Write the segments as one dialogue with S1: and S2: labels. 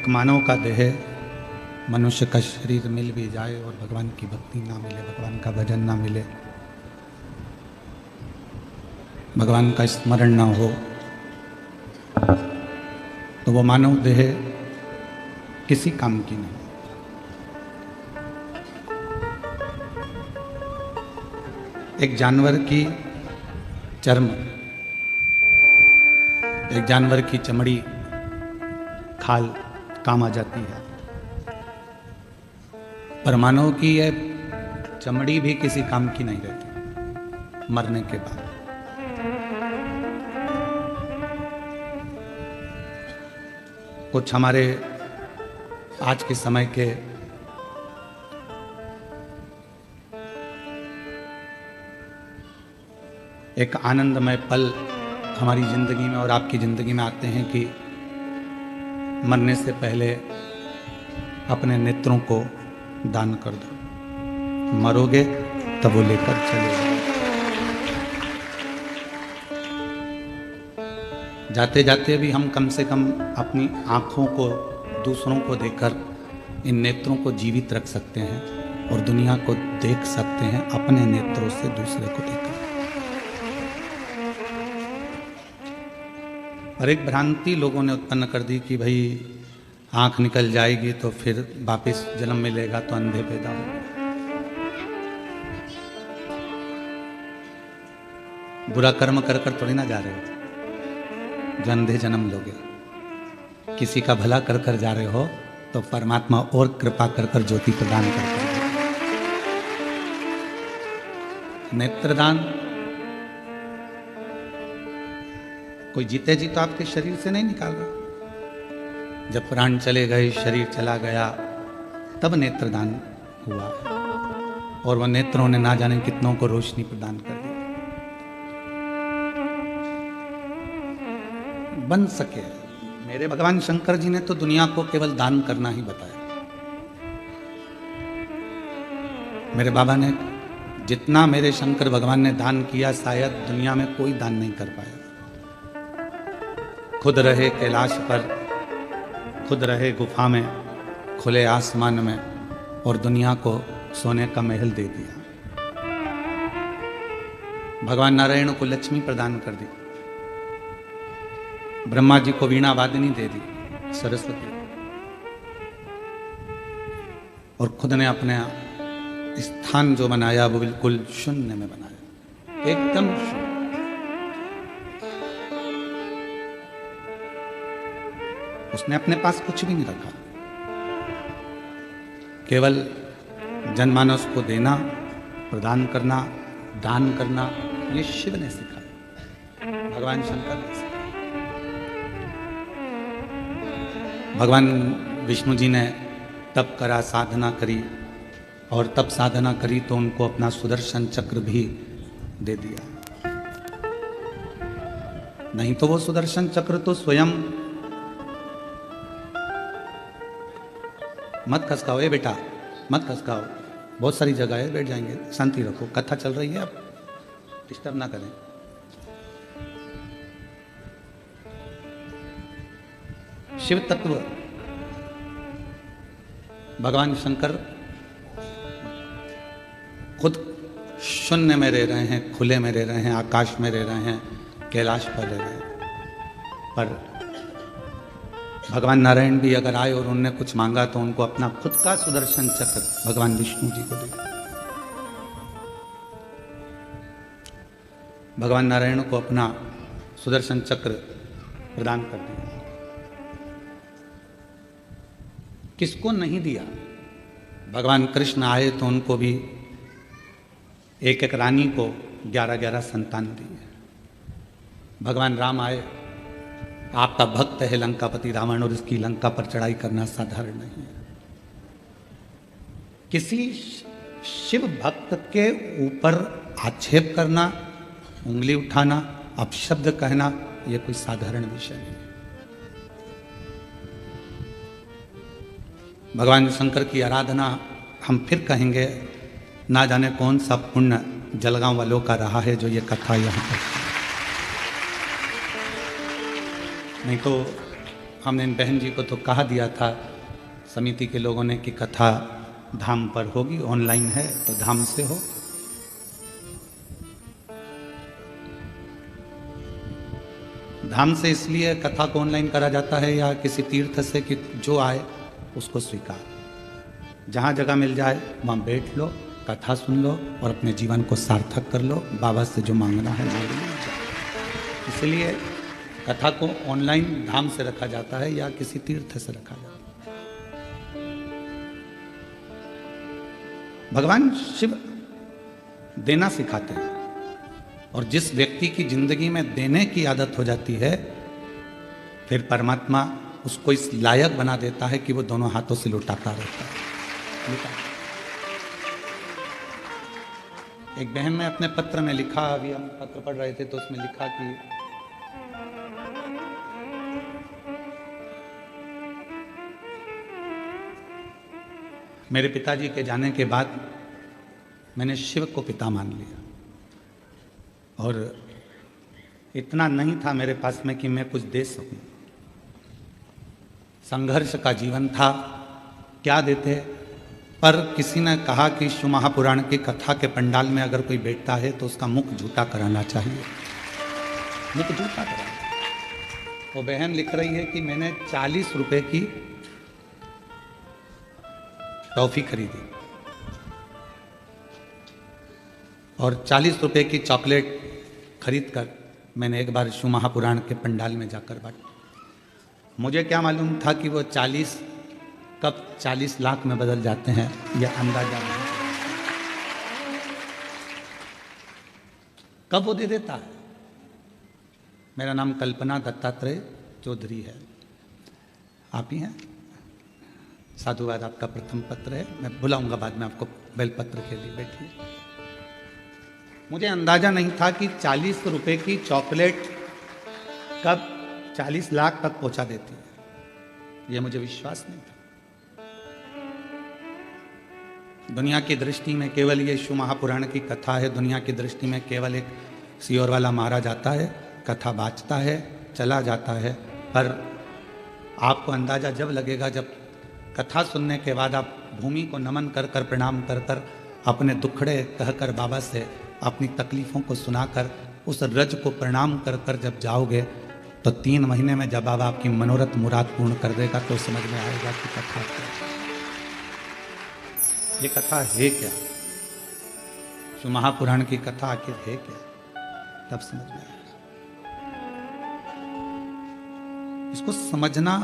S1: एक मानव का देह, मनुष्य का शरीर मिल भी जाए और भगवान की भक्ति ना मिले, भगवान का भजन ना मिले, भगवान का स्मरण ना हो, तो वो मानव देह किसी काम की नहीं। एक जानवर की चर्म, एक जानवर की चमड़ी, खाल काम आ जाती है, पर मानव की यह चमड़ी भी किसी काम की नहीं रहती मरने के बाद। कुछ हमारे आज के समय के एक आनंदमय पल हमारी जिंदगी में और आपकी जिंदगी में आते हैं कि मरने से पहले अपने नेत्रों को दान कर दो, मरोगे तब वो लेकर चले जाते जाते भी हम कम से कम अपनी आंखों को दूसरों को देखकर इन नेत्रों को जीवित रख सकते हैं और दुनिया को देख सकते हैं अपने नेत्रों से दूसरे को देखकर। और एक भ्रांति लोगों ने उत्पन्न कर दी कि भाई आंख निकल जाएगी तो फिर वापस जन्म मिलेगा तो अंधे पैदा होंगे। बुरा कर्म कर कर थोड़ी ना जा रहे हो जो अंधे जन्म लोगे, किसी का भला कर कर जा रहे हो तो परमात्मा और कृपा कर कर ज्योति प्रदान करते हैं। नेत्रदान कोई जीते जी तो आपके शरीर से नहीं निकाल रहा, जब प्राण चले गए, शरीर चला गया, तब नेत्रदान हुआ और वह नेत्रों ने ना जाने कितनों को रोशनी प्रदान कर दी। बन सके, मेरे भगवान शंकर जी ने तो दुनिया को केवल दान करना ही बताया। मेरे बाबा ने जितना मेरे शंकर भगवान ने दान किया शायद दुनिया में कोई दान नहीं कर पाया। खुद रहे कैलाश पर, खुद रहे गुफा में, खुले आसमान में, और दुनिया को सोने का महल दे दिया। भगवान नारायण को लक्ष्मी प्रदान कर दी, ब्रह्मा जी को वीणा वादनी दे दी, सरस्वती, और खुद ने अपने स्थान जो बनाया वो बिल्कुल शून्य में बनाया, एकदम शून्य। उसने अपने पास कुछ भी नहीं रखा, केवल जनमानस को देना, प्रदान करना, दान करना, ये शिव ने सिखाया, भगवान शंकर ने सिखाया। भगवान विष्णु जी ने तप करा, साधना करी, और तब साधना करी तो उनको अपना सुदर्शन चक्र भी दे दिया। नहीं तो वो सुदर्शन चक्र तो स्वयं, मत खसकाओ ए बेटा, मत खसकाओ, बहुत सारी जगह है, बैठ जाएंगे, शांति रखो, कथा चल रही है, अब डिस्टर्ब ना करें। शिव तत्व भगवान शंकर खुद शून्य में रह रहे हैं, खुले में रह रहे हैं, आकाश में रह रहे हैं, कैलाश पर रह रहे हैं, पर भगवान नारायण भी अगर आए और उनने कुछ मांगा तो उनको अपना खुद का सुदर्शन चक्र भगवान विष्णु जी को दिया। भगवान नारायण को अपना सुदर्शन चक्र प्रदान कर दिया। किसको नहीं दिया? भगवान कृष्ण आए तो उनको भी एक एक रानी को 11-11 संतान दिए। भगवान राम आए, आपका भक्त है लंकापति रावण और उसकी लंका पर चढ़ाई करना साधारण नहीं है। किसी शिव भक्त के ऊपर आक्षेप करना, उंगली उठाना, अपशब्द कहना, यह कोई साधारण विषय नहीं है। भगवान शंकर की आराधना हम फिर कहेंगे, ना जाने कौन सा पुण्य जलगांव वालों का रहा है जो ये कथा यहाँ पर, नहीं तो हमने इन बहन जी को तो कहा दिया था समिति के लोगों ने कि कथा धाम पर होगी, ऑनलाइन है तो धाम से हो। धाम से इसलिए कथा को ऑनलाइन करा जाता है या किसी तीर्थ से कि जो आए उसको स्वीकार, जहाँ जगह मिल जाए वहाँ बैठ लो, कथा सुन लो और अपने जीवन को सार्थक कर लो। बाबा से जो मांगना है मांग लो। इसलिए कथा को ऑनलाइन धाम से रखा जाता है या किसी तीर्थ से रखा जाता है। भगवान शिव देना सिखाते हैं और जिस व्यक्ति की जिंदगी में देने की आदत हो जाती है फिर परमात्मा उसको इस लायक बना देता है कि वो दोनों हाथों से लुटाता रहता है। एक बहन ने अपने पत्र में लिखा, अभी हम पत्र पढ़ रहे थे तो उसमें लिखा कि मेरे पिताजी के जाने के बाद मैंने शिव को पिता मान लिया और इतना नहीं था मेरे पास में कि मैं कुछ दे सकूं। संघर्ष का जीवन था, क्या देते। पर किसी ने कहा कि शिव महापुराण की कथा के पंडाल में अगर कोई बैठता है तो उसका मुख झूठा कराना चाहिए, मुख झूठा कराना। वो बहन लिख रही है कि मैंने 40 रुपए की टॉफी खरीदी और 40 रुपए की चॉकलेट खरीद कर मैंने एक बार शिव महापुराण के पंडाल में जाकर बांटी। मुझे क्या मालूम था कि वो 40 कब 40 लाख में बदल जाते हैं, यह अंदाजा नहीं। कब वो दे देता है। मेरा नाम कल्पना दत्तात्रेय चौधरी है, आप ही हैं। साधुवाद आपका प्रथम पत्र है, मैं बुलाऊंगा बाद में आपको बेलपत्र के लिए, बैठिए। मुझे अंदाजा नहीं था कि 40 रुपए की चॉकलेट कब 40 लाख तक पहुंचा देती है, यह मुझे विश्वास नहीं था। दुनिया की दृष्टि में केवल ये शिव महापुराण की कथा है, दुनिया की दृष्टि में केवल एक सियोर वाला मारा जाता है, कथा बाँचता है, चला जाता है। पर आपको अंदाजा जब लगेगा जब कथा सुनने के बाद आप भूमि को नमन कर कर प्रणाम कर कर अपने दुखड़े कहकर बाबा से अपनी तकलीफ़ों को सुनाकर उस रज को प्रणाम कर कर जब जाओगे तो 3 महीने में जब बाबा आपकी मनोरथ मुराद पूर्ण कर देगा तो समझ में आएगा कि कथा क्या, ये कथा है क्या, जो महापुराण की कथा आखिर है क्या, तब समझ में आएगा। इसको समझना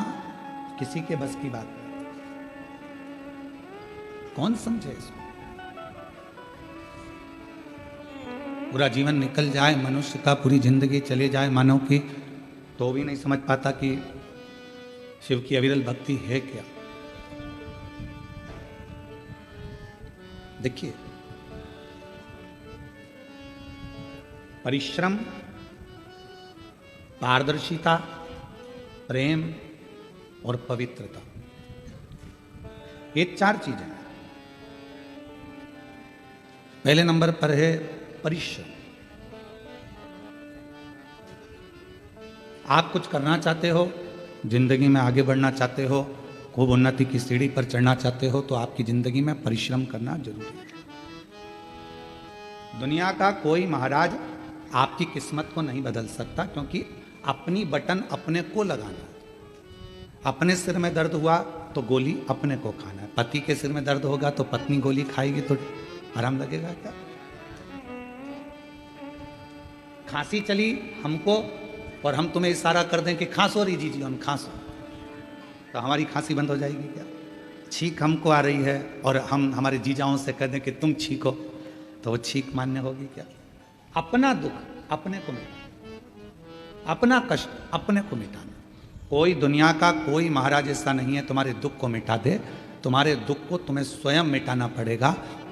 S1: किसी के बस की बात नहीं। कौन समझे इसको। पूरा जीवन निकल जाए मनुष्य का, पूरी जिंदगी चले जाए मानव की, तो भी नहीं समझ पाता कि शिव की अविरल भक्ति है क्या। देखिए, परिश्रम, पारदर्शिता, प्रेम और पवित्रता, ये 4 चीजें हैं। पहले नंबर पर है परिश्रम। आप कुछ करना चाहते हो, जिंदगी में आगे बढ़ना चाहते हो, खूब उन्नति की सीढ़ी पर चढ़ना चाहते हो तो आपकी जिंदगी में परिश्रम करना जरूरी है। दुनिया का कोई महाराज आपकी किस्मत को नहीं बदल सकता, क्योंकि अपनी बटन अपने को लगाना है। अपने सिर में दर्द हुआ तो गोली अपने को खाना है। पति के सिर में दर्द होगा तो पत्नी गोली खाएगी तो आराम लगेगा क्या। खांसी चली हमको और हम तुम्हें इशारा कर दें कि खांसो री जी हम खांसो, तो हमारी खांसी बंद हो जाएगी क्या। छींक हमको आ रही है और हम हमारे जीजाओं से कह दें कि तुम छींको, तो वो छींक मान्य होगी क्या। अपना दुख अपने को मिटाना, अपना कष्ट अपने को मिटाना। कोई दुनिया का कोई महाराज ऐसा नहीं है तुम्हारे दुख को मिटा दे। तुम्हारे दुख को तुम्हें स्वयं मिटाना पड़ेगा,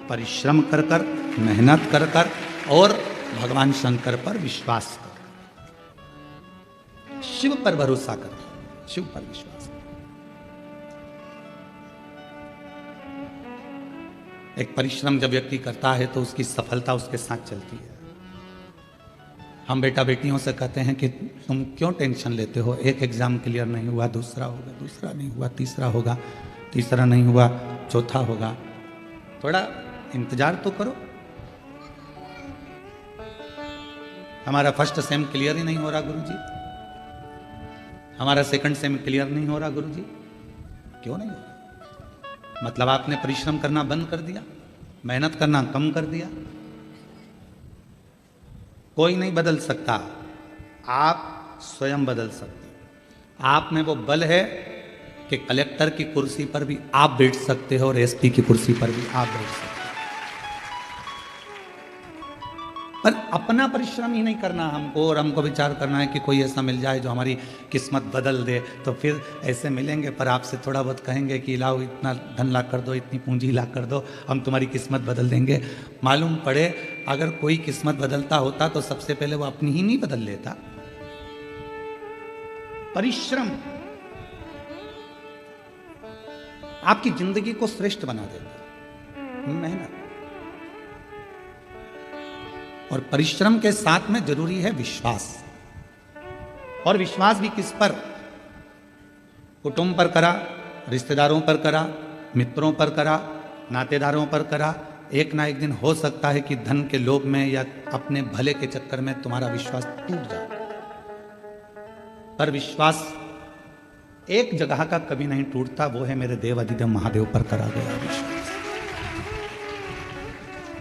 S1: परिश्रम कर कर, मेहनत कर कर और भगवान शंकर पर विश्वास कर, शिव पर भरोसा कर, शिव पर विश्वास कर। एक परिश्रम जब व्यक्ति करता है तो उसकी सफलता उसके साथ चलती है। हम बेटा बेटियों से कहते हैं कि तुम क्यों टेंशन लेते हो, एक एग्ज़ाम क्लियर नहीं हुआ दूसरा होगा, दूसरा नहीं हुआ तीसरा होगा, तीसरा नहीं हुआ चौथा होगा, थोड़ा इंतजार तो करो। हमारा फर्स्ट सेम क्लियर ही नहीं हो रहा गुरुजी, हमारा सेकंड सेम क्लियर नहीं हो रहा गुरुजी, क्यों नहीं हो रहा? मतलब आपने परिश्रम करना बंद कर दिया, मेहनत करना कम कर दिया। कोई नहीं बदल सकता, आप स्वयं बदल सकते हो। आप में वो बल है कि कलेक्टर की कुर्सी पर भी आप बैठ सकते हो और एसपी की कुर्सी पर भी आप बैठ सकते हो, पर अपना परिश्रम ही नहीं करना हमको, और हमको विचार करना है कि कोई ऐसा मिल जाए जो हमारी किस्मत बदल दे। तो फिर ऐसे मिलेंगे पर आपसे थोड़ा बहुत कहेंगे कि लाओ इतना धन ला कर दो, इतनी पूंजी ला कर दो, हम तुम्हारी किस्मत बदल देंगे। मालूम पड़े अगर कोई किस्मत बदलता होता तो सबसे पहले वो अपनी ही नहीं बदल लेता। परिश्रम आपकी जिंदगी को श्रेष्ठ बना देता, मेहनत। और परिश्रम के साथ में जरूरी है विश्वास, और विश्वास भी किस पर? कुटुंब पर करा, रिश्तेदारों पर करा, मित्रों पर करा, नातेदारों पर करा। एक ना एक दिन हो सकता है कि धन के लोभ में या अपने भले के चक्कर में तुम्हारा विश्वास टूट जाए, पर विश्वास एक जगह का कभी नहीं टूटता, वो है मेरे देव अधिदेव महादेव पर करा गया विश्वास।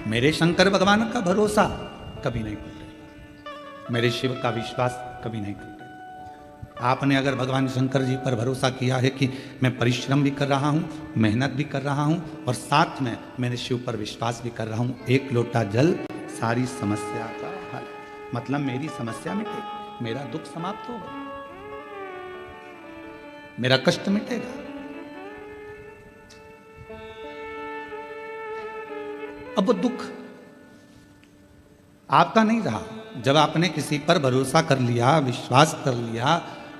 S1: मेरे शंकर भगवान का भरोसा कभी नहीं टूटेगा, मेरे शिव का विश्वास कभी नहीं टूटेगा। आपने अगर भगवान शंकर जी पर भरोसा किया है कि मैं परिश्रम भी कर रहा हूं, मेहनत भी कर रहा हूं, और साथ में मैंने शिव पर विश्वास भी कर रहा हूं, एक लोटा जल सारी समस्या का हल, मतलब मेरी समस्या मिटेगी, मेरा दुख समाप्त होगा, मेरा कष्ट मिटेगा। अब वो दुख आपका नहीं रहा, जब आपने किसी पर भरोसा कर लिया, विश्वास कर लिया,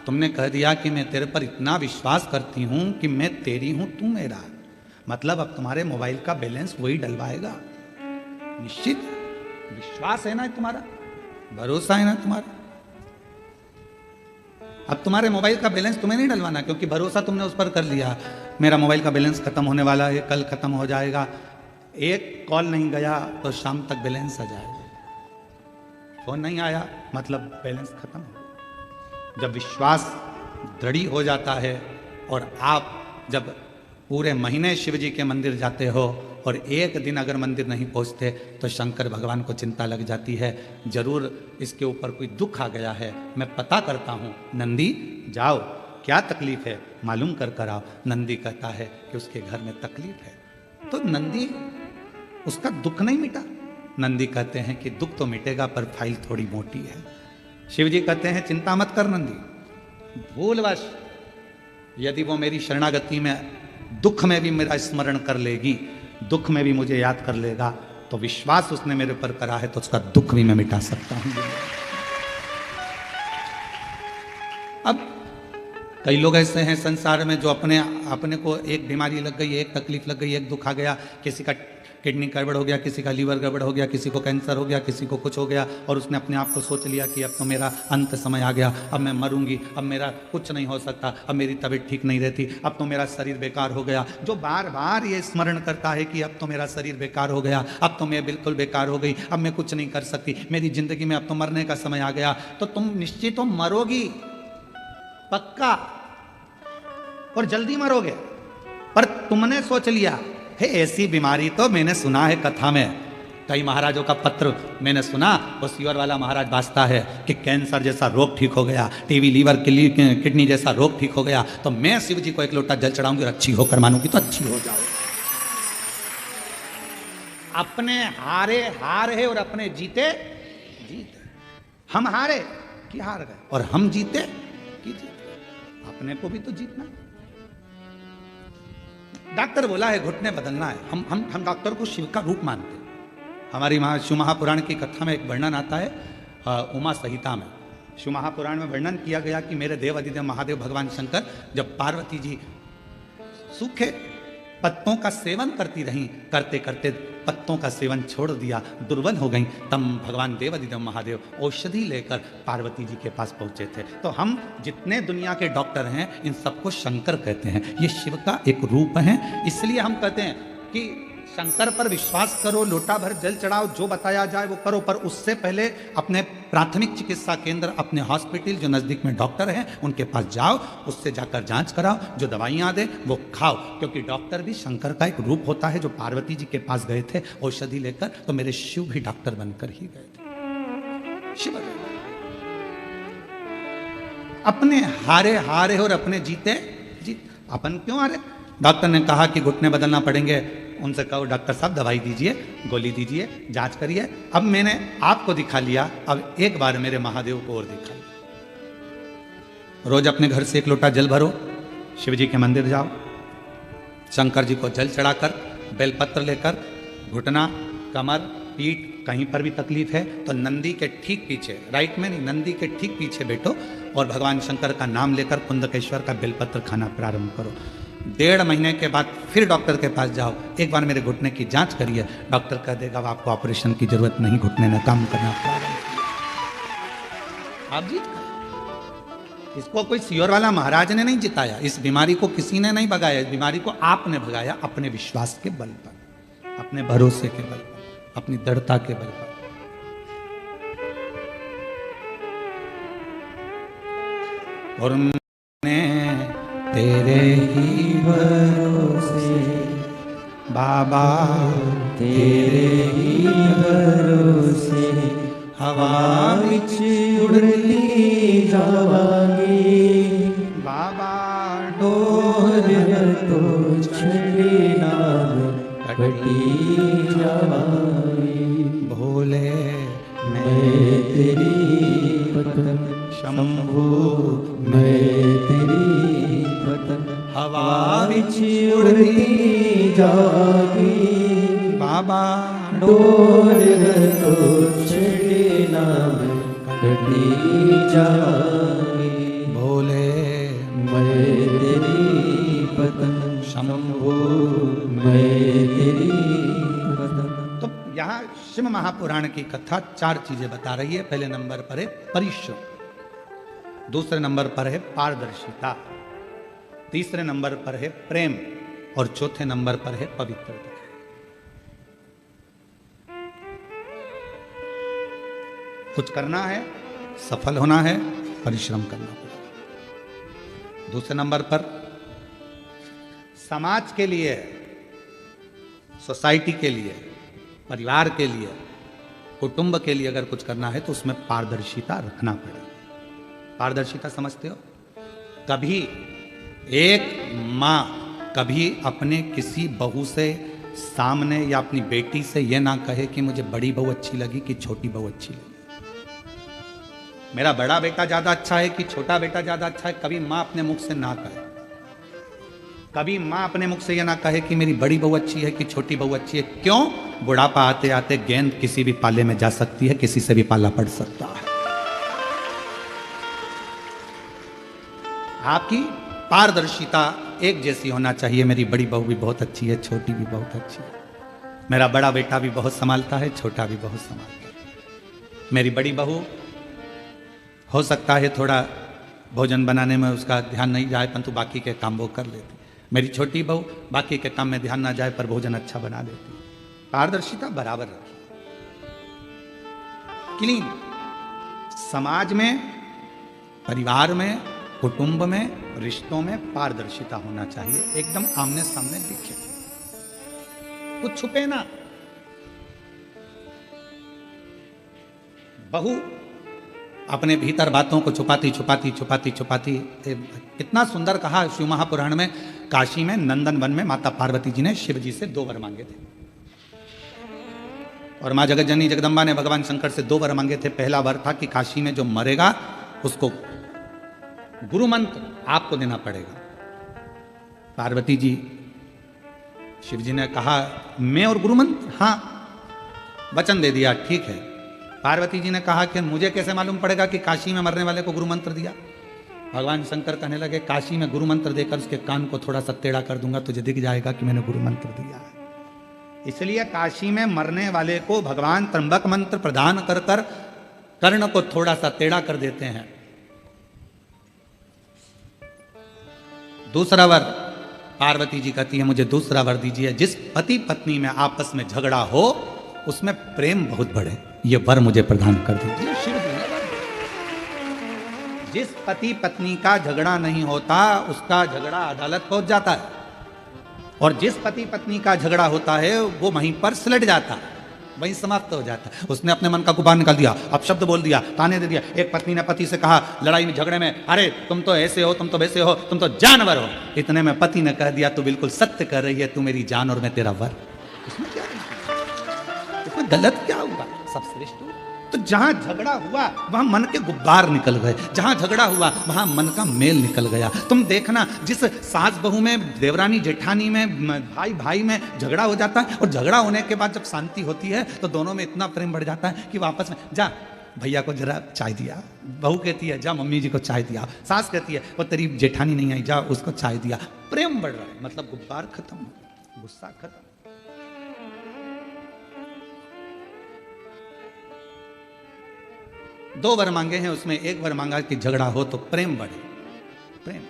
S1: तुमने कह दिया कि मैं तेरे पर इतना विश्वास करती हूं कि मैं तेरी हूं तू मेरा, मतलब अब तुम्हारे मोबाइल का बैलेंस वही डलवाएगा। निश्चित विश्वास है ना तुम्हारा, भरोसा है ना तुम्हारा। अब तुम्हारे मोबाइल का बैलेंस तुम्हें नहीं डलवाना, क्योंकि भरोसा तुमने उस पर कर लिया, मेरा मोबाइल का बैलेंस खत्म होने वाला है, कल खत्म हो जाएगा, एक कॉल नहीं गया तो शाम तक बैलेंस आ जाएगा, फोन नहीं आया मतलब बैलेंस खत्म हो। जब विश्वास दृढ़ हो जाता है, और आप जब पूरे महीने शिव जी के मंदिर जाते हो और एक दिन अगर मंदिर नहीं पहुंचते तो शंकर भगवान को चिंता लग जाती है, जरूर इसके ऊपर कोई दुख आ गया है, मैं पता करता हूं। नंदी जाओ, क्या तकलीफ है मालूम कर कर आओ। नंदी कहता है कि उसके घर में तकलीफ है, तो नंदी उसका दुख नहीं मिटा। नंदी कहते हैं कि दुख तो मिटेगा पर फाइल थोड़ी मोटी है। शिव जी कहते हैं चिंता मत कर नंदी, भूलवश यदि वो मेरी शरणागति में दुख में भी मेरा स्मरण कर लेगी, दुख में भी मुझे याद कर लेगा, तो विश्वास उसने मेरे पर करा है तो उसका दुख भी मैं मिटा सकता हूं। अब कई लोग ऐसे हैं संसार में जो अपने को एक बीमारी लग गई, एक तकलीफ लग गई, एक दुख आ गया, किसी का किडनी गड़बड़ हो गया, किसी का लीवर गड़बड़ हो गया, किसी को कैंसर हो गया, किसी को कुछ हो गया, और उसने अपने आप को सोच लिया कि अब तो मेरा अंत समय आ गया, अब मैं मरूंगी, अब मेरा कुछ नहीं हो सकता, अब मेरी तबीयत ठीक नहीं रहती, अब तो मेरा शरीर बेकार हो गया। जो बार बार ये स्मरण करता है कि अब तो मेरा शरीर बेकार हो गया, अब तो मैं बिल्कुल बेकार हो गई, अब मैं कुछ नहीं कर सकती, मेरी जिंदगी में अब तो मरने का समय आ गया, तो तुम निश्चित तो मरोगी, पक्का, और जल्दी मरोगे। पर तुमने सोच लिया है ऐसी बीमारी तो मैंने सुना है कथा में, कई महाराजों का पत्र मैंने सुना, वो सीवर वाला महाराज बाजता है कि कैंसर जैसा रोग ठीक हो गया, टीवी लीवर किडनी जैसा रोग ठीक हो गया, तो मैं शिव जी को एक लोटा जल चढ़ाऊंगी और अच्छी होकर मानूंगी तो अच्छी हो जाओ। अपने हारे हार है और अपने जीते जीत है। हम हारे कि हार गए, और हम जीते कि जीत। अपने को भी तो जीतना। डॉक्टर बोला है घुटने बदलना है, हम डॉक्टर को शिव का रूप मानते हैं। हमारी शिव महापुराण की कथा में एक वर्णन आता है उमा संहिता में। शिव महापुराण में वर्णन किया गया कि मेरे देव अधिदेव महादेव भगवान शंकर जब पार्वती जी सूखे पत्तों का सेवन करती रहीं, करते करते पत्तों का सेवन छोड़ दिया, दुर्बल हो गई, तब भगवान देवाधिदेव महादेव औषधि लेकर पार्वती जी के पास पहुंचे थे। तो हम जितने दुनिया के डॉक्टर हैं इन सबको शंकर कहते हैं, ये शिव का एक रूप है। इसलिए हम कहते हैं कि शंकर पर विश्वास करो, लोटा भर जल चढ़ाओ, जो बताया जाए वो करो, पर उससे पहले अपने प्राथमिक चिकित्सा केंद्र, अपने हॉस्पिटल जो नज़दीक में डॉक्टर हैं उनके पास जाओ, उससे जाकर जांच कराओ, जो दवाइयाँ दे वो खाओ, क्योंकि डॉक्टर भी शंकर का एक रूप होता है। जो पार्वती जी के पास गए थे औषधि लेकर, तो मेरे शिव भी डॉक्टर बनकर ही गए थे। शिव अपने हारे हारे और अपने जीते जीत, अपन क्यों हारे? डॉक्टर ने कहा कि घुटने बदलना पड़ेंगे, उनसे कहो डॉक्टर साहब दवाई दीजिए, गोली दीजिए, जांच करिए। अब मैंने आपको दिखा लिया, अब एक बार मेरे महादेव को और दिखा लिया। रोज अपने घर से एक लोटा जल भरो, शिव जी के मंदिर जाओ, शंकर जी को जल चढ़ाकर बेलपत्र लेकर, घुटना, कमर, पीठ कहीं पर भी तकलीफ है तो नंदी के ठीक पीछे, राइट में नहीं, नंदी के ठीक पीछे बैठो और भगवान शंकर का नाम लेकर कुंदकेश्वर का बेलपत्र खाना प्रारंभ करो। 1.5 महीने के बाद फिर डॉक्टर के पास जाओ, एक बार मेरे घुटने की जांच करिए, डॉक्टर कह देगा आपको ऑपरेशन की जरूरत नहीं, घुटने में काम करना प्रारंभ। आप जीत गए। इसको कोई सियोर वाला महाराज ने नहीं जिताया, इस बीमारी को किसी ने नहीं भगाया, इस बीमारी को आपने भगाया अपने विश्वास के बल पर, अपने भरोसे के बल पर, अपनी दृढ़ता के बल पर। और तेरे ही भरोसे बाबा, तेरे ही भरोसे हवा विच उड़ती जावांगी बाबा, डोर तो छड़ी नाम कटी जावांगी। भोले मैं तेरी पतन, शंभू मैं तेरी पतन, हवा विच उड़ती जागी बाबा, डोर तो छड़ी नाम कटी जागी। भोले मैं तेरी पतन, शंभू मैं तेरी पतन। तो यहाँ शिव महापुराण की कथा 4 चीजें बता रही है। पहले नंबर पर है परिश्रम, दूसरे नंबर पर है पारदर्शिता, तीसरे नंबर पर है प्रेम और चौथे नंबर पर है पवित्रता। कुछ करना है, सफल होना है, परिश्रम करना पड़ेगा। दूसरे नंबर पर समाज के लिए, सोसाइटी के लिए, परिवार के लिए, कुटुंब के लिए अगर कुछ करना है तो उसमें पारदर्शिता रखना पड़ेगा। पारदर्शिता समझते हो? कभी एक माँ कभी अपने किसी बहू से सामने या अपनी बेटी से यह ना कहे कि मुझे बड़ी बहू अच्छी लगी कि छोटी बहू अच्छी लगी, मेरा बड़ा बेटा ज्यादा अच्छा है कि छोटा बेटा ज्यादा अच्छा है। कभी माँ अपने मुख से ना कहे, कभी माँ अपने मुख से यह ना कहे कि मेरी बड़ी बहू अच्छी है कि छोटी बहू अच्छी है। क्यों? बुढ़ापा आते आते गेंद किसी भी पाले में जा सकती है, किसी से भी पाला पड़ सकता है। आपकी पारदर्शिता एक जैसी होना चाहिए। मेरी बड़ी बहू भी बहुत अच्छी है, छोटी भी बहुत अच्छी है, मेरा बड़ा बेटा भी बहुत संभालता है, छोटा भी बहुत संभालता है। मेरी बड़ी बहू हो सकता है थोड़ा भोजन बनाने में उसका ध्यान नहीं जाए, परंतु बाकी के काम वो कर लेती। मेरी छोटी बहू बाकी के काम में ध्यान ना जाए पर भोजन अच्छा बना देती। पारदर्शिता बराबर रखी। क्लीन समाज में, परिवार में, कुटुंब में, रिश्तों में पारदर्शिता होना चाहिए, एकदम आमने सामने दिखे, कुछ छुपे ना। बहू अपने भीतर बातों को छुपाती छुपाती छुपाती छुपाती, कितना सुंदर कहा शिव महापुराण में, काशी में नंदन वन में माता पार्वती जी ने शिव जी से 2 वर मांगे थे और माँ जगतजननी जगदम्बा ने भगवान शंकर से 2 वर मांगे थे। पहला वर था कि काशी में जो मरेगा उसको गुरु मंत्र आपको देना पड़ेगा। पार्वती जी, शिव जी ने कहा मैं और गुरु मंत्र? हाँ, वचन दे दिया, ठीक है। पार्वती जी ने कहा कि मुझे कैसे मालूम पड़ेगा कि काशी में मरने वाले को गुरु मंत्र दिया? भगवान शंकर कहने लगे काशी में गुरु मंत्र देकर उसके कान को थोड़ा सा टेढ़ा कर दूंगा, तुझे दिख जाएगा कि मैंने गुरु मंत्र दिया है। इसलिए काशी में मरने वाले को भगवान त्र्यंबक मंत्र प्रदान कर कर कर्ण को थोड़ा सा टेढ़ा कर देते हैं। दूसरा वर, पार्वती जी कहती है मुझे दूसरा वर दीजिए, जिस पति पत्नी में आपस में झगड़ा हो उसमें प्रेम बहुत बढ़े, ये वर मुझे प्रदान कर दीजिए। शिव जी ने वर। जिस पति पत्नी का झगड़ा नहीं होता उसका झगड़ा अदालत पहुंच जाता है, और जिस पति पत्नी का झगड़ा होता है वो वहीं पर सिलट जाता है, वहीं समाप्त हो जाता है। उसने अपने मन का गुबान निकाल दिया, अपशब्द बोल दिया, ताने दे दिया। एक पत्नी ने पति से कहा लड़ाई में झगड़े में, अरे तुम तो ऐसे हो, तुम तो वैसे हो, तुम तो जानवर हो। इतने में पति ने कह दिया तू बिल्कुल सत्य कर रही है, तू मेरी जान और मैं तेरा वर। इसमें क्या, इसमें गलत क्या हुआ? सब श्रेष्ठ हुआ। तो जहां झगड़ा हुआ वहां मन के गुब्बार निकल गए, जहां झगड़ा हुआ वहां मन का मेल निकल गया। तुम देखना, जिस सास बहू में, देवरानी जेठानी में, भाई भाई में झगड़ा हो जाता है, और झगड़ा होने के बाद जब शांति होती है तो दोनों में इतना प्रेम बढ़ जाता है कि वापस में जा भैया को जरा चाय दिया, बहू कहती है जा मम्मी जी को चाय दिया, सास कहती है वो तेरी जेठानी नहीं आई जा उसको चाय दिया। प्रेम बढ़ रहा है, मतलब गुब्बार खत्म, गुस्सा खत्म। दो वर मांगे हैं, उसमें एक वर मांगा कि झगड़ा हो तो प्रेम बढ़े। प्रेम,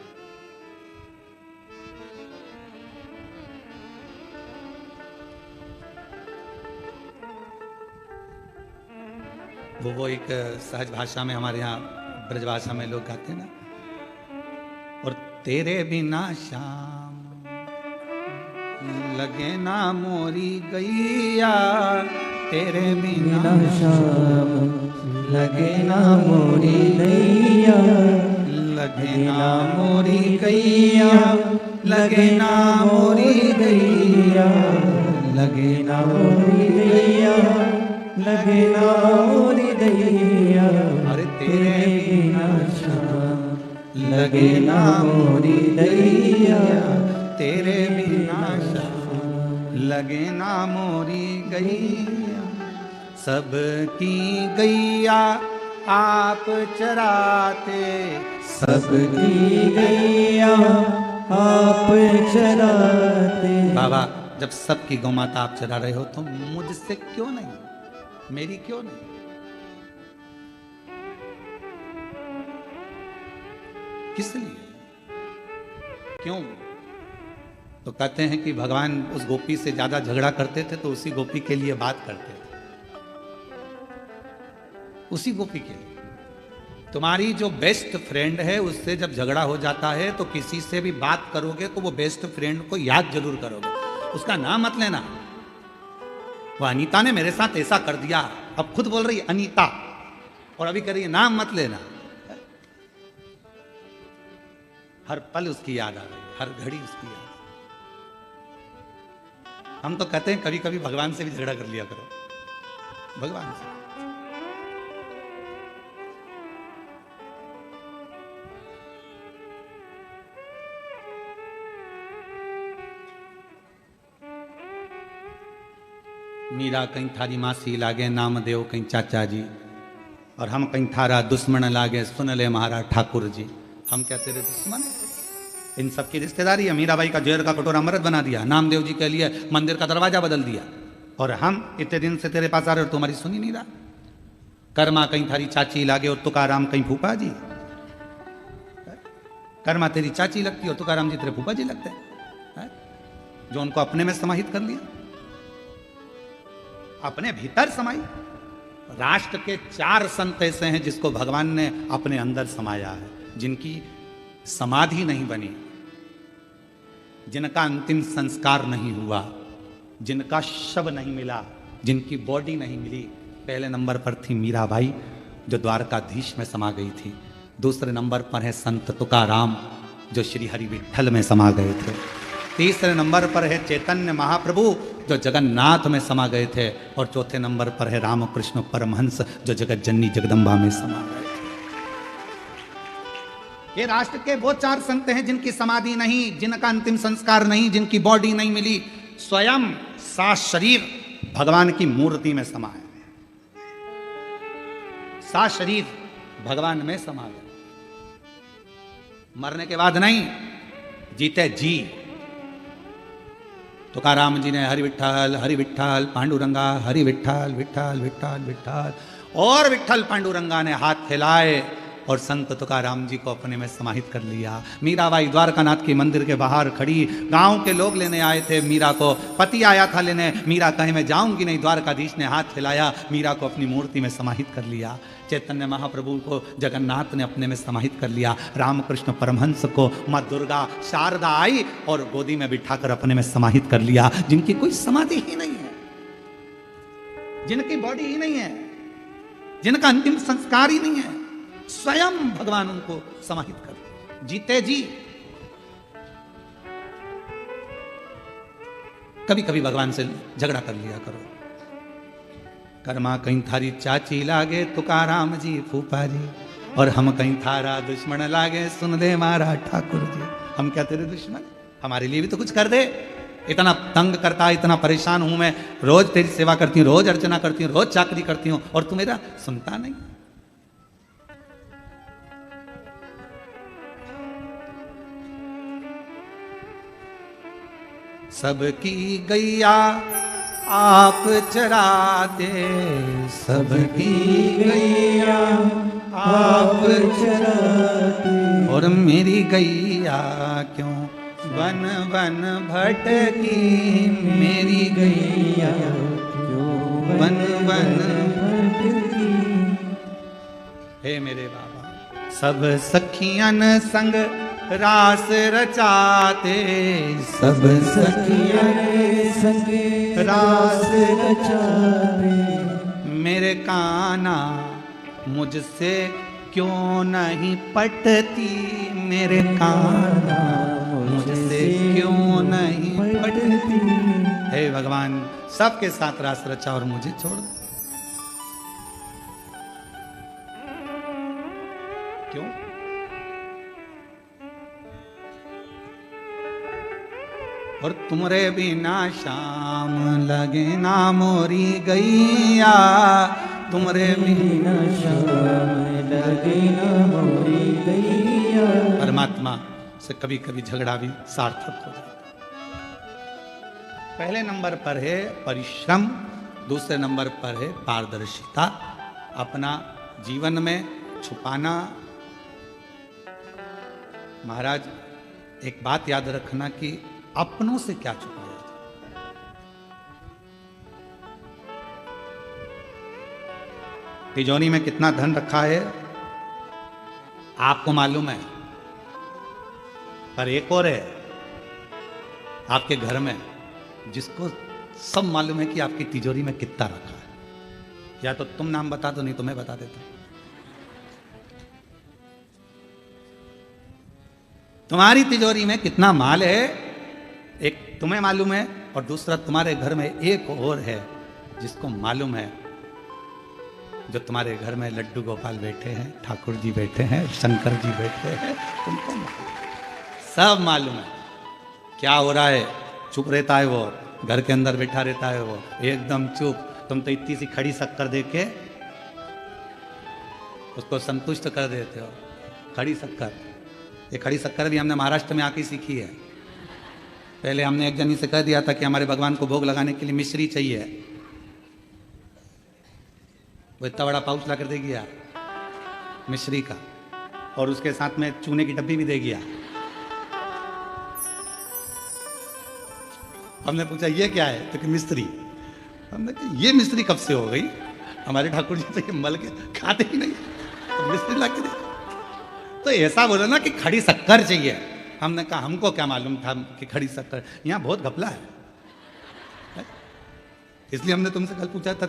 S1: वो एक सहज भाषा में, हमारे यहाँ ब्रजभाषा में लोग गाते हैं ना, और तेरे बिना शाम लगे ना मोरी गैया, तेरे बिना शाम लगे ना मोरी गैया, लगे ना मोरी गैया, लगे ना मोरी गैया, लगे ना मोरी गैया, लगे ना मोरी गैया। अरे तेरे बिना शाम लगे ना मोरी गैया, तेरे बिना शाम लगे ना मोरी गैया। सबकी गैया आप चराते, सबकी गैया आप चराते। बाबा जब सबकी गौ माता आप चरा रहे हो तो मुझसे क्यों नहीं, मेरी क्यों नहीं? किस लिए, क्यों? तो कहते हैं कि भगवान उस गोपी से ज्यादा झगड़ा करते थे तो उसी गोपी के लिए बात करते थे, उसी गोपी के लिए। तुम्हारी जो बेस्ट फ्रेंड है उससे जब झगड़ा हो जाता है तो किसी से भी बात करोगे तो वो बेस्ट फ्रेंड को याद जरूर करोगे, उसका नाम मत लेना। वो अनीता ने मेरे साथ ऐसा कर दिया, अब खुद बोल रही है अनीता, और अभी कह रही है नाम मत लेना। हर पल उसकी याद आ रही है, हर घड़ी उसकी याद। हम तो कहते हैं कभी कभी भगवान से भी झगड़ा कर लिया करो, भगवान से। मीरा कहीं थारी मासी लागे नामदेव कहीं चाचा जी, और हम कहीं थारा दुश्मन लागे सुन ले महाराज ठाकुर जी। हम क्या तेरे दुश्मन? इन सब की रिश्तेदारी है। मीराबाई का जहर का कटोरा अमृत बना दिया, नामदेव जी के लिए मंदिर का दरवाजा बदल दिया, और हम इतने दिन से तेरे पास आ रहे हो, तुम्हारी सुनी नहीं रहा। कर्मा कहीं थारी चाची लागे और तुकाराम कहीं फूफा जी। कर्मा तेरी चाची लगती है और तुकाराम जी तेरे फूफा जी लगते हैं, जो उनको अपने में समाहित कर लिया, अपने भीतर समाई। राष्ट्र के 4 संत ऐसे हैं जिसको भगवान ने अपने अंदर समाया है, जिनकी समाधि नहीं बनी, जिनका अंतिम संस्कार नहीं हुआ, जिनका शव नहीं मिला, जिनकी बॉडी नहीं मिली। पहले नंबर पर थी मीराबाई जो द्वारकाधीश में समा गई थी। दूसरे नंबर पर है संत तुकाराम जो श्री हरि विठल में समा गए थे। तीसरे नंबर पर है चैतन्य महाप्रभु जो जगन्नाथ में समा गए थे, और चौथे नंबर पर है रामकृष्ण परमहंस जो जगत जननी जगदम्बा में समा गए थे। ये राष्ट्र के वो 4 संत हैं जिनकी समाधि नहीं, जिनका अंतिम संस्कार नहीं, जिनकी बॉडी नहीं मिली। स्वयं सा शरीर भगवान की मूर्ति में समा है, सा शरीर भगवान में समा गया। मरने के बाद नहीं, जीते जी। तुकाराम जी ने हरि विठ्ठल पांडुरंगा, हरि विठ्ठल विठ्ठल विठ्ठल विठ्ठल, और विठ्ठल पांडुरंगा ने हाथ हिलाए और संत तुकाराम जी को अपने में समाहित कर लिया। मीराबाई द्वारकानाथ के मंदिर के बाहर खड़ी, गांव के लोग लेने आए थे मीरा को, पति आया था लेने, मीरा कहे मैं जाऊंगी नहीं, द्वारकाधीश ने हाथ हिलाया, मीरा को अपनी मूर्ति में समाहित कर लिया। चैतन्य महाप्रभु को जगन्नाथ ने अपने में समाहित कर लिया। रामकृष्ण परमहंस को माँ दुर्गा शारदा आई और गोदी में बिठाकर अपने में समाहित कर लिया, जिनकी कोई समाधि ही नहीं है, जिनकी बॉडी ही नहीं है, जिनका अंतिम संस्कार ही नहीं है, स्वयं भगवान उनको समाहित कर जीते जी। कभी कभी भगवान से झगड़ा कर लिया करो। कर्मा कहीं थारी चाची लागे तुकाराम जी फूफा जी, और हम कहीं थारा दुश्मन लागे सुन दे मारा ठाकुर जी। हम क्या तेरे दुश्मन? हमारे लिए भी तो कुछ कर दे। इतना तंग करता है, इतना परेशान हूं मैं, रोज तेरी सेवा करती हूँ, रोज अर्चना करती हूँ, रोज चाकरी करती हूँ, और तू मेरा सुनता नहीं। सबकी गैया आप चराते, सबकी गैया आप चराते, और मेरी गैया क्यों वन वन भटकी, मेरी गैया क्यों वन वन भटकी। हे मेरे बाबा, सब सखियन संग रास रचाते, सब सखियन संग रास रचाते, मेरे काना मुझसे क्यों नहीं पटती, मेरे काना मुझसे क्यों नहीं पटती। हे भगवान, सबके साथ रास रचा और मुझे छोड़ दो। क्यों? और तुमरे बिना शाम लगे ना मोरी गैया, तुमरे बिना शाम लगे ना मोरी गैया। परमात्मा से कभी कभी झगड़ा भी सार्थक हो जाता। पहले नंबर पर है परिश्रम, दूसरे नंबर पर है पारदर्शिता। अपना जीवन में छुपाना। महाराज एक बात याद रखना कि अपनों से क्या छुपाया जाए। तिजोरी में कितना धन रखा है आपको मालूम है, पर एक और है आपके घर में जिसको सब मालूम है कि आपकी तिजोरी में कितना रखा है। या तो तुम नाम बता दो, नहीं तो मैं बता देता हूं। तुम्हारी तिजोरी में कितना माल है, एक तुम्हें मालूम है, और दूसरा तुम्हारे घर में एक और है जिसको मालूम है। जो तुम्हारे घर में लड्डू गोपाल बैठे हैं, ठाकुर जी बैठे हैं, शंकर जी बैठे हैं, तुमको सब मालूम है क्या हो रहा है। चुप रहता है वो, घर के अंदर बैठा रहता है वो एकदम चुप। तुम तो इतनी सी खड़ी शक्कर दे के उसको संतुष्ट कर देते हो। खड़ी शक्कर, ये खड़ी शक्कर भी हमने महाराष्ट्र में आके सीखी है। पहले हमने एक जनी से कह दिया था कि हमारे भगवान को भोग लगाने के लिए मिश्री चाहिए, वो इतना बड़ा पाउच ला कर दे गया मिश्री का, और उसके साथ में चूने की डब्बी भी दे गया। हमने पूछा ये क्या है, तो कि मिश्री। हमने कहा ये मिश्री कब से हो गई, हमारे ठाकुर जी तो ये मल के खाते ही नहीं, तो मिश्री ला के दे। तो ऐसा बोला ना कि खड़ी शक्कर चाहिए। हमने कहा हमको क्या मालूम था कि खड़ी शक्कर, यहाँ बहुत घपला है, इसलिए हमने तुमसे कल पूछा था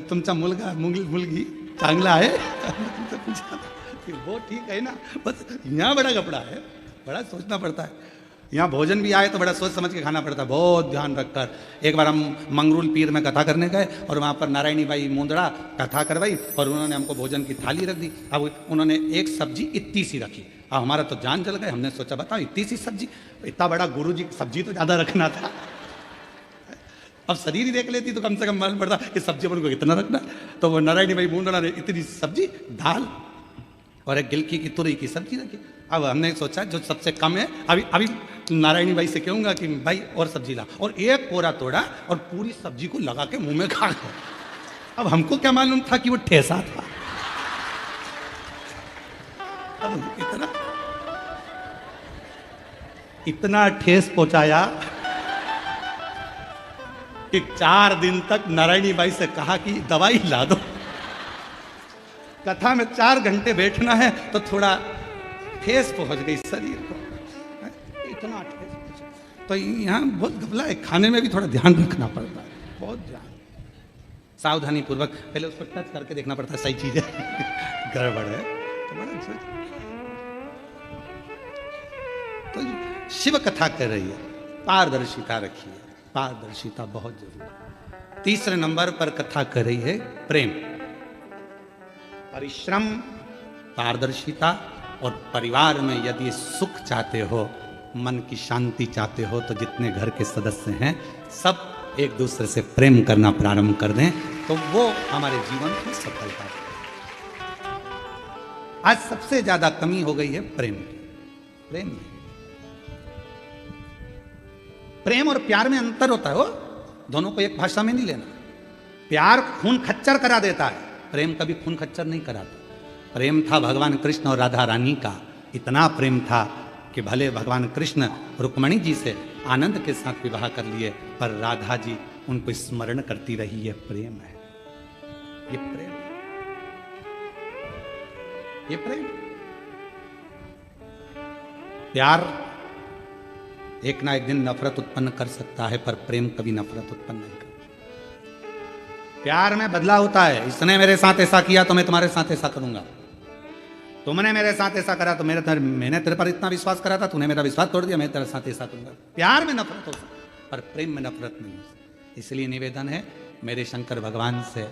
S1: तुमचा मुलगा मुलगी चांगला है। तुमसे पूछा कि वो ठीक है ना, बस यहाँ बड़ा घपला है, बड़ा सोचना पड़ता है। यहाँ भोजन भी आए तो बड़ा सोच समझ के खाना पड़ता है, बहुत ध्यान रखकर। एक बार हम मंगरूल पीर में कथा करने गए और वहाँ पर नारायणी बाई मुंदड़ा कथा करवाई और उन्होंने हमको भोजन की थाली रख दी। अब उन्होंने एक सब्जी इतनी सी रखी, अब हमारा तो जान जल गए। हमने सोचा बताओ इतनी सी सब्जी, इतना बड़ा गुरु जी सब्जी तो ज़्यादा रखना था। अब शरीर ही देख लेती तो कम से कम मालूम पड़ता कि सब्जी अपन को कितना रखना। तो वो नारायणी बाई मुंदड़ा ने इतनी सब्जी दाल, और एक गिलकी की तुरई की सब्जी रखी। अब हमने सोचा जो सबसे कम है, अभी अभी नारायणी भाई से कहूंगा कि भाई और सब्जी ला, और एक कोरा तोड़ा और पूरी सब्जी को लगा के मुंह में खा गया। अब हमको क्या मालूम था कि वो ठेसा था। अब इतना ठेस पहुंचाया कि 4 दिन तक नारायणी बाई से कहा कि दवाई ला दो। कथा में 4 घंटे बैठना है तो थोड़ा ठेस पहुंच गई शरीर को, इतना ठेस पहुंचा। तो यहाँ बहुत घपला है, खाने में भी थोड़ा ध्यान रखना पड़ता है, बहुत ध्यान, सावधानी पूर्वक। पहले उसको टच करके देखना पड़ता है, सही चीज है गड़बड़ है तो बड़ा सोच। तो शिव कथा कर रही है, पारदर्शिता रखिए, पारदर्शिता बहुत जरूरी है। तीसरे नंबर पर कथा कर रही है प्रेम, परिश्रम, पारदर्शिता, और परिवार में यदि सुख चाहते हो, मन की शांति चाहते हो, तो जितने घर के सदस्य हैं सब एक दूसरे से प्रेम करना प्रारंभ कर दें तो वो हमारे जीवन की सफलता है। आज सबसे ज्यादा कमी हो गई है प्रेम की। प्रेम में, प्रेम और प्यार में अंतर होता है, वो दोनों को एक भाषा में नहीं लेना। प्यार खून खच्चर करा देता है, प्रेम कभी खून खच्चर नहीं कराता। प्रेम था भगवान कृष्ण और राधा रानी का, इतना प्रेम था कि भले भगवान कृष्ण रुक्मणी जी से आनंद के साथ विवाह कर लिए, पर राधा जी उनको स्मरण करती रही। ये प्रेम है, ये प्रेम, ये प्रेम। प्यार एक ना एक दिन नफरत उत्पन्न कर सकता है, पर प्रेम कभी नफरत उत्पन्न नहीं करता। प्यार में बदला होता है, इसने मेरे साथ ऐसा किया तो मैं तुम्हारे साथ ऐसा करूंगा, तुमने मेरे साथ ऐसा करा तो मैंने तेरे पर इतना विश्वास करा था, तूने मेरा विश्वास तोड़ दिया, मैं तेरे साथ ऐसा करूंगा। प्यार में नफरत हो सकती है, पर प्रेम में नफरत नहीं हो सकती। इसलिए निवेदन है मेरे शंकर भगवान से,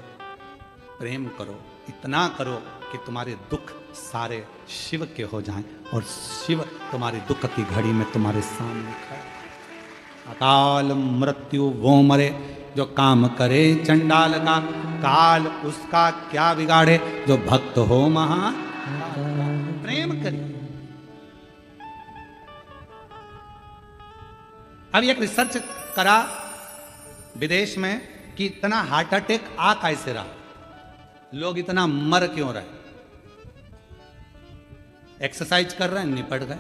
S1: प्रेम करो, इतना करो कि तुम्हारे दुख सारे शिव के हो जाएं और शिव तुम्हारे दुख की घड़ी में तुम्हारे सामने खड़ा। अकाल मृत्यु वो मरे जो काम करे चंडाल का, काल उसका क्या बिगाड़े जो भक्त हो महान। प्रेम करिए। अब एक रिसर्च करा विदेश में कि इतना हार्ट अटैक आ कैसे रहा, लोग इतना मर क्यों रहे। एक्सरसाइज कर रहे हैं, निपट गए,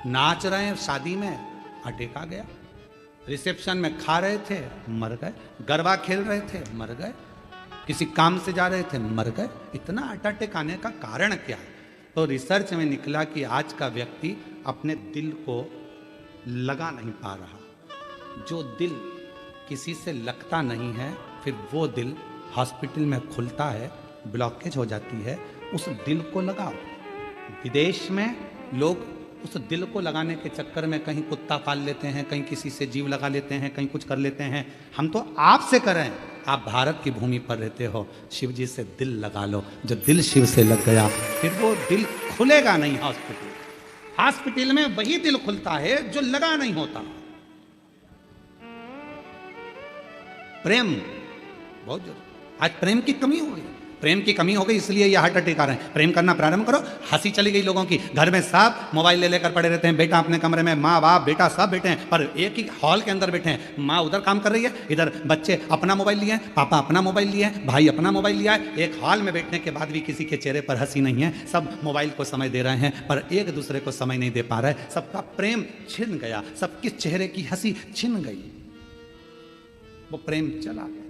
S1: नाच रहे हैं शादी में, अटैक आ गया, रिसेप्शन में खा रहे थे, मर गए, गरबा खेल रहे थे, मर गए, किसी काम से जा रहे थे, मर गए। इतना हार्ट अटैक आने का कारण क्या है? तो रिसर्च में निकला कि आज का व्यक्ति अपने दिल को लगा नहीं पा रहा। जो दिल किसी से लगता नहीं है, फिर वो दिल हॉस्पिटल में खुलता है, ब्लॉकेज हो जाती है, उस दिल को लगाओ। विदेश में लोग उस दिल को लगाने के चक्कर में कहीं कुत्ता पाल लेते हैं, कहीं किसी से जीव लगा लेते हैं, कहीं कुछ कर लेते हैं। हम तो आपसे करें, आप भारत की भूमि पर रहते हो, शिव जी से दिल लगा लो। जो दिल शिव से लग गया फिर वो दिल खुलेगा नहीं। हॉस्पिटल में वही दिल खुलता है जो लगा नहीं होता। प्रेम बहुत जरूरी। आज प्रेम की कमी हो गई, प्रेम की कमी हो गई, इसलिए ये हार्ट अटैक आ रहे हैं। प्रेम करना प्रारंभ करो। हंसी चली गई लोगों की, घर में सब मोबाइल ले लेकर पड़े रहते हैं, बेटा अपने कमरे में, माँ बाप बेटा सब बैठे हैं, पर एक ही हॉल के अंदर बैठे हैं। माँ उधर काम कर रही है, इधर बच्चे अपना मोबाइल लिए हैं, पापा अपना मोबाइल लिए हैं, भाई अपना मोबाइल लिया है। एक हॉल में बैठने के बाद भी किसी के चेहरे पर हंसी नहीं है, सब मोबाइल को समय दे रहे हैं, पर एक दूसरे को समय नहीं दे पा रहे। सबका प्रेम छिन गया, सबके चेहरे की हंसी छिन गई, वो प्रेम चला गया।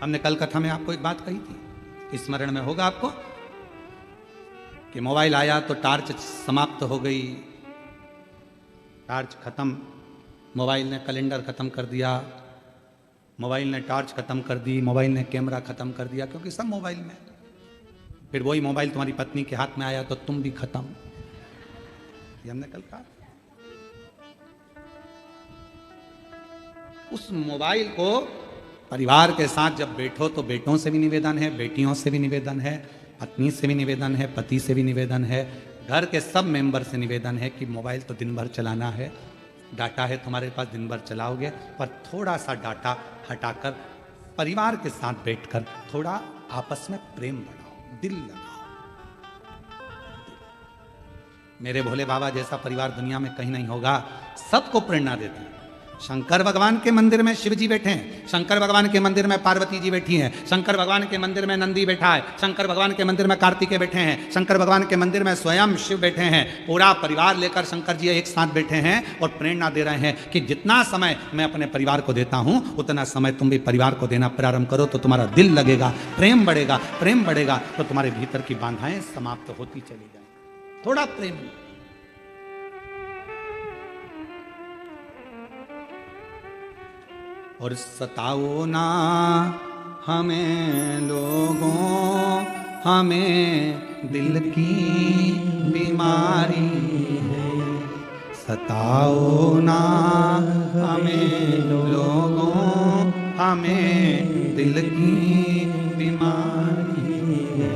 S1: हमने कल कथा में आपको एक बात कही थी, स्मरण में होगा आपको, कि मोबाइल आया तो टार्च समाप्त हो गई, टार्च खत्म, मोबाइल ने कैलेंडर खत्म कर दिया, मोबाइल ने टॉर्च खत्म कर दी, मोबाइल ने कैमरा खत्म कर दिया, क्योंकि सब मोबाइल में। फिर वही मोबाइल तुम्हारी पत्नी के हाथ में आया तो तुम भी खत्म। ये हमने कल कहा। उस मोबाइल को परिवार के साथ जब बैठो तो बेटों से भी निवेदन है, बेटियों से भी निवेदन है, पत्नी से भी निवेदन है, पति से भी निवेदन है, घर के सब मेंबर से निवेदन है कि मोबाइल तो दिन भर चलाना है, डाटा है तुम्हारे पास, दिन भर चलाओगे, पर थोड़ा सा डाटा हटाकर परिवार के साथ बैठकर थोड़ा आपस में प्रेम बढ़ाओ, दिल लगाओ। मेरे भोले बाबा जैसा परिवार दुनिया में कहीं नहीं होगा। सबको प्रेरणा देते हैं। शंकर भगवान के मंदिर में शिव जी बैठे हैं, शंकर भगवान के मंदिर में पार्वती जी बैठी हैं, शंकर भगवान के मंदिर में नंदी बैठा है, शंकर भगवान के मंदिर में कार्तिकेय बैठे हैं, शंकर भगवान के मंदिर में स्वयं शिव बैठे हैं। पूरा परिवार लेकर शंकर जी एक साथ बैठे हैं और प्रेरणा दे रहे हैं कि जितना समय मैं अपने परिवार को देता हूं उतना समय तुम भी परिवार को देना प्रारंभ करो तो तुम्हारा दिल लगेगा, प्रेम बढ़ेगा, प्रेम बढ़ेगा तो तुम्हारे भीतर की बाधाएं समाप्त होती चली जाएंगी। थोड़ा प्रेम। और सताओ ना हमें लोगों, हमें दिल की बीमारी है। सताओ ना हमें लोगों, हमें दिल की बीमारी है।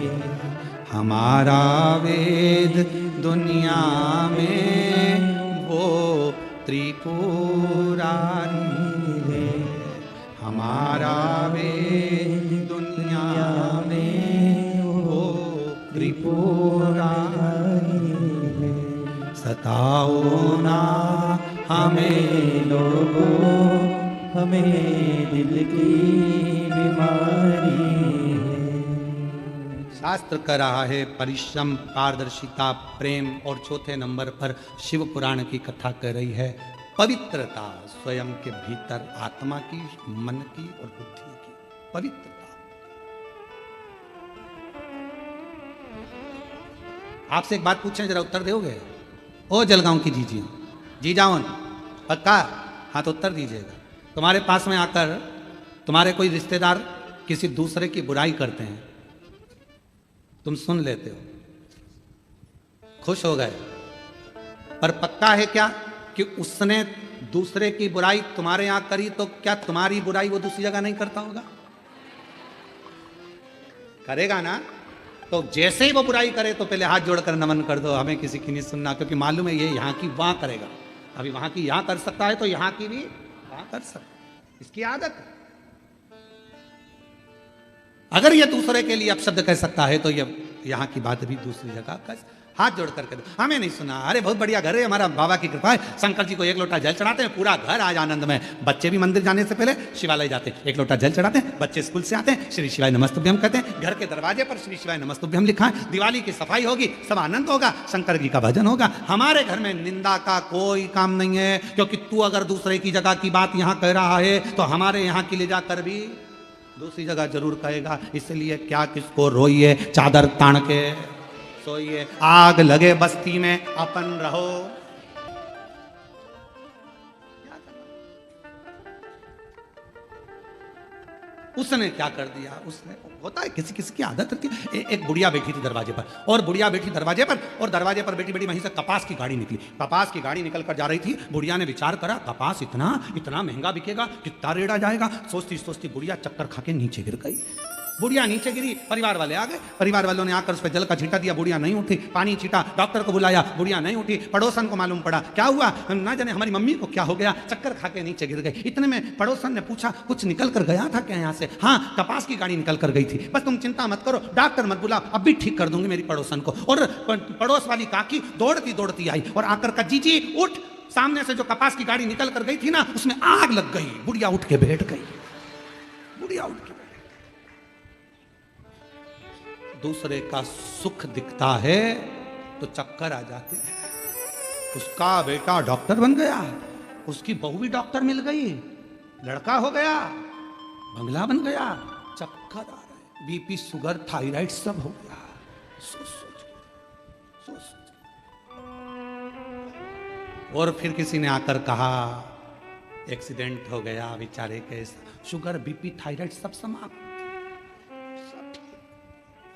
S1: हमारा वेद दुनिया में वो त्रिपुरारी है। हमारा वेद दुनिया में वो त्रिपुरारी है। सताओ ना हमें लोगों, हमें दिल की बीमारी है। शास्त्र कर रहा है परिश्रम, पारदर्शिता, प्रेम, और चौथे नंबर पर शिव पुराण की कथा कर रही है पवित्रता, स्वयं के भीतर आत्मा की, मन की और बुद्धि की पवित्रता। आपसे एक बात पूछें, जरा उत्तर दोगे? ओ जलगांव की जी जाओ पक्का? हाँ तो उत्तर दीजिएगा। तुम्हारे पास में आकर तुम्हारे कोई रिश्तेदार किसी दूसरे की बुराई करते हैं, तुम सुन लेते हो, खुश हो गए, पर पक्का है क्या कि उसने दूसरे की बुराई तुम्हारे यहां करी तो क्या तुम्हारी बुराई वो दूसरी जगह नहीं करता होगा? करेगा ना? तो जैसे ही वो बुराई करे तो पहले हाथ जोड़कर नमन कर दो, हमें किसी की नहीं सुनना, क्योंकि मालूम है ये यहां की वहां करेगा। अभी वहां की यहां कर सकता है तो यहां की भी वहां कर सकता है, इसकी आदत है। अगर ये दूसरे के लिए अपशब्द कह सकता है तो ये यहां की बात भी दूसरी जगह कह। हाथ जोड़ करके दो, हमें नहीं सुना। अरे बहुत बढ़िया घर है हमारा, बाबा की कृपा है, शंकर जी को एक लोटा जल चढ़ाते हैं, पूरा घर आज आनंद में। बच्चे भी मंदिर जाने से पहले शिवालय जाते हैं, एक लोटा जल चढ़ाते हैं, बच्चे स्कूल से आते हैं, श्री शिवाय नमस्तुभ्यम कहते हैं, घर के दरवाजे पर श्री शिवाय नमस्तुभ्यम लिखा है, दिवाली की सफाई होगी, सब आनंद होगा, शंकर जी का भजन होगा। हमारे घर में निंदा का कोई काम नहीं है, क्योंकि तू अगर दूसरे की जगह की बात यहाँ कह रहा है तो हमारे यहाँ की ले जाकर भी दूसरी जगह जरूर कहेगा। इसलिए क्या किसको रोइए, चादर तान के सोइए, आग लगे बस्ती में अपन रहो। उसने क्या कर दिया? उसने, होता है किसी किसी की आदत रहती है। एक बुढ़िया बैठी थी दरवाजे पर, और बुढ़िया बैठी दरवाजे पर, और दरवाजे पर बैठी बैठी वहीं से कपास की गाड़ी निकली। कपास की गाड़ी निकल कर जा रही थी। बुढ़िया ने विचार करा, कपास इतना इतना महंगा बिकेगा, कितना रेड़ा जाएगा। सोचती सोचती बुढ़िया चक्कर खा के नीचे गिर गई। बुढ़िया नीचे गिरी, परिवार वाले आ गए, परिवार वालों ने आकर उस पर जल का छींटा दिया, बुढ़िया नहीं उठी। पानी छींटा, डॉक्टर को बुलाया, बुढ़िया नहीं उठी। पड़ोसन को मालूम पड़ा, क्या हुआ ना जाने हमारी मम्मी को क्या हो गया, चक्कर खा के नीचे गिर गई। इतने में पड़ोसन ने पूछा, कुछ निकल कर गया था क्या यहाँ से? हाँ, कपास की गाड़ी निकल कर गई थी, बस तुम चिंता मत करो, डॉक्टर मत बुलाओ, अब भी ठीक कर दूंगी मेरी पड़ोसन को। और पड़ोस वाली काकी दौड़ती दौड़ती आई और आकर का, जीजी उठ, सामने से जो कपास की गाड़ी निकल कर गई थी ना, उसमें आग लग गई। बुढ़िया उठ के बैठ गई, बुढ़िया उठ के। दूसरे का सुख दिखता है तो चक्कर आ जाते हैं। उसका बेटा डॉक्टर बन गया, उसकी बहू भी डॉक्टर मिल गई, लड़का हो गया, बंगला बन गया, चक्कर आ रहे, बीपी शुगर थायराइड सब हो गया। सोच सोच। और फिर किसी ने आकर कहा एक्सीडेंट हो गया बेचारे के, शुगर बीपी थायराइड सब समाप्त।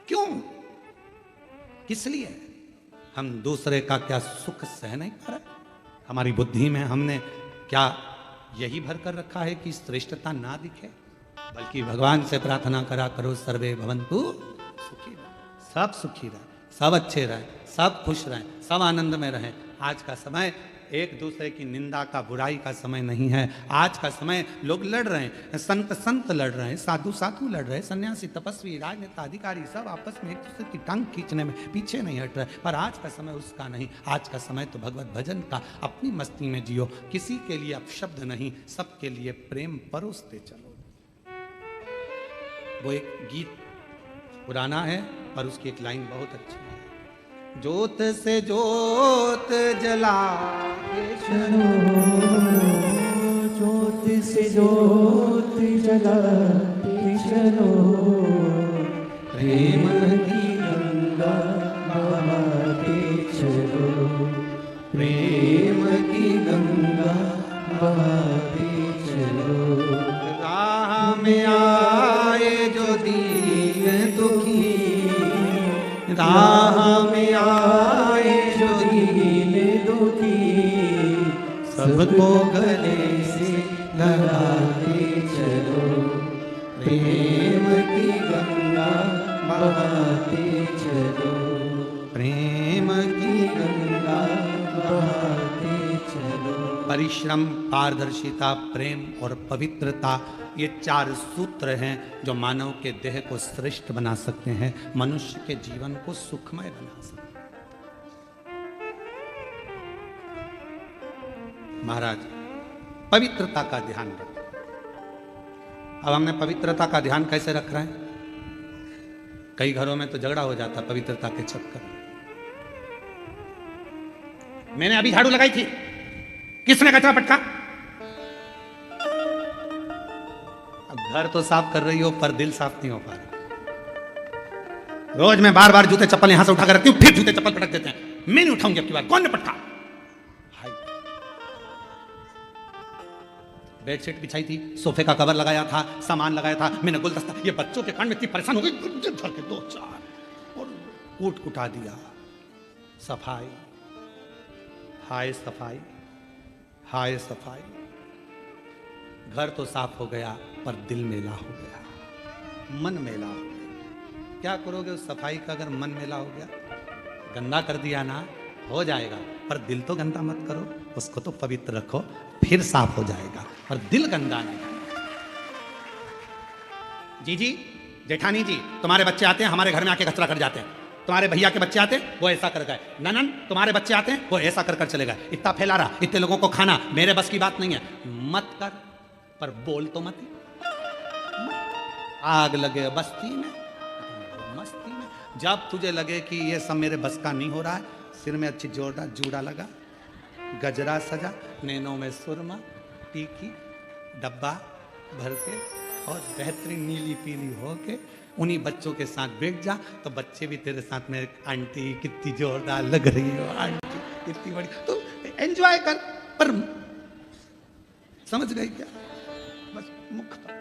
S1: क्यों? किस लिए? हम दूसरे का क्या सुख सह नहीं पा रहे? हमारी बुद्धि में हमने क्या यही भर कर रखा है कि श्रेष्ठता ना दिखे? बल्कि भगवान से प्रार्थना करा करो, सर्वे भवन्तु सुखी, सब सुखी रहे, सब अच्छे रहे, सब खुश रहें, सब आनंद में रहें। आज का समय एक दूसरे की निंदा का, बुराई का समय नहीं है। आज का समय लोग लड़ रहे हैं, संत संत लड़ रहे हैं, साधु साधु लड़ रहे हैं, सन्यासी तपस्वी राजनेता अधिकारी सब आपस में एक दूसरे की टांग खींचने में पीछे नहीं हट रहे। पर आज का समय उसका नहीं, आज का समय तो भगवत भजन का। अपनी मस्ती में जियो, किसी के लिए अपशब्द नहीं, सबके लिए प्रेम परोसते चलो। वो एक गीत पुराना है पर उसकी एक लाइन बहुत अच्छी है। ज्योत से ज्योत जला
S2: चलो, ज्योत से ज्योत जला चलो, प्रेम की गंगा बहाते चलो, प्रेम की गंगा बहाते चलो।
S1: राह में आए जो दीन दुखी, राह में आए जो
S2: दीन दुखी, सबको गले से लगाते चलो, प्रेम की गंगा बहाते चलो,
S1: प्रेम की
S2: गंगा बहाते चलो।
S1: परिश्रम, पारदर्शिता, प्रेम और पवित्रता, ये 4 सूत्र हैं जो मानव के देह को श्रेष्ठ बना सकते हैं, मनुष्य के जीवन को सुखमय बना सकते हैं। महाराज पवित्रता का ध्यान रखें। अब हमने पवित्रता का ध्यान कैसे रख रहे हैं? कई घरों में तो झगड़ा हो जाता पवित्रता के चक्कर। मैंने अभी झाड़ू लगाई थी, किसने कचरा पटका? अब घर तो साफ कर रही हो पर दिल साफ नहीं हो पा रहा। रोज मैं बार बार जूते चप्पल यहां से उठाकर रखती हूं, फिर जूते चप्पल पटक देते हैं। मैं नहीं उठाऊंगी अब की बार। कौन ने पटका? बेडशीट बिछाई थी, सोफे का कवर लगाया था, सामान लगाया था, मैंने गुलदस्ता, ये बच्चों के कान में इतनी परेशान हो गई, धर के 2-4 और कूट कुटा दिया। सफाई, हाय सफाई, हाय सफाई। घर तो साफ हो गया पर दिल मेला हो गया, मन मेला हो गया। क्या करोगे उस सफाई का अगर मन मेला हो गया? गंदा कर दिया ना, हो जाएगा, पर दिल तो गंदा मत करो, उसको तो पवित्र रखो, फिर साफ हो जाएगा। पर दिल गंदा नहीं। जी जेठानी जी, तुम्हारे बच्चे आते हैं हमारे घर में आके कचरा कर जाते हैं। तुम्हारे भैया के बच्चे आते हैं वो ऐसा कर गए। ननन तुम्हारे बच्चे आते हैं वो ऐसा कर चले गए। इतना फैला रहा, इतने लोगों को खाना मेरे बस की बात नहीं है। मत कर, पर बोल तो मत। आग लगे बस्ती में, मस्ती में। जब तुझे लगे कि ये सब मेरे बस का नहीं हो रहा है, सिर में अच्छी जोरदार जूड़ा लगा, गजरा सजा, नैनों में सुरमा, टीकी, डब्बा भर के और बेहतरीन नीली पीली हो के उन्हीं बच्चों के साथ बैठ जा, तो बच्चे भी तेरे साथ में, आंटी कितनी जोरदार लग रही हो, आंटी कितनी बड़ी, तो एंजॉय कर। पर समझ गई क्या? बस मुख पर,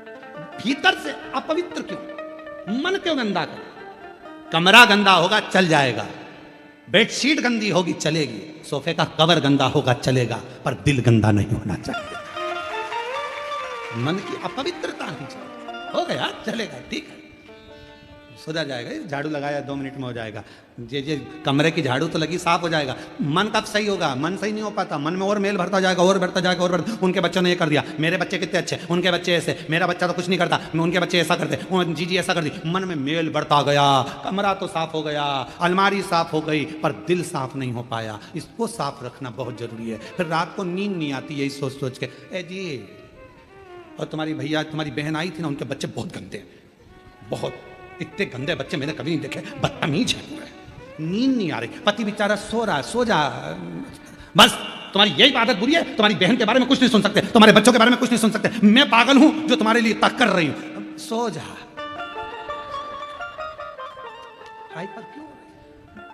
S1: भीतर से अपवित्र क्यों? मन क्यों गंदा कर? कमरा गंदा होगा चल जाएगा, बेडशीट गंदी होगी चलेगी, सोफे का कवर गंदा होगा चलेगा, पर दिल गंदा नहीं होना चाहिए। मन की अपवित्रता नहीं चाहिए। हो गया चलेगा, ठीक है, सुधर जाएगा। झाड़ू लगाया 2 मिनट में हो जाएगा। ये कमरे की झाड़ू तो लगी, साफ हो जाएगा। मन कब सही होगा? मन सही नहीं हो पाता, मन में और मेल भरता जाएगा, और बढ़ता जाएगा, और बढ़ता। उनके बच्चों ने ये कर दिया, मेरे बच्चे कितने अच्छे, उनके बच्चे ऐसे, मेरा बच्चा तो कुछ नहीं करता, उनके बच्चे ऐसा करते, जी ऐसा कर दी। मन में मेल बढ़ता गया, कमरा तो साफ हो गया, अलमारी साफ हो गई, पर दिल साफ नहीं हो पाया। इसको साफ रखना बहुत जरूरी है। फिर रात को नींद नहीं आती यही सोच सोच के, ए जी। और तुम्हारी भैया तुम्हारी बहन आई थी ना, उनके बच्चे बहुत गंदे हैं, बहुत, इतने गंदे बच्चे मैंने कभी नहीं देखे, बदतमीज है पूरे। नींद नहीं आ रही, पति बेचारा सो रहा है, सो जा। बस तुम्हारी यही आदत बुरी है, तुम्हारी बहन के बारे में कुछ नहीं सुन सकते, तुम्हारे बच्चों के बारे में कुछ नहीं सुन सकते। मैं पागल हूं जो तुम्हारे लिए तक कर रही हूं, सो जा। हाइपर क्यों?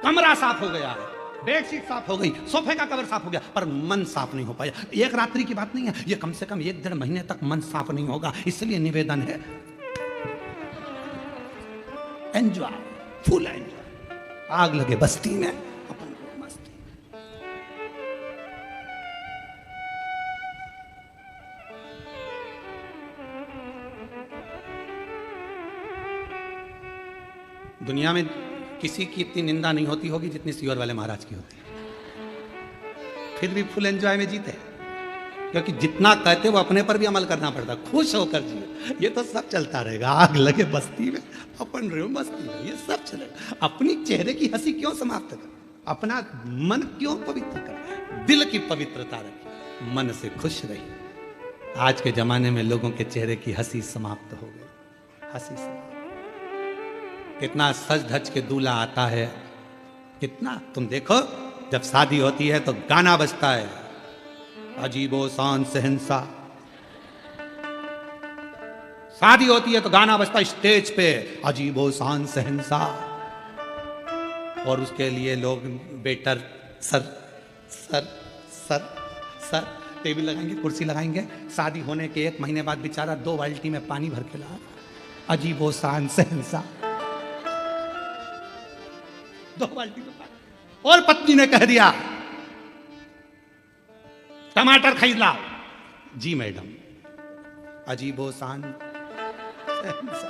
S1: कमरा साफ हो गया है, बेडशीट साफ हो गई, सोफे का कवर साफ हो गया, पर मन साफ नहीं हो पाया। एक रात्रि की बात नहीं है, ये कम से कम 1-1.5 महीने तक मन साफ नहीं होगा। इसलिए निवेदन है, एंजॉय, फुल एंजॉय। आग लगे बस्ती में, अपन को मस्ती। दुनिया में किसी की इतनी निंदा नहीं होती होगी जितनी सीवर वाले महाराज की होती है। फिर भी फुल एंजॉय में जीते, क्योंकि जितना कहते वो अपने पर भी अमल करना पड़ता। खुश होकर जिए, ये तो सब चलता रहेगा। आग लगे बस्ती में, अपन रहे मस्ती में, ये सब चलेगा। अपनी चेहरे की हंसी क्यों समाप्त कर, अपना मन क्यों पवित्र कर, दिल की पवित्रता रखी, मन से खुश रही। आज के जमाने में लोगों के चेहरे की हंसी समाप्त हो गई, हंसी समाप्त। कितना सज धज के दूल्हा आता है, कितना तुम देखो, जब शादी होती है तो गाना बजता है, अजीबो शान सहनसा। शादी होती है तो गाना बजता है स्टेज पे, अजीबो शान सहनसा। और उसके लिए लोग waiter sir sir sir sir table लगाएंगे, कुर्सी लगाएंगे। शादी होने के 1 महीने बाद बेचारा 2 बाल्टी में पानी भर के ला, अजीबो शान सहनसा, 2 बाल्टी में पानी। और पत्नी ने कह दिया टमाटर खरीद लाओ, जी मैडम, अजीबो शान सहनसा।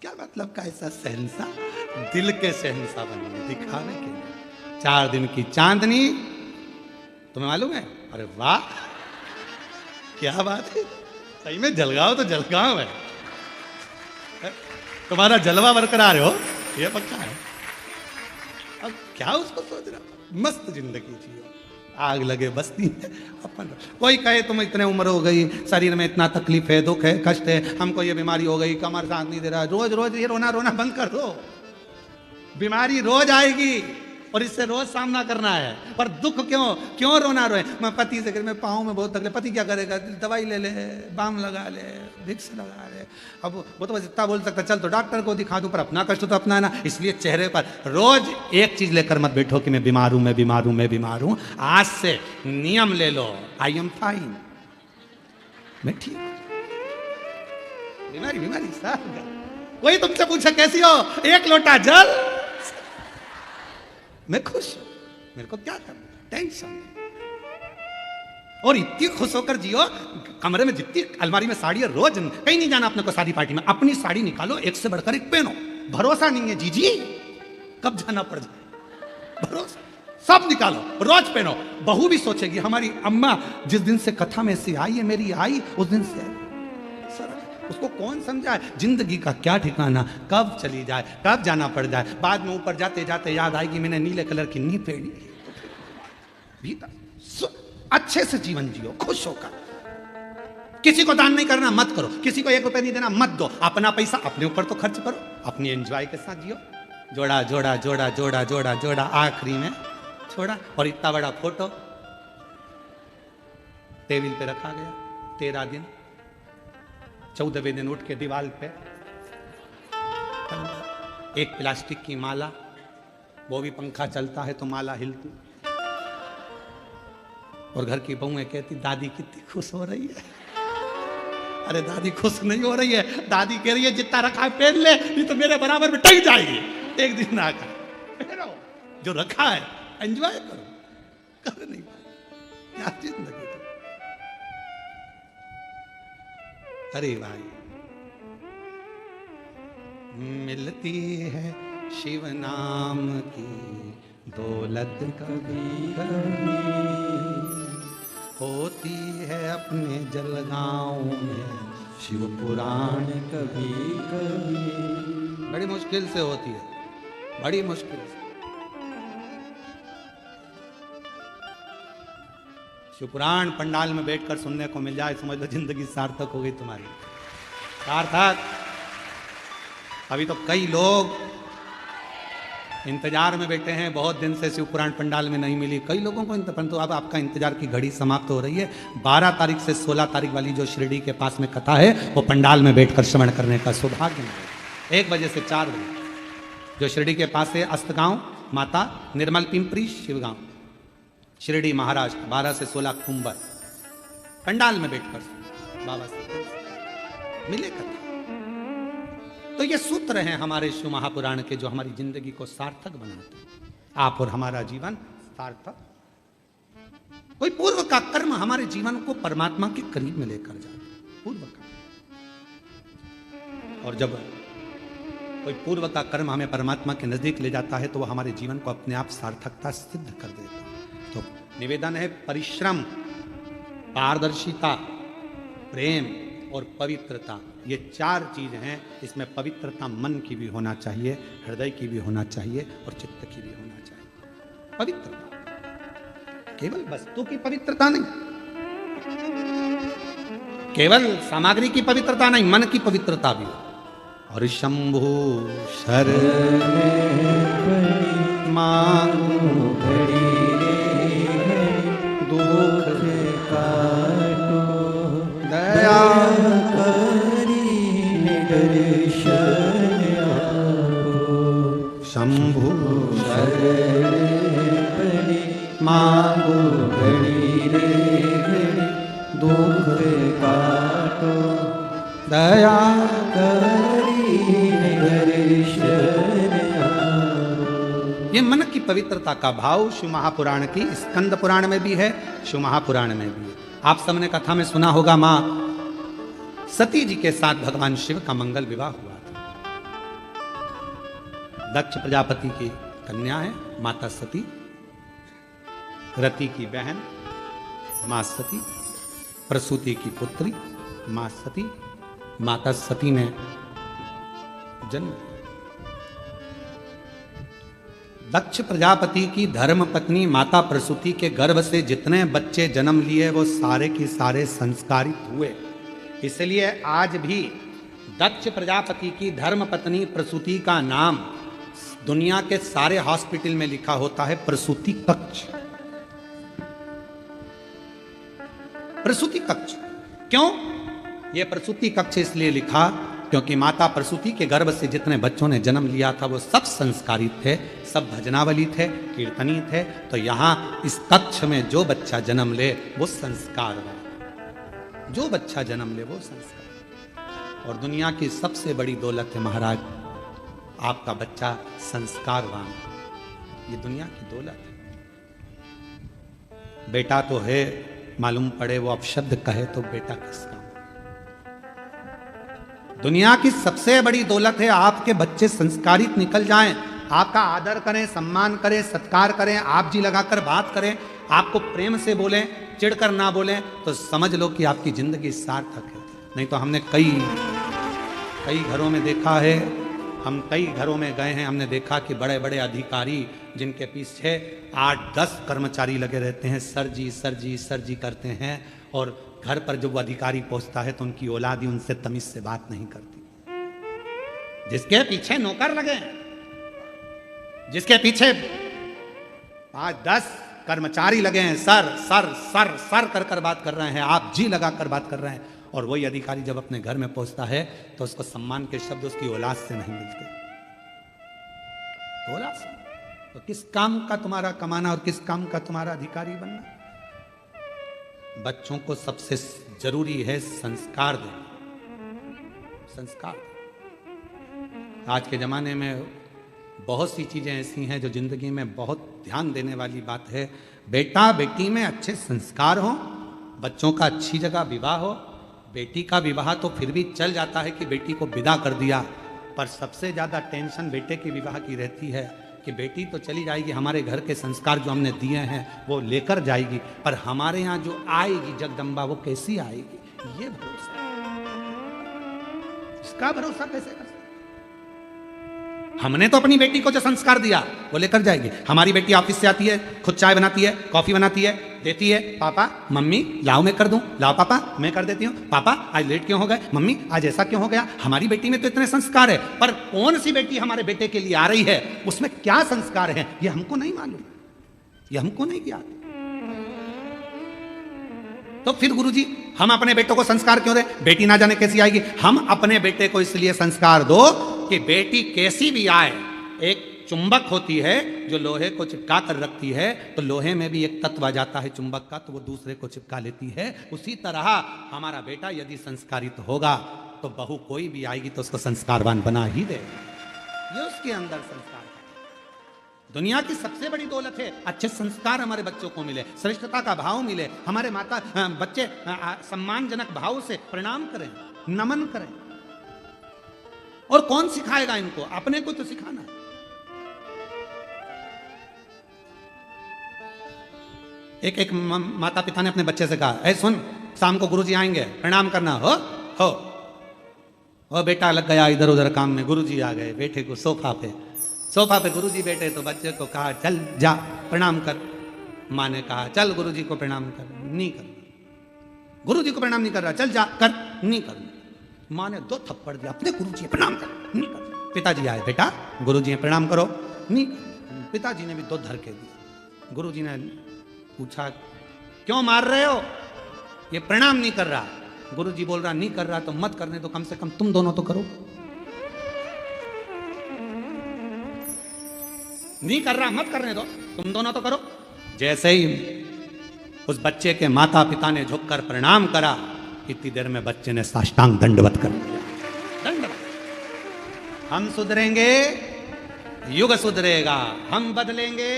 S1: क्या मतलब का ऐसा सहनसा, दिल के सहनसा बनेंगे, दिखावे के लिए। 4 दिन की चांदनी, तुम्हें मालूम है? अरे वाह, क्या बात है, सही में जलगांव तो जलगांव है। तुम्हारा जलवा बरकरार हो, ये पक्का है। अब क्या उसको सोच रहा, मस्त जिंदगी जियो, आग लगे बस्ती में अपन। कोई कहे तुम इतने उम्र हो गई, शरीर में इतना तकलीफ है, दुख है, कष्ट है, हमको ये बीमारी हो गई, कमर साथ नहीं दे रहा, रोज रोज ये रोना रोना बंद कर दो। बीमारी रोज आएगी और इससे रोज सामना करना है। पर दुख क्यों रोना रोए। मैं पति से मैं पाँव में बहुत तकलीफ, पति क्या करेगा, दवाई ले ले, बाम लगा ले, विक्स लगा ले। अब वो तो बस इतना बोल सकता, चल तो डॉक्टर को दिखा दूं, पर अपना कष्ट तो अपना है ना। इसलिए चेहरे पर रोज एक चीज लेकर मत बैठो कि मैं बीमार हूं, मैं बीमार हूं, मैं बीमार हूं। आज से नियम ले लो, आई एम फाइन, मैं ठीक हूं। बीमारी बीमारी साफ। कोई तुमसे पूछे कैसी हो, 1 लोटा जल, मैं खुश हूं, मेरे को क्या करना, टेंशन नहीं। और इतनी खुश होकर जियो, कमरे में जितनी अलमारी में साड़ी है, रोज कहीं नहीं जाना अपने को शादी पार्टी में, अपनी साड़ी निकालो, एक से बढ़कर एक पहनो। भरोसा नहीं है जीजी, कब जाना पड़ जाए, भरोसा सब निकालो, रोज पहनो। बहू भी सोचेगी हमारी अम्मा जिस दिन से कथा में से आई है, मेरी आई उस दिन से आई। उसको कौन समझाए, जिंदगी का क्या ठिकाना, कब चली जाए, कब जाना पड़ जाए। बाद में ऊपर जाते जाते याद आएगी मैंने नीले कलर की नी पहनी। भीतर अच्छे से जीवन जियो, खुश होकर। किसी को दान नहीं करना मत करो, किसी को 1 रुपया नहीं देना मत दो। अपना पैसा अपने ऊपर तो खर्च करो, अपनी एंजॉय के साथ जियो। जोड़ा जोड़ा जोड़ा जोड़ा जोड़ा जोड़ा, आखिरी में छोड़ा। और इतना बड़ा फोटो टेबल पे रखा गया, 13 दिन, 14वें दिन उठ के दीवार पे एक प्लास्टिक की माला, वो भी पंखा चलता है तो माला हिलती। और घर की बहुएं कहती दादी कितनी खुश हो रही है। अरे दादी खुश नहीं हो रही है, दादी कह रही है जितना रखा है पहन ले, नहीं तो मेरे बराबर में टक जाएगी। एक दिन ना कर, जो रखा है एंजॉय करो, कर नहीं पाए क्या जिंदगी। अरे भाई, मिलती है शिव नाम की दौलत कभी कभी, होती है अपने जलगांव में शिव पुराण कभी कभी। बड़ी मुश्किल से होती है, बड़ी मुश्किल से। शिव पुराण पंडाल में बैठकर सुनने को मिल जाए, समझ लो जिंदगी सार्थक हो गई तुम्हारी, सार्थक। अभी तो कई लोग इंतजार में बैठे हैं, बहुत दिन से शिव पुराण पंडाल में नहीं मिली कई लोगों को, परंतु अब आपका इंतजार की घड़ी समाप्त हो रही है। 12 तारीख से 16 तारीख वाली जो शिरडी के पास में कथा है, वो पंडाल में बैठकर श्रवण करने का सौभाग्य मिले। 1 बजे से 4 बजे जो शिरडी के पास है, अस्तगांव माता, निर्मल पिंपरी शिवगांव, शिरडी महाराष्ट्र, 12 से 16 अक्टूबर, पंडाल में बैठकर बाबा से मिले कथा। तो ये सूत्र हैं हमारे शिव महापुराण के, जो हमारी जिंदगी को सार्थक बनाते हैं। आप और हमारा जीवन सार्थक। कोई पूर्व का कर्म हमारे जीवन को परमात्मा के करीब में लेकर जाता है, पूर्व का। और जब कोई पूर्व का कर्म हमें परमात्मा के नजदीक ले जाता है तो वह हमारे जीवन को अपने आप सार्थकता सिद्ध कर देता है। तो निवेदन है, परिश्रम, पारदर्शिता, प्रेम और पवित्रता, ये 4 चीज हैं। इसमें पवित्रता मन की भी होना चाहिए, हृदय की भी होना चाहिए और चित्त की भी होना चाहिए। पवित्रता, केवल वस्तु की पवित्रता नहीं, केवल सामग्री की पवित्रता नहीं, मन की पवित्रता भी हो। और शंभु शरण मांगू
S2: घड़ी दुख काटो,
S1: दया
S2: करी दर्शन आपो।
S1: शंभु
S2: शरण मांगो घड़ी रे घड़ी दुख काटो,
S1: दया
S2: करी दर्शन आपो।
S1: ये मन की पवित्रता का भाव शिव महापुराण की स्कंद पुराण में भी है, शिव महापुराण में भी है। आप सबने कथा में सुना होगा, मां सती जी के साथ भगवान शिव का मंगल विवाह हुआ था। दक्ष प्रजापति की कन्या है माता सती, रति की बहन मां सती, प्रसूति की पुत्री मां सती। माता सती ने जन्म लिया। दक्ष प्रजापति की धर्म पत्नी माता प्रसूति के गर्भ से जितने बच्चे जन्म लिए वो सारे के सारे संस्कारित हुए। इसलिए आज भी दक्ष प्रजापति की धर्म पत्नी प्रसूति का नाम दुनिया के सारे हॉस्पिटल में लिखा होता है प्रसूति कक्ष। प्रसूति कक्ष क्यों? यह प्रसूति कक्ष इसलिए लिखा क्योंकि माता प्रसूति के गर्भ से जितने बच्चों ने जन्म लिया था वो सब संस्कारित थे, सब भजनावली थे, कीर्तनी थे। तो यहां इस कक्ष में जो बच्चा जन्म ले वो संस्कारवान, जो बच्चा जन्म ले वो संस्कार। और दुनिया की सबसे बड़ी दौलत है महाराज, आपका बच्चा संस्कारवान, ये दुनिया की दौलत है। बेटा तो है, मालूम पड़े वो अपशब्द कहे तो बेटा किस काम। दुनिया की सबसे बड़ी दौलत है आपके बच्चे संस्कारित निकल जाएं, आपका आदर करें, सम्मान करें, सत्कार करें, आप जी लगाकर बात करें, आपको प्रेम से बोलें, चिढ़कर ना बोलें, तो समझ लो कि आपकी जिंदगी सार्थक है। नहीं तो हमने कई घरों में देखा है, हम कई घरों में गए हैं, हमने देखा कि बड़े बड़े अधिकारी जिनके पीछे 8-10 कर्मचारी लगे रहते हैं, सर जी सर जी सर जी करते हैं, और घर पर जब वो अधिकारी पहुंचता है तो उनकी औलादी उनसे तमीज से बात नहीं करती। जिसके पीछे नौकर लगे, जिसके पीछे 5-10 कर्मचारी लगे हैं, सर सर सर सर कर कर बात कर रहे हैं, आप जी लगा कर बात कर रहे हैं, और वही अधिकारी जब अपने घर में पहुंचता है तो उसको सम्मान के शब्द उसकी औलाद से नहीं मिलते। औलाद से तो किस काम का तुम्हारा कमाना और किस काम का तुम्हारा अधिकारी बनना? बच्चों को सबसे जरूरी है संस्कार देना, संस्कार। आज के जमाने में बहुत सी चीजें ऐसी हैं जो जिंदगी में बहुत ध्यान देने वाली बात है। बेटा बेटी में अच्छे संस्कार हो, बच्चों का अच्छी जगह विवाह हो। बेटी का विवाह तो फिर भी चल जाता है कि बेटी को विदा कर दिया, पर सबसे ज्यादा टेंशन बेटे के विवाह की रहती है कि बेटी तो चली जाएगी, हमारे घर के संस्कार जो हमने दिए हैं वो लेकर जाएगी, पर हमारे यहाँ जो आएगी जगदम्बा वो कैसी आएगी, ये भरोसा, इसका भरोसा कैसे कर सकते? हमने तो अपनी बेटी को जो संस्कार दिया वो लेकर जाएगी। हमारी बेटी ऑफिस से आती है, खुद चाय बनाती है, कॉफी बनाती है, देती है, पापा मम्मी लाओ मैं कर दूं, लाओ पापा मैं कर देती हूँ, पापा आज लेट क्यों हो गए, मम्मी आज ऐसा क्यों हो गया। हमारी बेटी में तो इतने संस्कार है, पर कौन सी बेटी हमारे बेटे के लिए आ रही है, उसमें क्या संस्कार है ये हमको नहीं मालूम, ये हमको नहीं ज्ञात। तो फिर गुरुजी हम अपने बेटों को संस्कार क्यों दें? बेटी ना जाने कैसी आएगी। हम अपने बेटे को इसलिए संस्कार दो कि बेटी कैसी भी आए, एक चुंबक होती है जो लोहे को चिपका कर रखती है, तो लोहे में भी एक तत्व आ जाता है चुंबक का, तो वो दूसरे को चिपका लेती है। उसी तरह हमारा बेटा यदि संस्कारित होगा तो बहू कोई भी आएगी तो उसको संस्कारवान बना ही दे, ये उसके अंदर संस्कार। दुनिया की सबसे बड़ी दौलत है अच्छे संस्कार हमारे बच्चों को मिले, श्रेष्ठता का भाव मिले, हमारे बच्चे सम्मानजनक भाव से प्रणाम करें, नमन करें। और कौन सिखाएगा इनको? अपने को तो सिखाना। एक माता पिता ने अपने बच्चे से कहा, ऐ सुन, शाम को गुरुजी आएंगे, प्रणाम करना। हो ओ बेटा लग गया इधर उधर काम में। गुरुजी आ गए, बेटे को सोफा पे गुरुजी बैठे तो बच्चे को कहा, चल जा प्रणाम कर। माँ ने कहा, चल गुरुजी को प्रणाम कर। नहीं कर, गुरुजी को प्रणाम नहीं कर रहा, चल जा कर। नहीं कर। माँ ने 2 थप्पड़ दिया, अपने गुरुजी प्रणाम कर। नहीं कर। पिताजी आए, बेटा गुरुजी प्रणाम करो। नहीं कर। पिताजी ने भी 2 धरके दिए। गुरुजी ने पूछा, क्यों मार रहे हो? ये प्रणाम नहीं कर रहा। गुरुजी बोल रहा, नहीं कर रहा तो मत करने दो, कम से कम तुम दोनों तो करो। नहीं कर रहा, मत करने दो, तुम दोनों तो करो। जैसे ही उस बच्चे के माता पिता ने झुककर प्रणाम करा, इतनी देर में बच्चे ने साष्टांग दंडवत कर दिया। दंडवत। हम सुधरेंगे, युग सुधरेगा। हम बदलेंगे,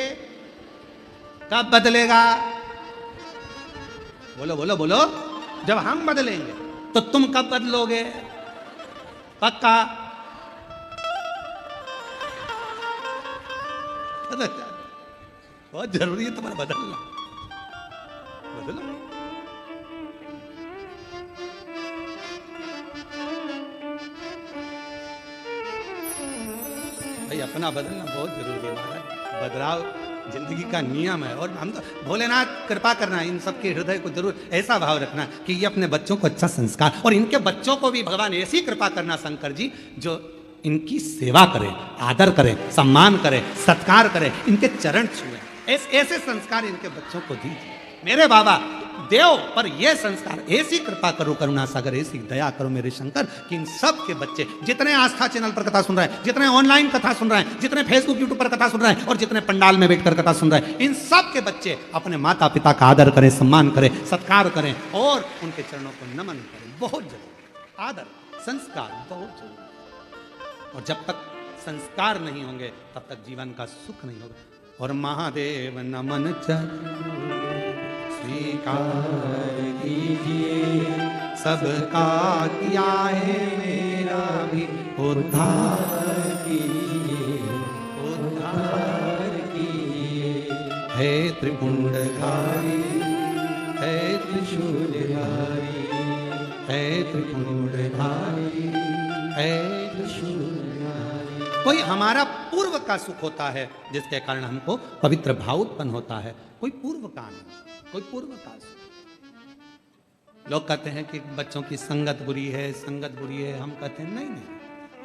S1: कब बदलेगा? बोलो बोलो बोलो। जब हम बदलेंगे तो तुम कब बदलोगे? पक्का? बहुत जरूरी है तुम्हारा बदलना। बदलो। भाई अपना बदलना बहुत जरूरी है महाराज। बदलाव जिंदगी का नियम है। और हम तो भोलेनाथ कृपा करना, इन सबके हृदय को जरूर ऐसा भाव रखना कि ये अपने बच्चों को अच्छा संस्कार, और इनके बच्चों को भी भगवान ऐसी कृपा करना शंकर जी, जो इनकी सेवा करे, आदर करे, सम्मान करे, सत्कार करे, इनके चरण छुए। ऐसे संस्कार इनके बच्चों को दीजिए मेरे बाबा देव। पर ये संस्कार ऐसी कृपा करो करुणा सागर, ऐसी दया करो मेरे शंकर कि इन सब के बच्चे, जितने आस्था चैनल पर कथा सुन रहे हैं, जितने ऑनलाइन कथा सुन रहे हैं, जितने फेसबुक यूट्यूब पर कथा सुन रहे हैं, और जितने पंडाल में बैठकर कथा सुन रहे हैं, इन सब के बच्चे अपने माता पिता का आदर करें, सम्मान करें, सत्कार करें और उनके चरणों को नमन करें। बहुत जरूरी। आदर, संस्कार बहुत जरूरी। और जब तक संस्कार नहीं होंगे तब तक जीवन का सुख नहीं होगा। और महादेव नमन स्वीकार कीजिए, सबका किया है मेरा भी उद्धार कीजिए, उद्धार कीजिए। है त्रिपुंडधारी, है त्रिशूलधारी, है त्रिपुंडधारी, है त्रिशूलधारी। कोई हमारा पूर्व का सुख होता है जिसके कारण हमको पवित्र भाव उत्पन्न होता है, कोई पूर्व का नहीं, कोई पूर्व का सुख। लोग कहते हैं कि बच्चों की संगत बुरी है, संगत बुरी है। हम कहते हैं नहीं नहीं,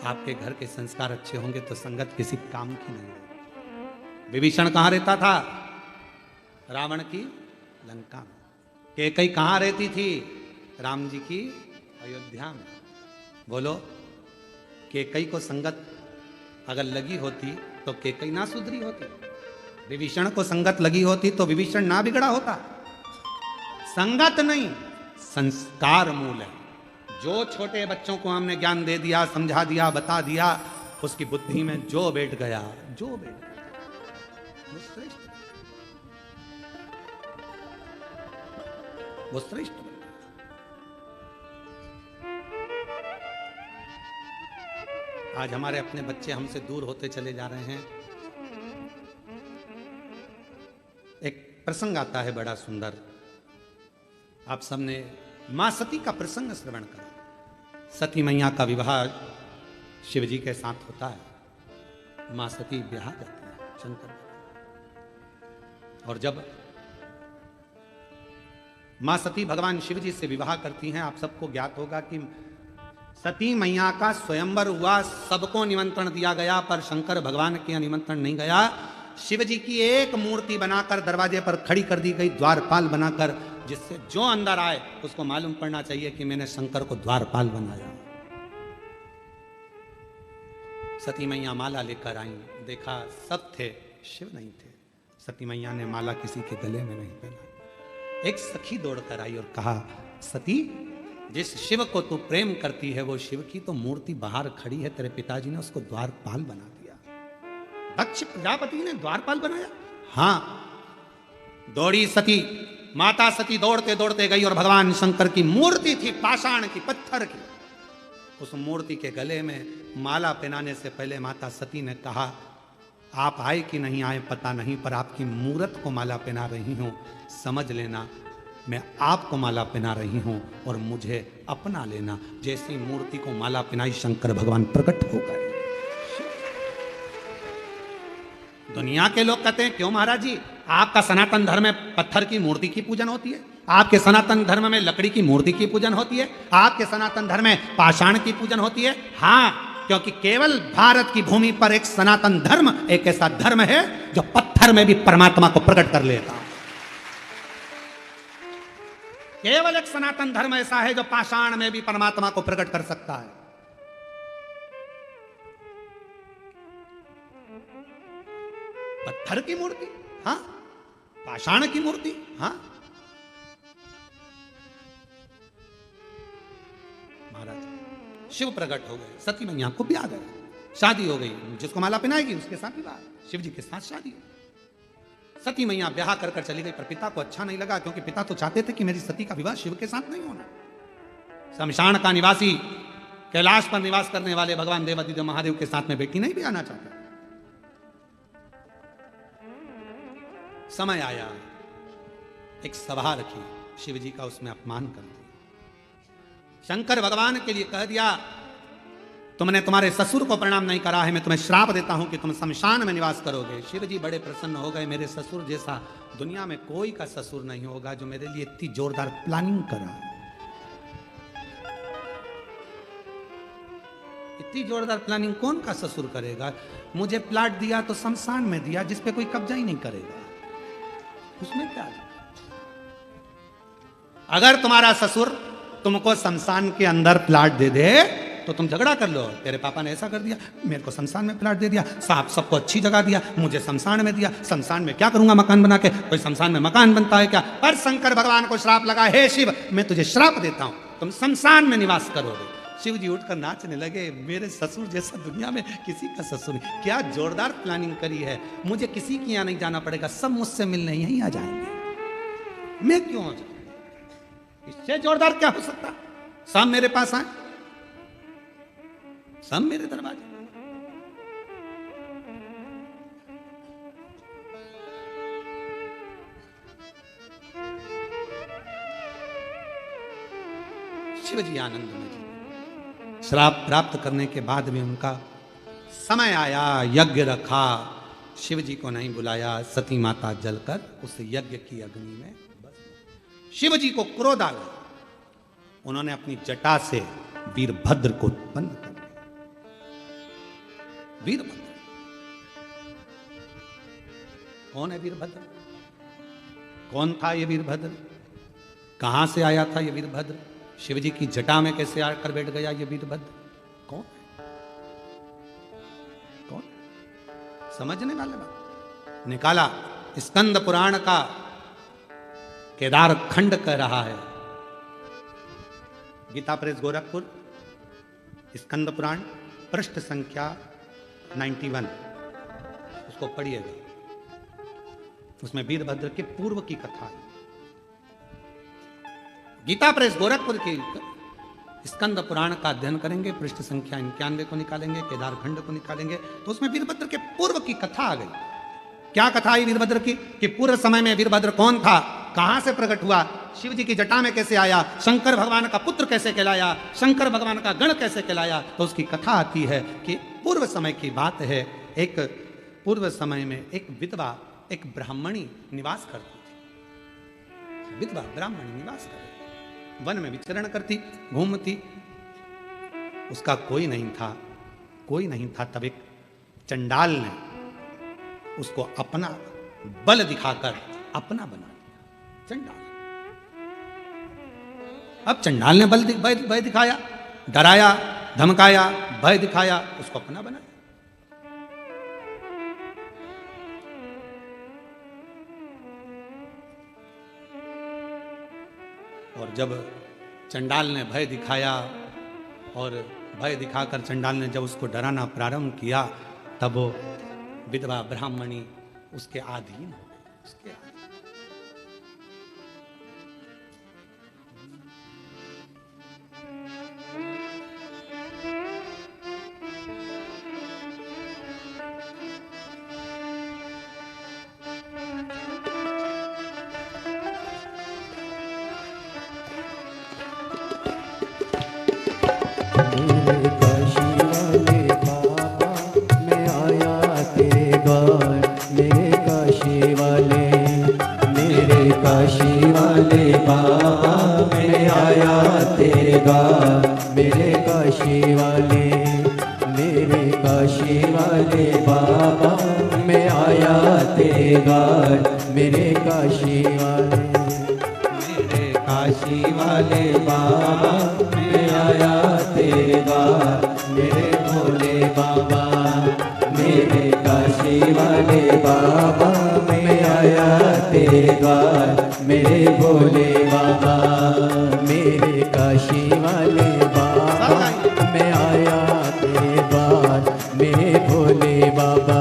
S1: आपके घर के संस्कार अच्छे होंगे तो संगत किसी काम की नहीं है। विभीषण कहाँ रहता था? रावण की लंका में। कैकई कहाँ रहती थी? राम जी की अयोध्या में। बोलो, कैकई को संगत अगर लगी होती तो कैकई ना सुधरी होती। विभीषण को संगत लगी होती तो विभीषण ना बिगड़ा होता। संगत नहीं, संस्कार मूल है। जो छोटे बच्चों को हमने ज्ञान दे दिया, समझा दिया, बता दिया, उसकी बुद्धि में जो बैठ गया, जो बैठ गया वो श्रेष्ठ, वो श्रेष्ठ। आज हमारे अपने बच्चे हमसे दूर होते चले जा रहे हैं। एक प्रसंग आता है बड़ा सुंदर, आप सबने मां सती का प्रसंग श्रवण करा। सती मैया का विवाह शिव जी के साथ होता है। मां सती ब्याह जाती है शंकर। और जब मां सती भगवान शिव जी से विवाह करती हैं, आप सबको ज्ञात होगा कि सती मैया का स्वयंवर हुआ, सबको निमंत्रण दिया गया, पर शंकर भगवान के निमंत्रण नहीं गया। शिव जी की एक मूर्ति बनाकर दरवाजे पर खड़ी कर दी गई, द्वारपाल बनाकर, जिससे जो अंदर आए उसको मालूम पड़ना चाहिए कि मैंने शंकर को द्वारपाल बनाया। सती मैया माला लेकर आई, देखा सब थे, शिव नहीं थे। सती मैया ने माला किसी के गले में नहीं पहना। एक सखी दौड़कर आई और कहा, सती, जिस शिव को तू प्रेम करती है वो शिव की तो मूर्ति बाहर खड़ी है, तेरे पिताजी ने उसको द्वारपाल बना दिया। दक्ष प्रजापति ने द्वारपाल बनाया? हाँ। दौड़ी सती, माता सती दौड़ते दौड़ते गई और भगवान शंकर की मूर्ति थी, पाषाण की, पत्थर की, उस मूर्ति के गले में माला पहनाने से पहले माता सती ने कहा, आप आए कि नहीं आए पता नहीं, पर आपकी मूरत को माला पहना रही हूं, समझ लेना मैं आपको माला पहना रही हूं और मुझे अपना लेना। जैसी मूर्ति को माला पहनाई शंकर भगवान प्रकट हो गए। दुनिया के लोग कहते हैं, क्यों महाराज जी, आपका सनातन धर्म में पत्थर की मूर्ति की पूजन होती है, आपके सनातन धर्म में लकड़ी की मूर्ति की पूजन होती है, आपके सनातन धर्म में पाषाण की पूजन होती है। हाँ, क्योंकि केवल भारत की भूमि पर एक सनातन धर्म एक ऐसा धर्म है जो पत्थर में भी परमात्मा को प्रकट कर लेता है। केवल एक सनातन धर्म ऐसा है जो पाषाण में भी परमात्मा को प्रकट कर सकता है। पत्थर की मूर्ति, हाँ, पाषाण की मूर्ति, हाँ। महाराज शिव प्रकट हो गए, सती मैया को ब्याह गया, शादी हो गई, जिसको माला पहनाएगी उसके साथ विवाह, शिव जी के साथ शादी। सती मैया ब्याह कर कर चली गई, पर पिता को अच्छा नहीं लगा, क्योंकि पिता तो चाहते थे कि मेरी सती का विवाह शिव के साथ नहीं होना। शमशान का निवासी, कैलाश पर निवास करने वाले भगवान देवादिदेव महादेव के साथ में बेटी नहीं भी आना चाहते। समय आया, एक सभा रखी, शिव जी का उसमें अपमान कर दिया। शंकर भगवान के लिए कह दिया, तुमने तुम्हारे ससुर को प्रणाम नहीं करा है, मैं तुम्हें श्राप देता हूं कि तुम शमशान में निवास करोगे। शिव जी बड़े प्रसन्न हो गए, मेरे ससुर जैसा दुनिया में कोई का ससुर नहीं होगा जो मेरे लिए इतनी जोरदार प्लानिंग करा। इतनी जोरदार प्लानिंग कौन का ससुर करेगा? मुझे प्लाट दिया तो शमशान में दिया, जिसपे कोई कब्जा ही नहीं करेगा, उसमें क्या? अगर तुम्हारा ससुर तुमको शमशान के अंदर प्लाट दे दे तो तुम झगड़ा कर लो, तेरे पापा ने ऐसा कर दिया, मेरे को शमशान में प्लाट दे दिया, साहब सबको अच्छी जगह दिया, मुझे शमशान में दिया, शमशान में क्या करूंगा मकान बना के? कोई शमशान में मकान बनता है क्या? पर शंकर भगवान को श्राप लगा, हे शिव मैं तुझे श्राप देता हूं, तुम शमशान में निवास करोगे। शिव जी उठकर नाचने लगे, मेरे ससुर जैसा दुनिया में किसी का ससुर नहीं। क्या जोरदार प्लानिंग करी है, मुझे किसी के यहाँ नहीं जाना पड़ेगा, सब मुझसे मिलने यहीं आ जाएंगे, मैं क्यों आ जाऊं? इससे जोरदार क्या हो सकता? सब मेरे पास आए, सब मेरे दरवाजे। शिव जी आनंद में जी। श्राप प्राप्त करने के बाद भी उनका समय आया, यज्ञ रखा, शिव जी को नहीं बुलाया, सती माता जलकर उस यज्ञ की अग्नि में बस। शिव जी को क्रोध आ गया, उन्होंने अपनी जटा से वीरभद्र को उत्पन्न कर दिया। वीरभद्र कौन है? वीरभद्र कौन था? ये वीरभद्र कहां से आया था? ये वीरभद्र शिव जी की जटा में कैसे आकर बैठ गया? ये वीरभद्र कौन? कौन? समझने वाले बात निकाला। स्कंद पुराण का केदार खंड कह रहा है, गीता प्रेस गोरखपुर, स्कंद पुराण पृष्ठ संख्या 91, उसको पढ़िएगा। उसमें वीरभद्र के पूर्व की कथा है। गीता प्रेस गोरखपुर की स्कंद पुराण का अध्ययन करेंगे, पृष्ठ संख्या 91 को निकालेंगे, केदार खंड को निकालेंगे, तो उसमें वीरभद्र के पूर्व की कथा आ गई। क्या कथा आई वीरभद्र की? कि पूर्व समय में वीरभद्र कौन था, कहां से प्रकट हुआ, शिव जी की जटा में कैसे आया, शंकर भगवान का पुत्र कैसे कहलाया, शंकर भगवान का गण कैसे कहलाया। तो उसकी कथा आती है कि पूर्व समय की बात है, एक पूर्व समय में एक विधवा, एक ब्राह्मणी निवास करती थी। विधवा ब्राह्मणी निवास करती, वन में विचरण करती, घूमती, उसका कोई नहीं था, कोई नहीं था। तब एक चंडाल ने उसको अपना बल दिखाकर अपना बना दिया। चंडाल, अब चंडाल ने भय दिखाया, डराया, धमकाया, भय दिखाया, उसको अपना बनाया। और जब चंडाल ने भय दिखाया और भय दिखाकर चंडाल ने जब उसको डराना प्रारंभ किया, तब वो विधवा ब्राह्मणी उसके अधीन हो गई, उसके अधीन।
S2: मैं आया तेरे द्वार मेरे काशी वाले, मेरे काशी वाले बाबा मैं आया तेरे द्वार मेरे काशी वाले, मेरे काशी वाले बाबा मैं आया तेरे द्वार मेरे भोले बाबा, मेरे काशी वाले बाबा मैं आया तेरे द्वार मेरे भोले बाबा, मेरे काशी वाले बाबा मैं आया तेरे द्वार मेरे भोले बाबा।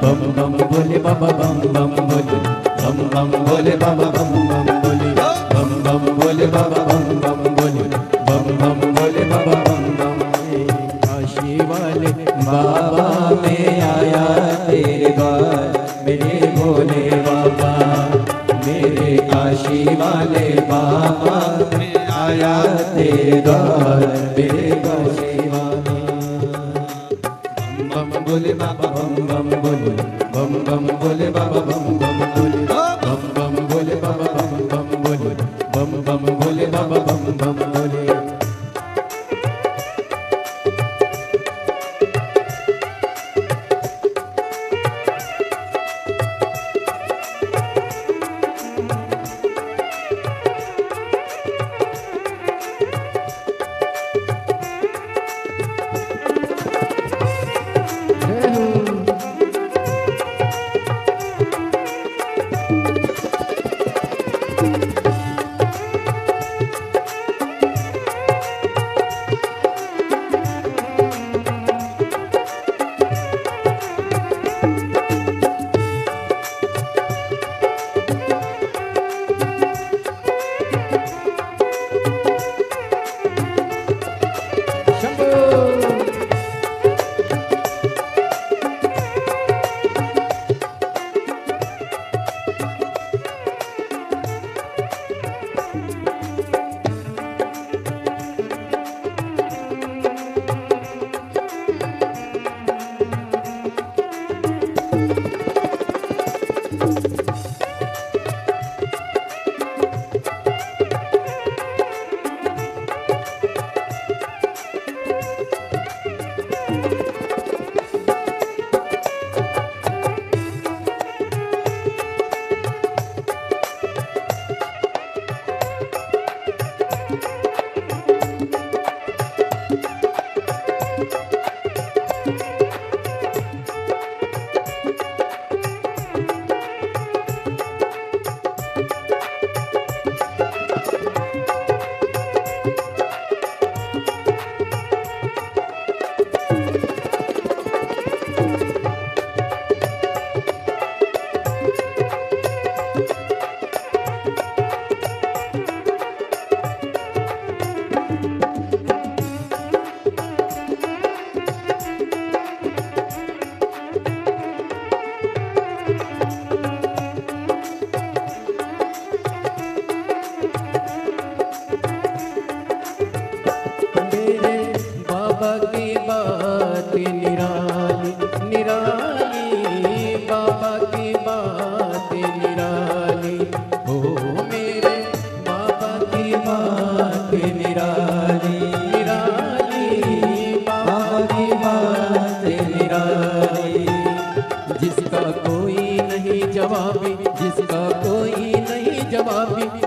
S2: बम बम भोले बाबा बम बम भोले, बम बम भोले बाबा बम बम भोले, बम बम भोले बाबा बम बम भोले, बम बम भोले बाबा बम बम भोले। काशी वाले बाबा मैं आया तेरे द्वार मेरे भोले बाबा, मेरे काशी वाले बाबा मैं आया तेरे द्वार मेरे काशी वाले। बम बम भोले बाबा बम बम भोले, बम बम भोले बाबा बम बम भोले, बम बम भोले बाबा बम बम भोले, बम बम भोले बाबा बम बम भोले।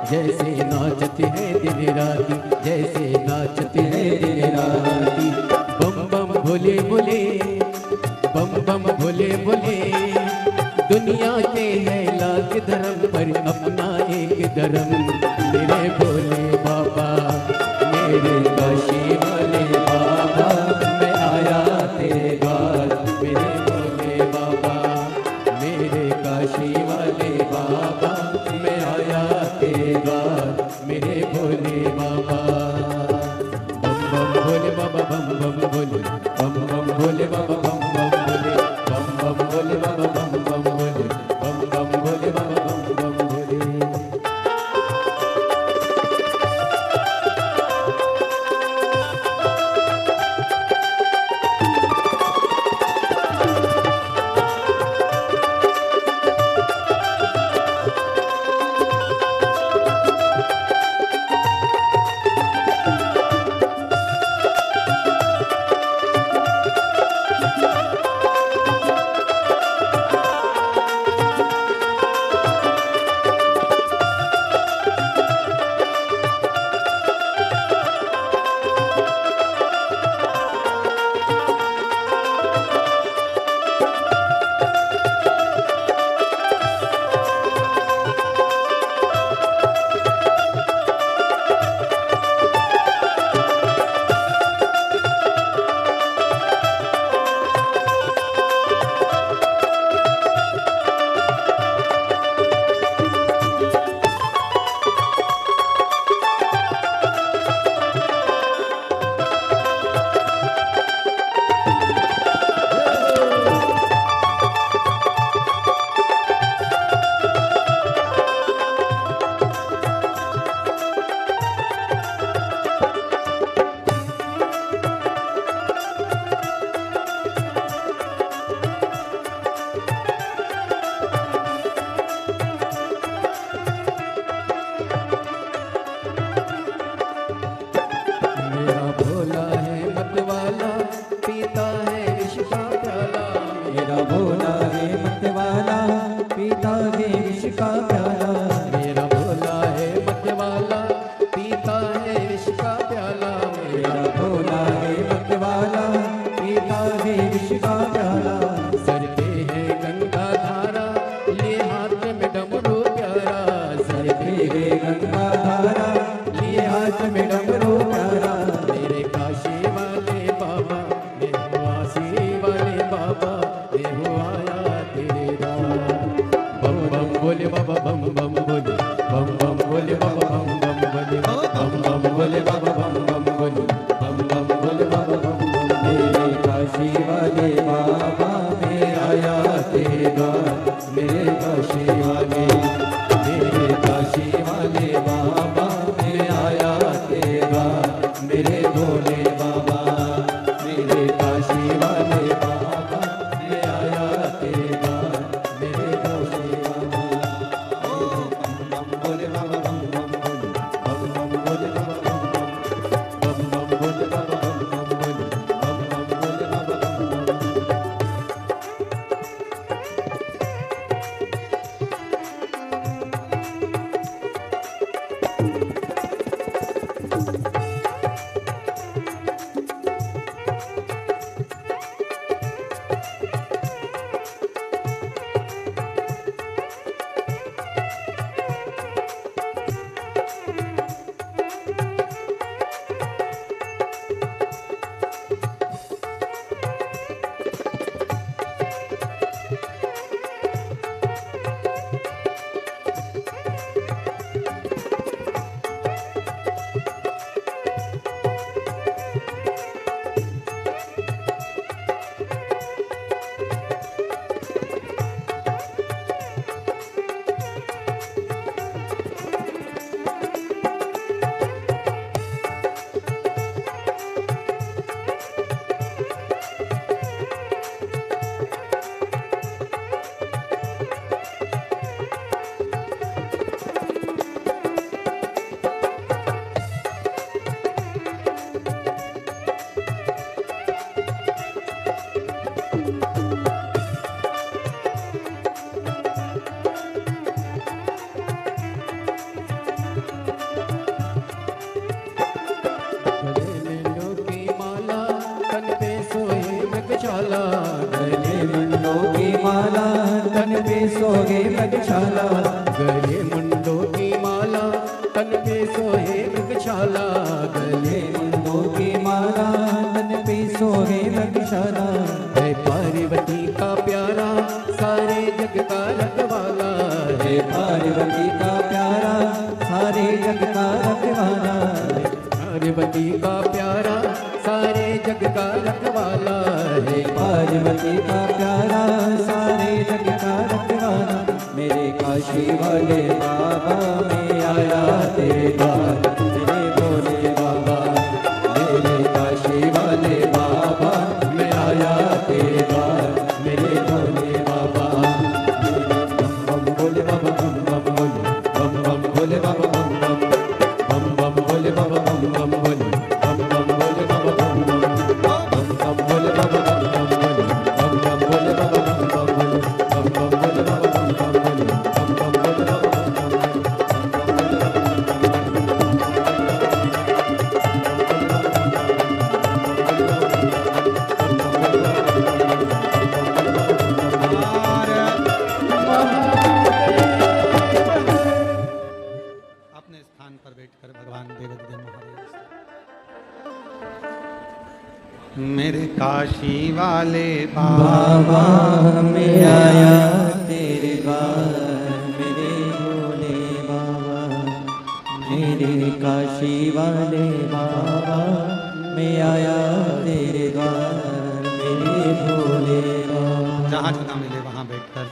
S2: जैसे नाचते हैं दिन राती, जैसे नाचते हैं दिन राती। बम बम भोले भोले, बम बम भोले भोले। दुनिया के है लाख धर्म पर अपना एक धर्म। मेरे भोले बाबा, मेरे काशी वाले बाबा, मैं आया तेरे द्वार। मेरे भोले बाबा, मेरे काशी वाले बाबा, मैं आया तेरे द्वार। मेरे भोले बाबा, बम बम भोले बाबा, बम बम भोले, बम बम भोले बाबा, बम बम भोले, बम बम भोले बाबा, बम बम भोले, बम बम भोले बाबा, बम बम भोले। धारा, लिए हाथ में डमरू प्यारा। मेरे काशी वाले बाबा, मैं हूँ आसी वाले बाबा, मैं हूँ आया तेरे द्वार। बम बम बोले बाबा, बम बम बोले, बम बम बोले बाबा, बम बम बोले, बम बम बोले बाबा, बम बम बोले, बम बम बोले बाबा, बम बम। मेरे काशी वाले बाबा, मैं आया तेरे द्वार। मेरे काशी वाले, मेरे काशी वाले बाबा, मैं आया तेरे द्वार। मेरे भोले बाबा, मेरे काशी वाले बाबा, मैं आया तेरे द्वार। मेरे काशी बाबा, बम बम बोले बाबा, बम बम बोले, बम बम बोले बाबा, बम बम बोले बाबा, बम बम बोले, बम बम बोले बाबा, बम बम। गले मुंडों की माला, तन पे सोहे मृगशाला। गले मुंडों की माला, तन पे सोहे मृगशाला। गले मुंडों की माला, तन पे सोहे मृगशाला। है पार्वती का प्यारा, सारे जग का रखवाला। है पार्वती का प्यारा, सारे जग का रखवाला। पार्वती का प्यारा, सारे जग का रखवाला। है पार्वती का प्यारा, सारे जग का रखवाला। मेरे काशी वाले बाबा, मैं आया तेरे द्वार। मेरे भोले बाबा, मेरे काशी वाले बाबा, मैं आया तेरे द्वार। मेरे भोले बाबा, बम बम भोले बाबा, बम बम भोले, बम बम भोले बाबा, बम बम, बम बम भोले बाबा, बम बम भोले, बम बम भोले बाबा, बम बम, बम बम भोले बाबा, बम बम भोले, बम बम भोले बाबा, बम बम भोले, बम बम भोले बाबा, बम बम भोले, बम बम भोले बाबा, बम बम भोले।
S1: अपने स्थान पर बैठकर भगवान देवदेव महादेव से, मेरे काशी वाले
S2: बाबा, मैं आया तेरे द्वार। मेरे भोले बाबा, मेरे काशी वाले बाबा, मैं आया तेरे द्वार। मेरे भोले बाबा।
S1: जहाँ जगह मिले वहाँ बैठकर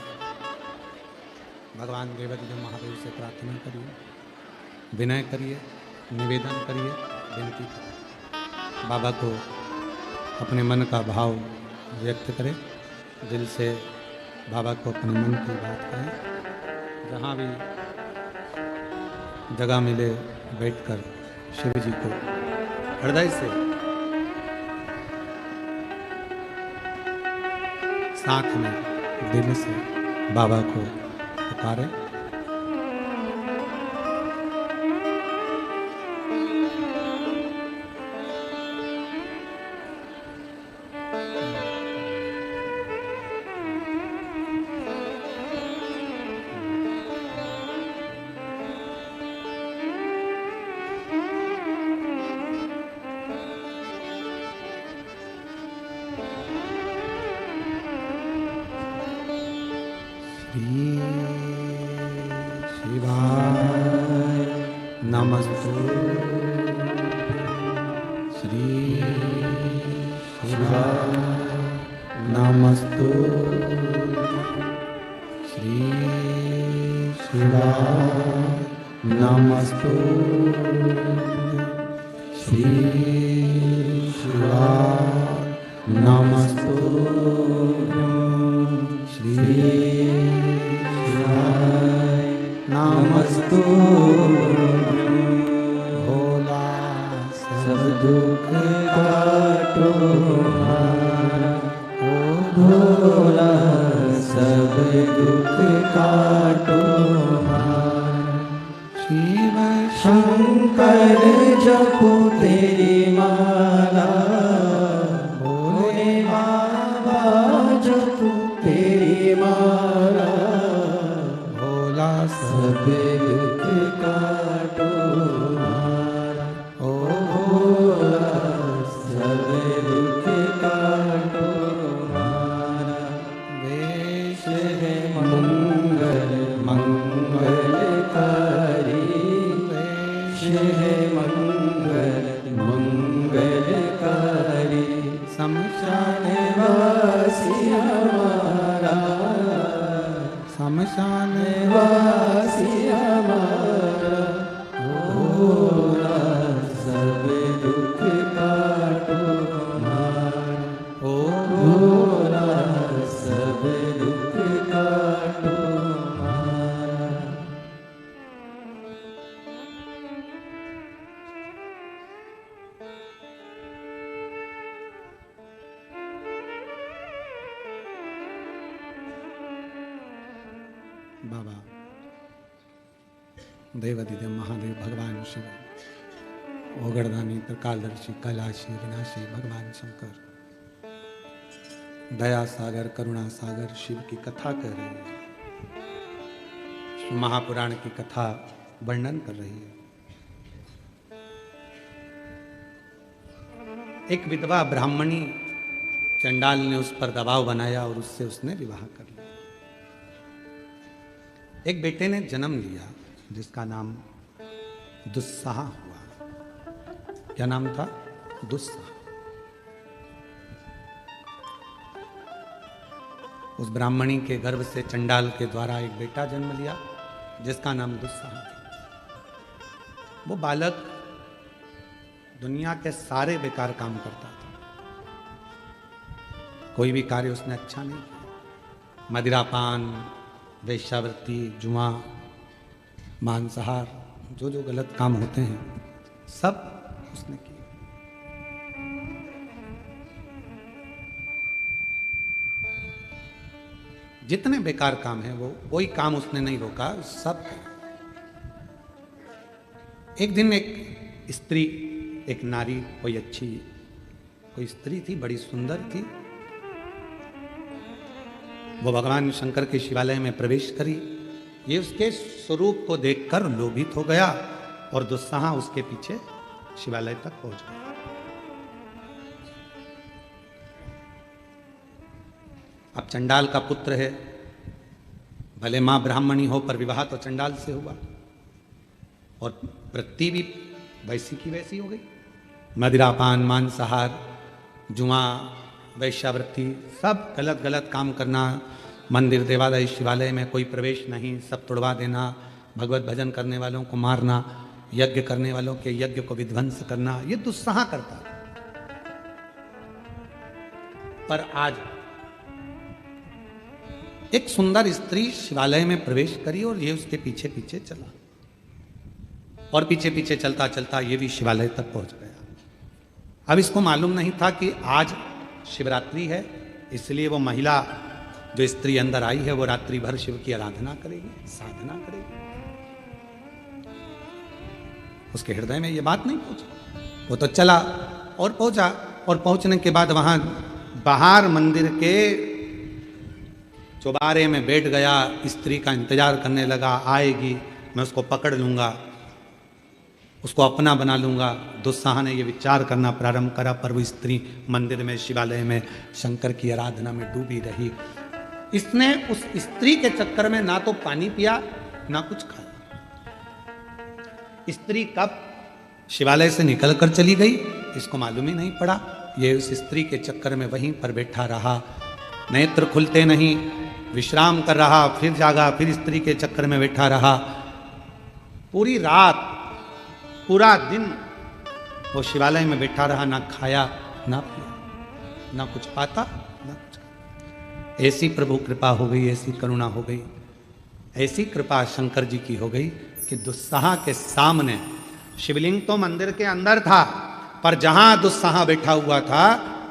S1: भगवान देवदेव महादेव से प्रार्थना करिए, विनय करिए, निवेदन करिए, विनती करिए। बाबा को अपने मन का भाव व्यक्त करें, दिल से बाबा को अपने मन की बात कहें। जहाँ भी जगह मिले बैठकर शिव जी को हृदय से साथ में दिल से बाबा को पुकारें।
S2: नमस्तु
S1: श्री
S2: शिवाय नमस्तु
S1: श्री
S2: शिवाय नमस्तु श्री शिवाय नमस्तु श्री शिवाय नमस्तु
S1: भोला
S2: सब दुख काटो हमारा, ओ भोला सब दुख काटो हमारा।
S1: शिव
S2: शंकर जपो तेरी माला, भोले बाबा जपो तेरी माला,
S1: भोला
S2: सब दुख काटो हमारा, ओ भोला सब दुख काटो हमारा। वेश है मंगल मंगलकारी, वेश है मंगल मंगलकारी,
S1: शमशान
S2: वासी हमारा,
S1: शमशान
S2: वासी हमारा, भोला सब दुख काटो हमारा, ओ भोला सब दुख काटो हमारा।
S1: बाबा देवादिदेव महादेव भगवान शिव, ओगरदानी त्रिकालदर्शी कैलाशी विनाशी भगवान शंकर दया सागर करुणा सागर शिव की कथा कर रही है, शिव महापुराण की कथा वर्णन कर रही है। एक विधवा ब्राह्मणी चंडाल ने उस पर दबाव बनाया और उससे उसने विवाह कर लिया। एक बेटे ने जन्म लिया जिसका नाम दुस्साह हुआ। क्या नाम था? दुस्साह। उस ब्राह्मणी के गर्भ से चंडाल के द्वारा एक बेटा जन्म लिया जिसका नाम दुस्साह था। वो बालक दुनिया के सारे बेकार काम करता था, कोई भी कार्य उसने अच्छा नहीं किया। मदिरापान, वेश्यावृत्ति, जुआ, मांसाहार, जो जो गलत काम होते हैं सब उसने किए। जितने बेकार काम हैं वो कोई काम उसने नहीं रोका, सब किया। एक दिन एक स्त्री, एक नारी, कोई अच्छी कोई स्त्री थी, बड़ी सुंदर थी, वो भगवान शंकर के शिवालय में प्रवेश करी। ये उसके स्वरूप को देखकर लोभित हो गया और दुस्साह उसके पीछे शिवालय तक पहुंच गया। अब चंडाल का पुत्र है, भले मां ब्राह्मणी हो पर विवाह तो चंडाल से हुआ और वृत्ति भी वैसी की वैसी हो गई। मदिरापान, मांसाहार, जुआ, वैश्यावृत्ति, सब गलत गलत काम करना, मंदिर देवालय शिवालय में कोई प्रवेश नहीं, सब तोड़वा देना, भगवत भजन करने वालों को मारना, यज्ञ करने वालों के यज्ञ को विध्वंस करना, ये दुस्साह करता। पर आज एक सुंदर स्त्री शिवालय में प्रवेश करी और ये उसके पीछे पीछे चला और पीछे पीछे चलता चलता ये भी शिवालय तक पहुंच गया। अब इसको मालूम नहीं था कि आज शिवरात्रि है, इसलिए वो महिला जो स्त्री अंदर आई है वो रात्रि भर शिव की आराधना करेगी, साधना करेगी। उसके हृदय में ये बात नहीं पहुंची। वो तो चला और पहुंचा, और पहुंचने के बाद वहां बाहर मंदिर के चौबारे में बैठ गया, स्त्री का इंतजार करने लगा, आएगी मैं उसको पकड़ लूंगा, उसको अपना बना लूंगा। दुस्साह ने ये विचार करना प्रारंभ करा, पर वो स्त्री मंदिर में, शिवालय में शंकर की आराधना में डूबी रही। इसने उस स्त्री के चक्कर में ना तो पानी पिया ना कुछ खाया। स्त्री कब शिवालय से निकल कर चली गई इसको मालूम ही नहीं पड़ा। ये उस स्त्री के चक्कर में वहीं पर बैठा रहा, नेत्र खुलते नहीं, विश्राम कर रहा, फिर जागा, फिर स्त्री के चक्कर में बैठा रहा। पूरी रात पूरा दिन वो शिवालय में बैठा रहा, ना खाया ना पिया, ना कुछ पाता ना कुछ। ऐसी प्रभु कृपा हो गई, ऐसी करुणा हो गई, ऐसी कृपा शंकर जी की हो गई कि दुस्सहा के सामने, शिवलिंग तो मंदिर के अंदर था, पर जहां दुस्सहा बैठा हुआ था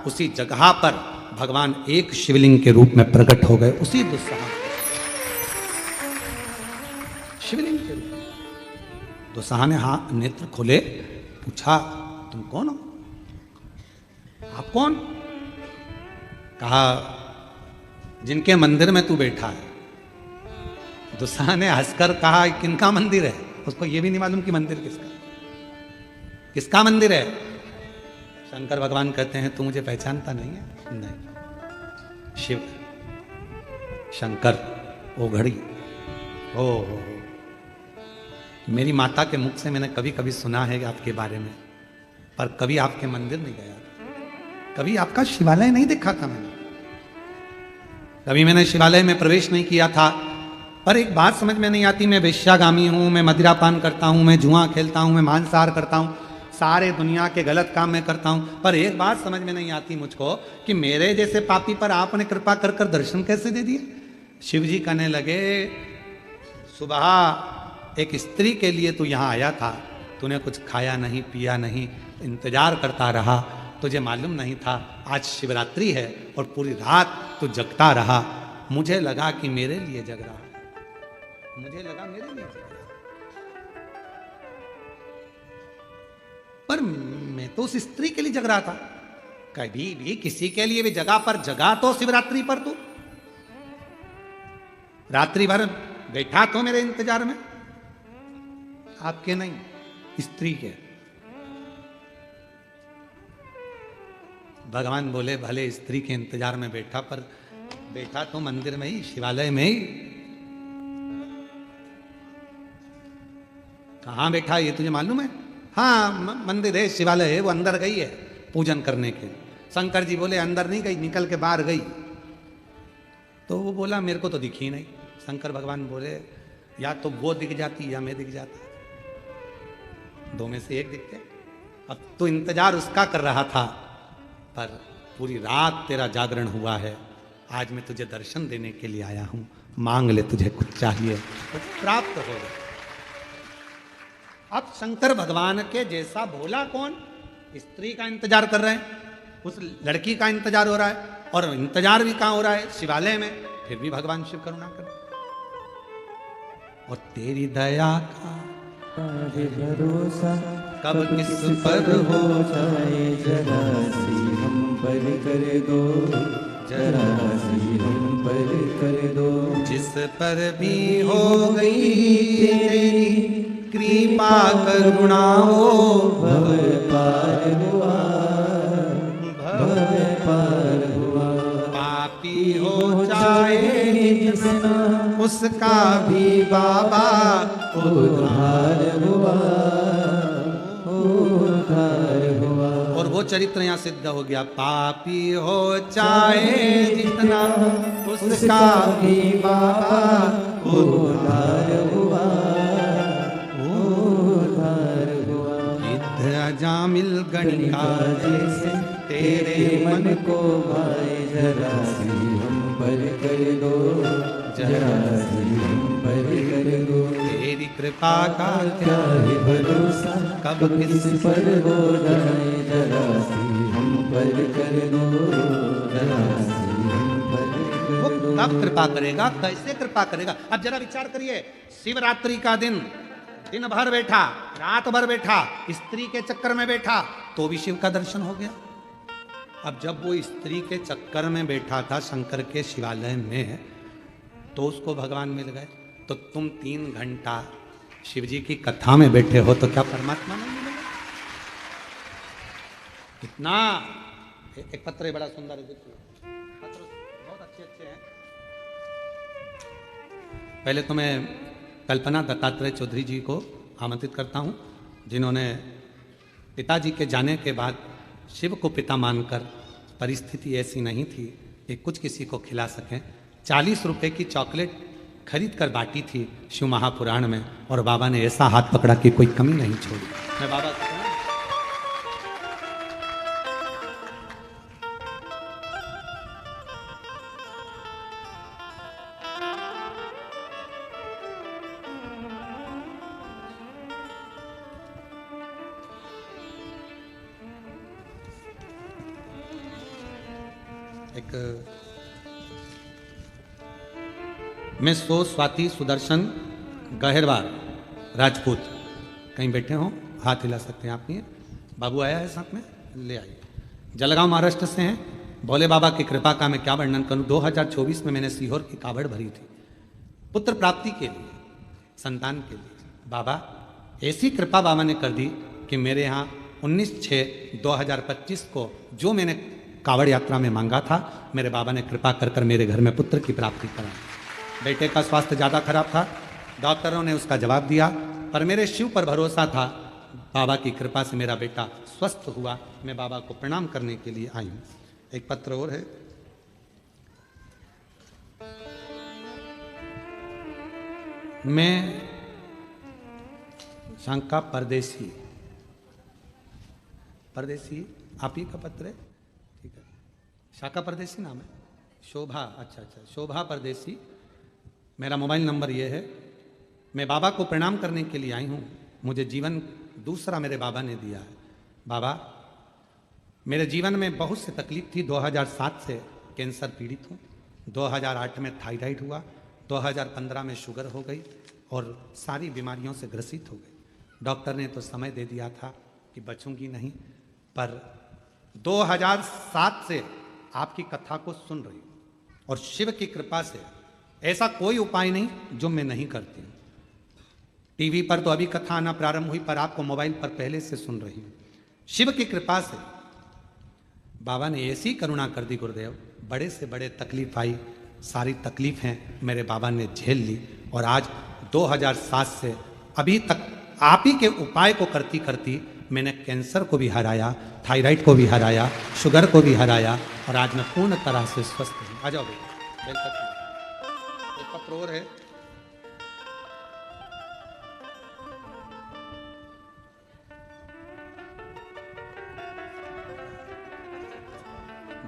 S1: उसी जगह पर भगवान एक शिवलिंग के रूप में प्रकट हो गए। उसी दुस्सहा शिवलिंग के रूप में दुस्सहा ने नेत्र खोले, पूछा तुम कौन हो, आप कौन? कहा जिनके मंदिर में तू बैठा है। दुस्सहा ने हंसकर कहा किनका मंदिर है? उसको यह भी नहीं मालूम कि मंदिर किसका मंदिर है। शंकर भगवान कहते हैं तू मुझे पहचानता नहीं है? नहीं। शिव शंकर ओ घड़ी ओ मेरी माता के मुख से मैंने कभी कभी सुना है आपके बारे में, पर कभी आपके मंदिर नहीं गया, कभी आपका शिवालय नहीं देखा था मैंने, कभी मैंने शिवालय में प्रवेश नहीं किया था। पर एक बात समझ में नहीं आती, मैं वेश्यागामी हूं, मैं मदिरापान करता हूं, मैं जुआ खेलता हूं, मैं मांसाहार करता हूं, सारे दुनिया के गलत काम मैं करता हूं, पर एक बात समझ में नहीं आती मुझको कि मेरे जैसे पापी पर आपने कृपा कर कर दर्शन कैसे दे दिए। शिव जी कहने लगे सुबह एक स्त्री के लिए तू यहाँ आया था, तूने कुछ खाया नहीं पिया नहीं, इंतजार करता रहा, तुझे मालूम नहीं था आज शिवरात्रि है और पूरी रात तू जगता रहा। मुझे लगा कि मेरे लिए जग रहा है, मुझे लगा मेरे लिए जग रहा है, पर मैं तो उस स्त्री के लिए जग रहा था। कभी भी किसी के लिए भी जगह पर जगा तो शिवरात्रि पर तू रात्रि भर बैठा तो मेरे इंतजार में, आपके नहीं, स्त्री के। भगवान बोले भले स्त्री के इंतजार में बैठा, पर बैठा तो मंदिर में ही, शिवालय में ही। कहां बैठा ये तुझे मालूम है? हाँ मंदिर है, शिवालय है, वो अंदर गई है पूजन करने के लिए। शंकर जी बोले अंदर नहीं गई, निकल के बाहर गई। तो वो बोला मेरे को तो दिखी नहीं। शंकर भगवान बोले या तो वो दिख जाती या मैं दिख जाता, दो में से एक दिखते। अब तो इंतजार उसका कर रहा था, पर पूरी रात तेरा जागरण हुआ है, आज मैं तुझे दर्शन देने के लिए आया हूं, मांग ले तुझे कुछ चाहिए तो प्राप्त हो। अब शंकर भगवान के जैसा भोला कौन? स्त्री का इंतजार कर रहे हैं, उस लड़की का इंतजार हो रहा है, और इंतजार भी कहां हो रहा है? शिवालय में। फिर भी भगवान शिव करुणा कर, और तेरी दया का
S2: भरोसा
S1: कब किस पर हो
S2: जाए, जरा सी हम पर कर दो, जरा सी हम पर कर दो।
S1: जिस पर भी हो गई तेरी कृपा करुणा हो,
S2: भव पार हुआ, भव पार हुआ।
S1: पापी हो जाए
S2: जिसना
S1: उसका भी बाबा
S2: उद्धार हुआ, उद्धार हुआ।
S1: और वो चरित्र यहाँ सिद्ध हो गया। पापी हो चाहे जितना उसका भी बाबा
S2: उद्धार हुआ, उद्धार हुआ।
S1: गिद्ध अजामिल गणिका
S2: जैसे
S1: तेरे
S2: मन को भाए, जरा सी हम पर कर दो, जरा सी हम पर कर दो।
S1: तेरी कृपा का
S2: क्या है भरोसा
S1: कब
S2: किस पर हो जाए, जरा सी हम पर कर दो, जरा सी हम पर
S1: वो
S2: कर दो।
S1: कब कृपा करेगा, कैसे कृपा करेगा? अब जरा विचार करिए, शिवरात्रि का दिन भर बैठा, रात भर बैठा, स्त्री के चक्कर में बैठा, तो भी शिव का दर्शन हो गया। अब जब वो स्त्री के चक्कर में बैठा था शंकर के शिवालय में, तो उसको भगवान मिल गए। तो तुम 3 घंटा शिव जी की कथा में बैठे हो तो क्या परमात्मा नहीं मिलेगा? कितना एक पत्र है बड़ा सुंदर है, देखिए पत्र बहुत अच्छे अच्छे हैं। पहले तो मैं कल्पना दत्तात्रेय चौधरी जी को आमंत्रित करता हूँ, जिन्होंने पिताजी के जाने के बाद शिव को पिता मानकर, परिस्थिति ऐसी नहीं थी कि कुछ किसी को खिला सकें, 40 रुपए की चॉकलेट खरीद कर बांटी थी शिव महापुराण में, और बाबा ने ऐसा हाथ पकड़ा कि कोई कमी नहीं छोड़ी। मैं बाबा से मैं स्वाति सुदर्शन गहरवार राजपूत, कहीं बैठे हो हाथ हिला सकते हैं आप। नहीं है बाबू आया है साथ में, ले आइए। जलगांव महाराष्ट्र से हैं। भोले बाबा की कृपा का मैं क्या वर्णन करूं। 2024 में मैंने सीहोर की कावड़ भरी थी पुत्र प्राप्ति के लिए, संतान के लिए। बाबा ऐसी कृपा बाबा ने कर दी कि मेरे यहाँ 19/6/2025 को जो मैंने कावड़ यात्रा में मांगा था, मेरे बाबा ने कृपा कर कर मेरे घर में पुत्र की प्राप्ति कराई। बेटे का स्वास्थ्य ज़्यादा खराब था, डॉक्टरों ने उसका जवाब दिया, पर मेरे शिव पर भरोसा था। बाबा की कृपा से मेरा बेटा स्वस्थ हुआ। मैं बाबा को प्रणाम करने के लिए आई हूँ। एक पत्र और है। मैं शंका परदेसी आप ही का पत्र है, ठीक है। शाखा परदेसी नाम है, शोभा, अच्छा, शोभा परदेसी। मेरा मोबाइल नंबर ये है। मैं बाबा को प्रणाम करने के लिए आई हूँ। मुझे जीवन दूसरा मेरे बाबा ने दिया है। बाबा मेरे जीवन में बहुत सी तकलीफ थी। 2007 से कैंसर पीड़ित हूँ। 2008 में थायराइड हुआ, 2015 में शुगर हो गई और सारी बीमारियों से ग्रसित हो गई। डॉक्टर ने तो समय दे दिया था कि बचूंगी नहीं, पर 2007 से आपकी कथा को सुन रही हूँ और शिव की कृपा से ऐसा कोई उपाय नहीं जो मैं नहीं करती हूँ। टीवी पर तो अभी कथा आना प्रारंभ हुई, पर आपको मोबाइल पर पहले से सुन रही हूँ। शिव की कृपा से बाबा ने ऐसी करुणा कर दी गुरुदेव, बड़े से बड़े तकलीफ आई, सारी तकलीफें मेरे बाबा ने झेल ली और आज 2007 से अभी तक आप ही के उपाय को करती करती मैंने कैंसर को भी हराया, थायराइड को भी हराया, शुगर को भी हराया और आज मैं पूर्ण तरह से स्वस्थ हूँ। आ जाओ बेटा, एक पत्र और है।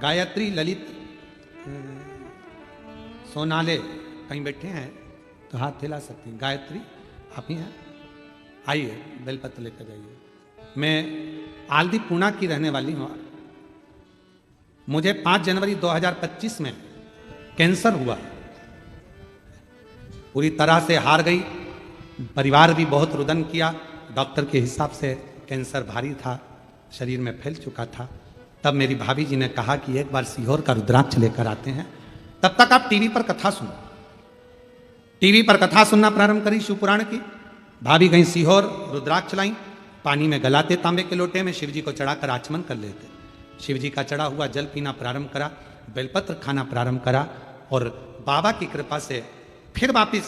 S1: गायत्री ललित सोनाले कहीं बैठे हैं तो हाथ हिला सकती हैं। गायत्री आप ही हैं, आइए बेलपत्र लेकर जाइए। मैं आलदी पूना की रहने वाली हूँ। मुझे 5 जनवरी 2025 में कैंसर हुआ। पूरी तरह से हार गई। परिवार भी बहुत रुदन किया। डॉक्टर के हिसाब से कैंसर भारी था, शरीर में फैल चुका था। तब मेरी भाभी जी ने कहा कि एक बार सीहोर का रुद्राक्ष लेकर आते हैं, तब तक आप टीवी पर कथा सुनो। टीवी पर कथा सुनना प्रारंभ करी शिवपुराण की। भाभी गई सीहोर, रुद्राक्ष लाई, पानी में गलाते तांबे के लोटे में, शिवजी को चढ़ाकर आचमन कर लेते। शिवजी का चढ़ा हुआ जल पीना प्रारंभ करा, बेलपत्र खाना प्रारंभ करा और बाबा की कृपा से फिर वापिस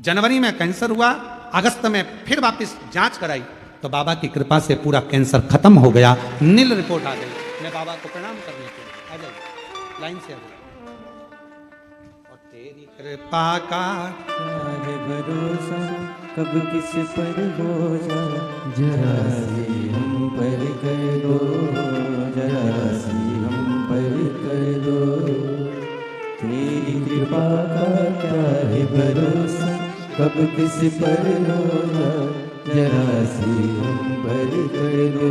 S1: जनवरी में कैंसर हुआ, अगस्त में फिर वापिस जांच कराई तो बाबा की कृपा से पूरा कैंसर खत्म हो गया, नील रिपोर्ट आ गई। मैं बाबा को प्रणाम करने के लिए आ जाइए, लाइन से आ जाइए। और तेरी कृपा का
S2: है भरोसा कब किस पर हो जा, जरा सी हम पर कर दो, जरा सी हम पर कर दो। तेरी कृपा का क्या है भरोसा कब किस पर हो जा, जरा सी हम पर कर दो,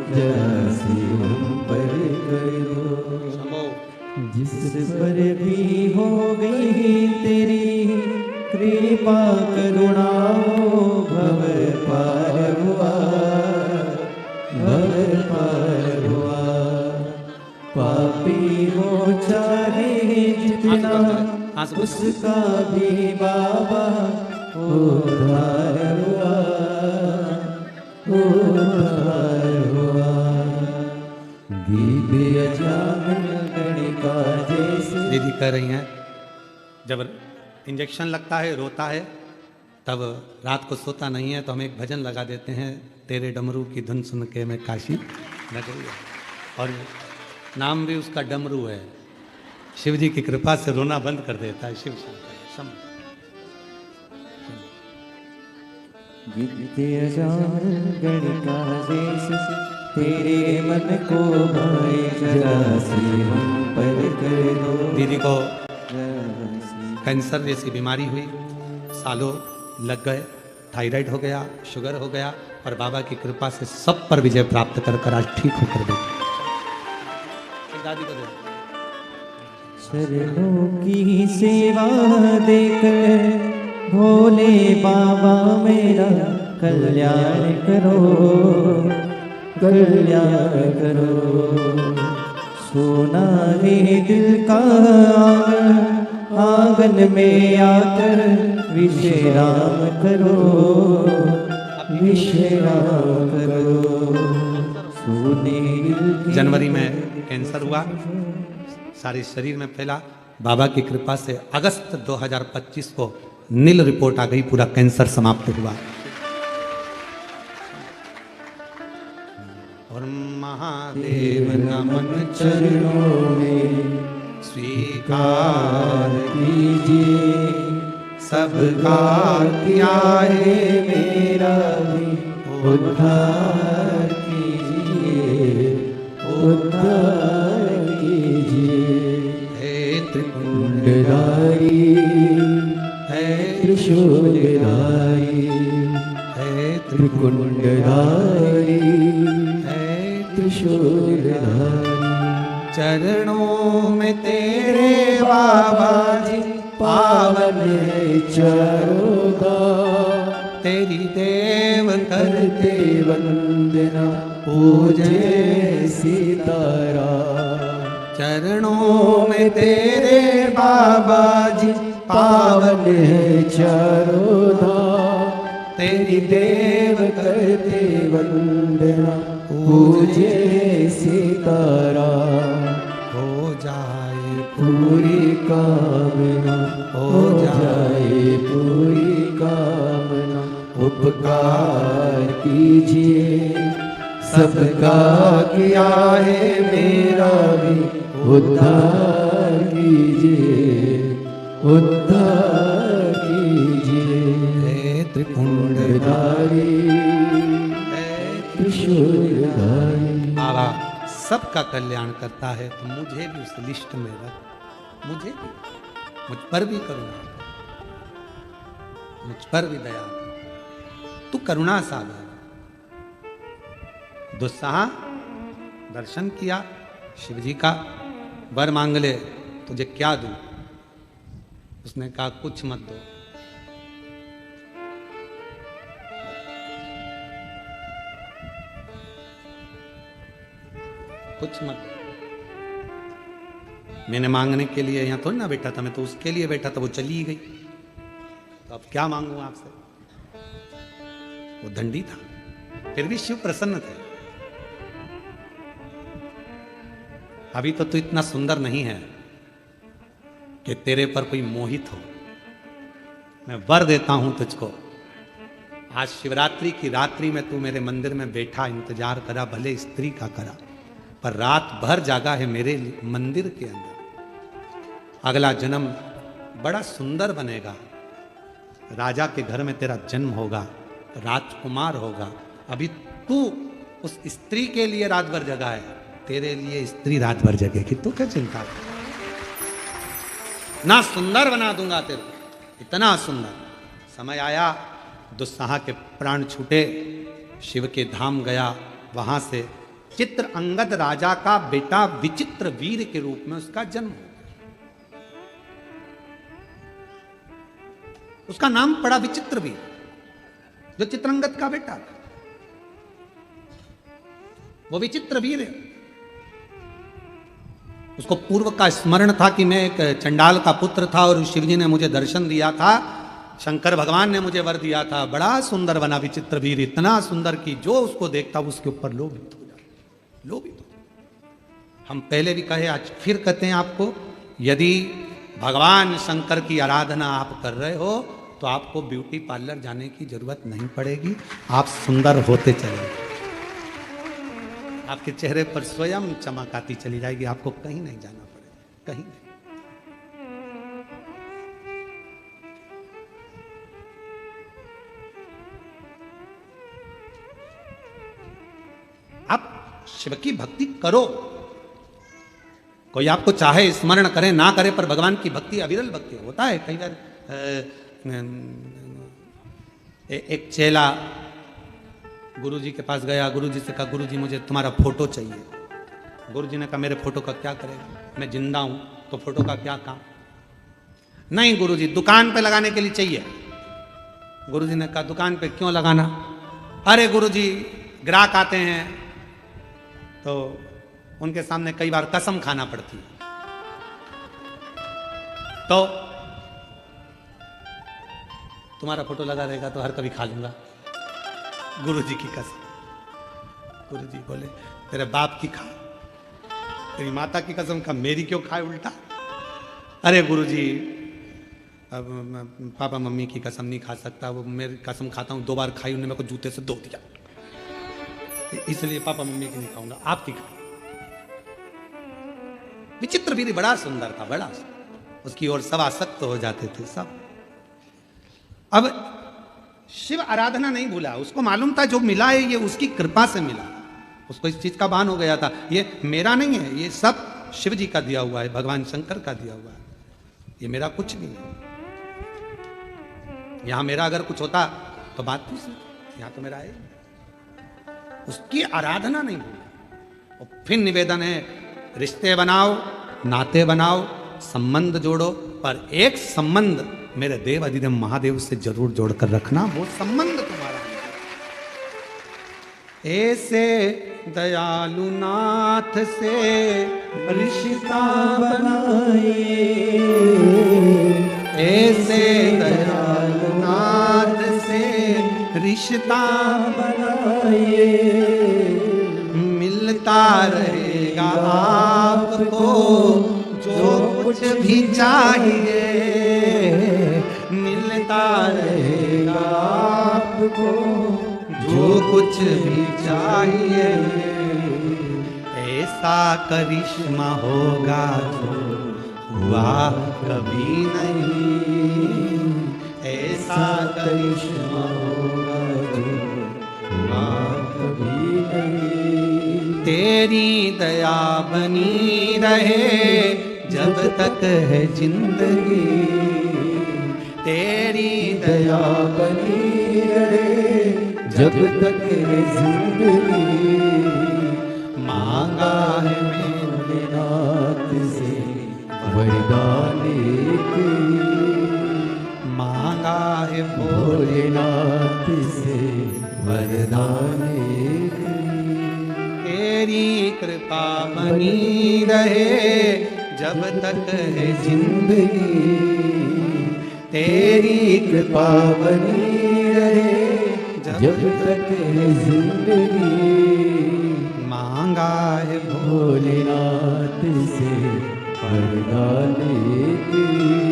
S2: जरा सी हम पर कर दो। जिस पर भी हो गई तेरी कृपा करुणा हो, भव पार हुआ, भव पार हुआ। पापी हो चाहे जितना उसका भी बाबा उद्धार हुआ, उद्धार हुआ। दिव्य जामन गणिका जैसे
S1: दीदी कह रही हैं, जब इंजेक्शन लगता है रोता है, तब रात को सोता नहीं है तो हम एक भजन लगा देते हैं, तेरे डमरू की धुन सुन के मैं काशी नगरी। और नाम भी उसका डमरू है। शिव जी की कृपा से रोना बंद कर देता है शिव शंकर।
S2: विद्य जान गणिका देश तेरे मन को भाए जरा शिवम पर कर दो।
S1: दीदी को कैंसर जैसी बीमारी हुई, सालों लग गए, थायराइड हो गया, शुगर हो गया, और बाबा की कृपा से सब पर विजय प्राप्त कर आज ठीक होकर बैठे। दादी को दे।
S2: चरणों की सेवा देकर भोले बाबा मेरा कल्याण करो, कल्याण करो। सोना है दिल का आंगन में आकर विश्राम करो, विश्राम करो। सोने
S1: जनवरी में कैंसर हुआ, सारे शरीर में फैला। बाबा की कृपा से अगस्त 2025 को नील रिपोर्ट आ गई, पूरा कैंसर समाप्त हुआ। और महादेव नमन
S2: चरणों में
S1: स्वीकार
S2: कीजिए, सबका किया है मेरा भी उद्धार कीजिए, उद्धार कीजिए।
S1: हे
S2: त्रिपुंडधारी, है त्रिशूलधारी, है त्रिकुंडधारी, है त्रिशूलधारी।
S1: चरणों में तेरे बाबा जी
S2: पावन है चारों धाम,
S1: तेरी देव करते
S2: करते वंदना पूजे सीताराम।
S1: चरणों में तेरे
S2: बाबा जी पावन है चारों धाम, तेरी देव करते वंदना पूजे सीताराम।
S1: हो जाए
S2: पूरी कामना,
S1: हो
S2: जाए पूरी कामना। उपकार कीजिए, सबका किया है मेरा भी उद्धार कीजिए, उद्धार कीजिए।
S1: हे त्रिपुंडधारी,
S2: धारी, त्रिशूलधारी।
S1: बाबा सबका कल्याण करता है, तो मुझे भी उस लिस्ट में रख, मुझे भी, मुझ पर भी करुणा, मुझ पर भी दया, तू करुणा सागर। दुस्साह दर्शन किया शिव जी का, वर मांग ले, तुझे क्या दूं? उसने कहा कुछ मत दो, कुछ मत। मैंने मांगने के लिए यहां थोड़ी ना बैठा था, मैं तो उसके लिए बैठा था, वो चली गई, तो अब क्या मांगू आपसे? वो दंडी था, फिर भी शिव प्रसन्न थे। अभी तो तू इतना सुंदर नहीं है कि तेरे पर कोई मोहित हो। मैं वर देता हूं तुझको, आज शिवरात्रि की रात्रि में तू मेरे मंदिर में बैठा, इंतजार करा, भले स्त्री का करा, पर रात भर जागा है मेरे मंदिर के अंदर। अगला जन्म बड़ा सुंदर बनेगा, राजा के घर में तेरा जन्म होगा, राजकुमार होगा। अभी तू उस स्त्री के लिए रात भर जगा है, तेरे लिए स्त्री रात भर जगेगी, तू क्या चिंता है? ना सुंदर बना दूंगा तेरे को, इतना सुंदर। समय आया, दुस्साह के प्राण छूटे, शिव के धाम गया, वहां से चित्र अंगद राजा का बेटा विचित्र वीर के रूप में उसका जन्म हो गया। उसका नाम पड़ा विचित्र वीर, जो चित्रंगद का बेटा था, वो विचित्र वीर है। उसको पूर्व का स्मरण था कि मैं एक चंडाल का पुत्र था और शिव जी ने मुझे दर्शन दिया था, शंकर भगवान ने मुझे वर दिया था, बड़ा सुंदर बना विचित्र वीर, इतना सुंदर कि जो उसको देखता उसके ऊपर लोभित हो जाता, लोभित हो जाता। हम पहले भी कहे, आज फिर कहते हैं आपको, यदि भगवान शंकर की आराधना आप कर रहे हो तो आपको ब्यूटी पार्लर जाने की जरूरत नहीं पड़ेगी, आप सुंदर होते चलेंगे। आपके चेहरे पर स्वयं चमक आती चली जाएगी, आपको कहीं नहीं जाना पड़ेगा, कहीं नहीं। आप शिव की भक्ति करो, कोई आपको चाहे स्मरण करे ना करे, पर भगवान की भक्ति अविरल भक्ति होता है। कई बार एक चेला गुरुजी के पास गया, गुरुजी से कहा गुरुजी मुझे तुम्हारा फोटो चाहिए। गुरुजी ने कहा मेरे फोटो का क्या करेगा, मैं जिंदा हूं तो फोटो का क्या काम। नहीं गुरुजी दुकान पे लगाने के लिए चाहिए। गुरुजी ने कहा दुकान पे क्यों लगाना। अरे गुरुजी ग्राहक आते हैं तो उनके सामने कई बार कसम खाना पड़ती है, तो तुम्हारा फोटो लगा रहेगा तो हर कभी खा लूंगा। गुरुजी की कसम। गुरुजी बोले तेरे बाप की खा, तेरी माता की कसम खा, मेरी क्यों खाए उल्टा। अरे गुरुजी अब पापा मम्मी की कसम नहीं खा सकता, वो मेरी कसम खाता हूं, 2 बार खाई, उन्होंने मेरे को जूते से धो दिया, इसलिए पापा मम्मी की नहीं खाऊंगा, आपकी खा। विचित्र वीर बड़ा सुंदर था, बड़ा उसकी ओर सब आसक्त हो जाते थे सब। अब शिव आराधना नहीं भूला, उसको मालूम था जो मिला है ये उसकी कृपा से मिला। उसको इस चीज का भान हो गया था, ये मेरा नहीं है, ये सब शिव जी का दिया हुआ है, भगवान शंकर का दिया हुआ है, ये मेरा कुछ नहीं है। यहां मेरा अगर कुछ होता तो बात दूसरी, यहां तो मेरा है। उसकी आराधना नहीं भूला। और फिर निवेदन है रिश्ते बनाओ, नाते बनाओ, संबंध जोड़ो, पर एक संबंध मेरे देव अधिदेव महादेव से जरूर जोड़कर रखना, वो संबंध तुम्हारा है। ऐसे दयालु नाथ से
S2: रिश्ता बनाए,
S1: ऐसे दयालु नाथ से रिश्ता
S2: बनाए,
S1: मिलता रहेगा आपको जो कुछ भी चाहिए, मिलता रहेगा आपको जो कुछ भी चाहिए। ऐसा करिश्मा होगा जो हुआ कभी नहीं, ऐसा करिश्मा होगा जो हुआ
S2: कभी नहीं।
S1: तेरी दया बनी रहे जब तक है जिंदगी, तेरी
S2: दया बनी रहे जब तक है जिंदगी।
S1: मांगा है मैंने
S2: नाथ से वरदान एक,
S1: मांगा है
S2: भोलेनाथ से वरदान एक।
S1: तेरी कृपा बनी रहे जब तक है जिंदगी, तेरी
S2: कृपा बनी रहे जब तक है जिंदगी।
S1: मांगा है
S2: भोलेनाथ से वरदान एक।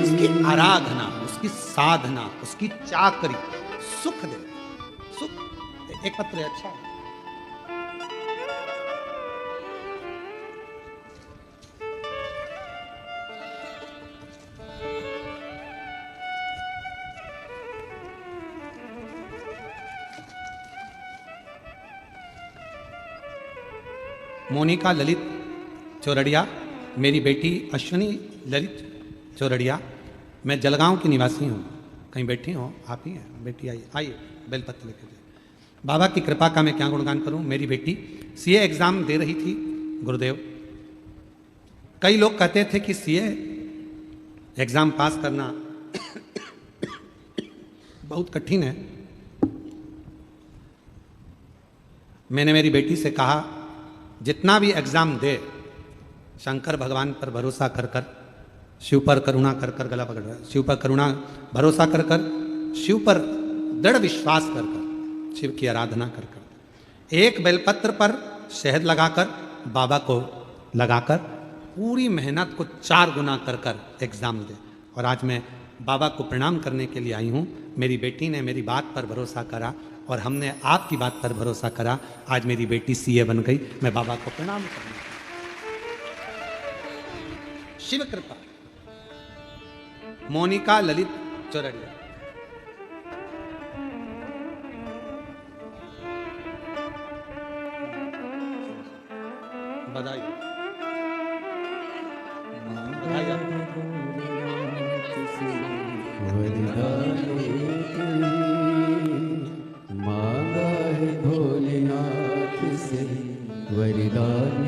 S1: उसकी आराधना, उसकी साधना, उसकी चाकरी सुख दे, सुख। एक पत्र अच्छा है। मोनिका ललित चौरड़िया, मेरी बेटी अश्विनी ललित चौरड़िया, मैं जलगांव की निवासी हूँ। कहीं बैठी हो आप ही हैं बेटी, आइए आइए बेलपत्र लेकर जाइए। बाबा की कृपा का मैं क्या गुणगान करूँ। मेरी बेटी सीए एग्ज़ाम दे रही थी गुरुदेव। कई लोग कहते थे कि सीए एग्ज़ाम पास करना बहुत कठिन है। मैंने मेरी बेटी से कहा जितना भी एग्ज़ाम दे शंकर भगवान पर भरोसा कर कर, शिव पर करुणा कर कर, गला पकड़ रहा है, शिव पर करुणा भरोसा कर कर, शिव पर दृढ़ विश्वास कर कर, शिव की आराधना कर कर, एक बेलपत्र पर शहद लगाकर बाबा को लगाकर पूरी मेहनत को 4 गुना कर कर एग्ज़ाम दे। और आज मैं बाबा को प्रणाम करने के लिए आई हूँ। मेरी बेटी ने मेरी बात पर भरोसा करा और हमने आपकी बात पर भरोसा करा। आज मेरी बेटी सीए बन गई। मैं बाबा को प्रणाम करना। शिव कृपा। मोनिका ललित चौरड़िया। बधाई बधाई आपको।
S2: मांगा है भोलेनाथ से वरदान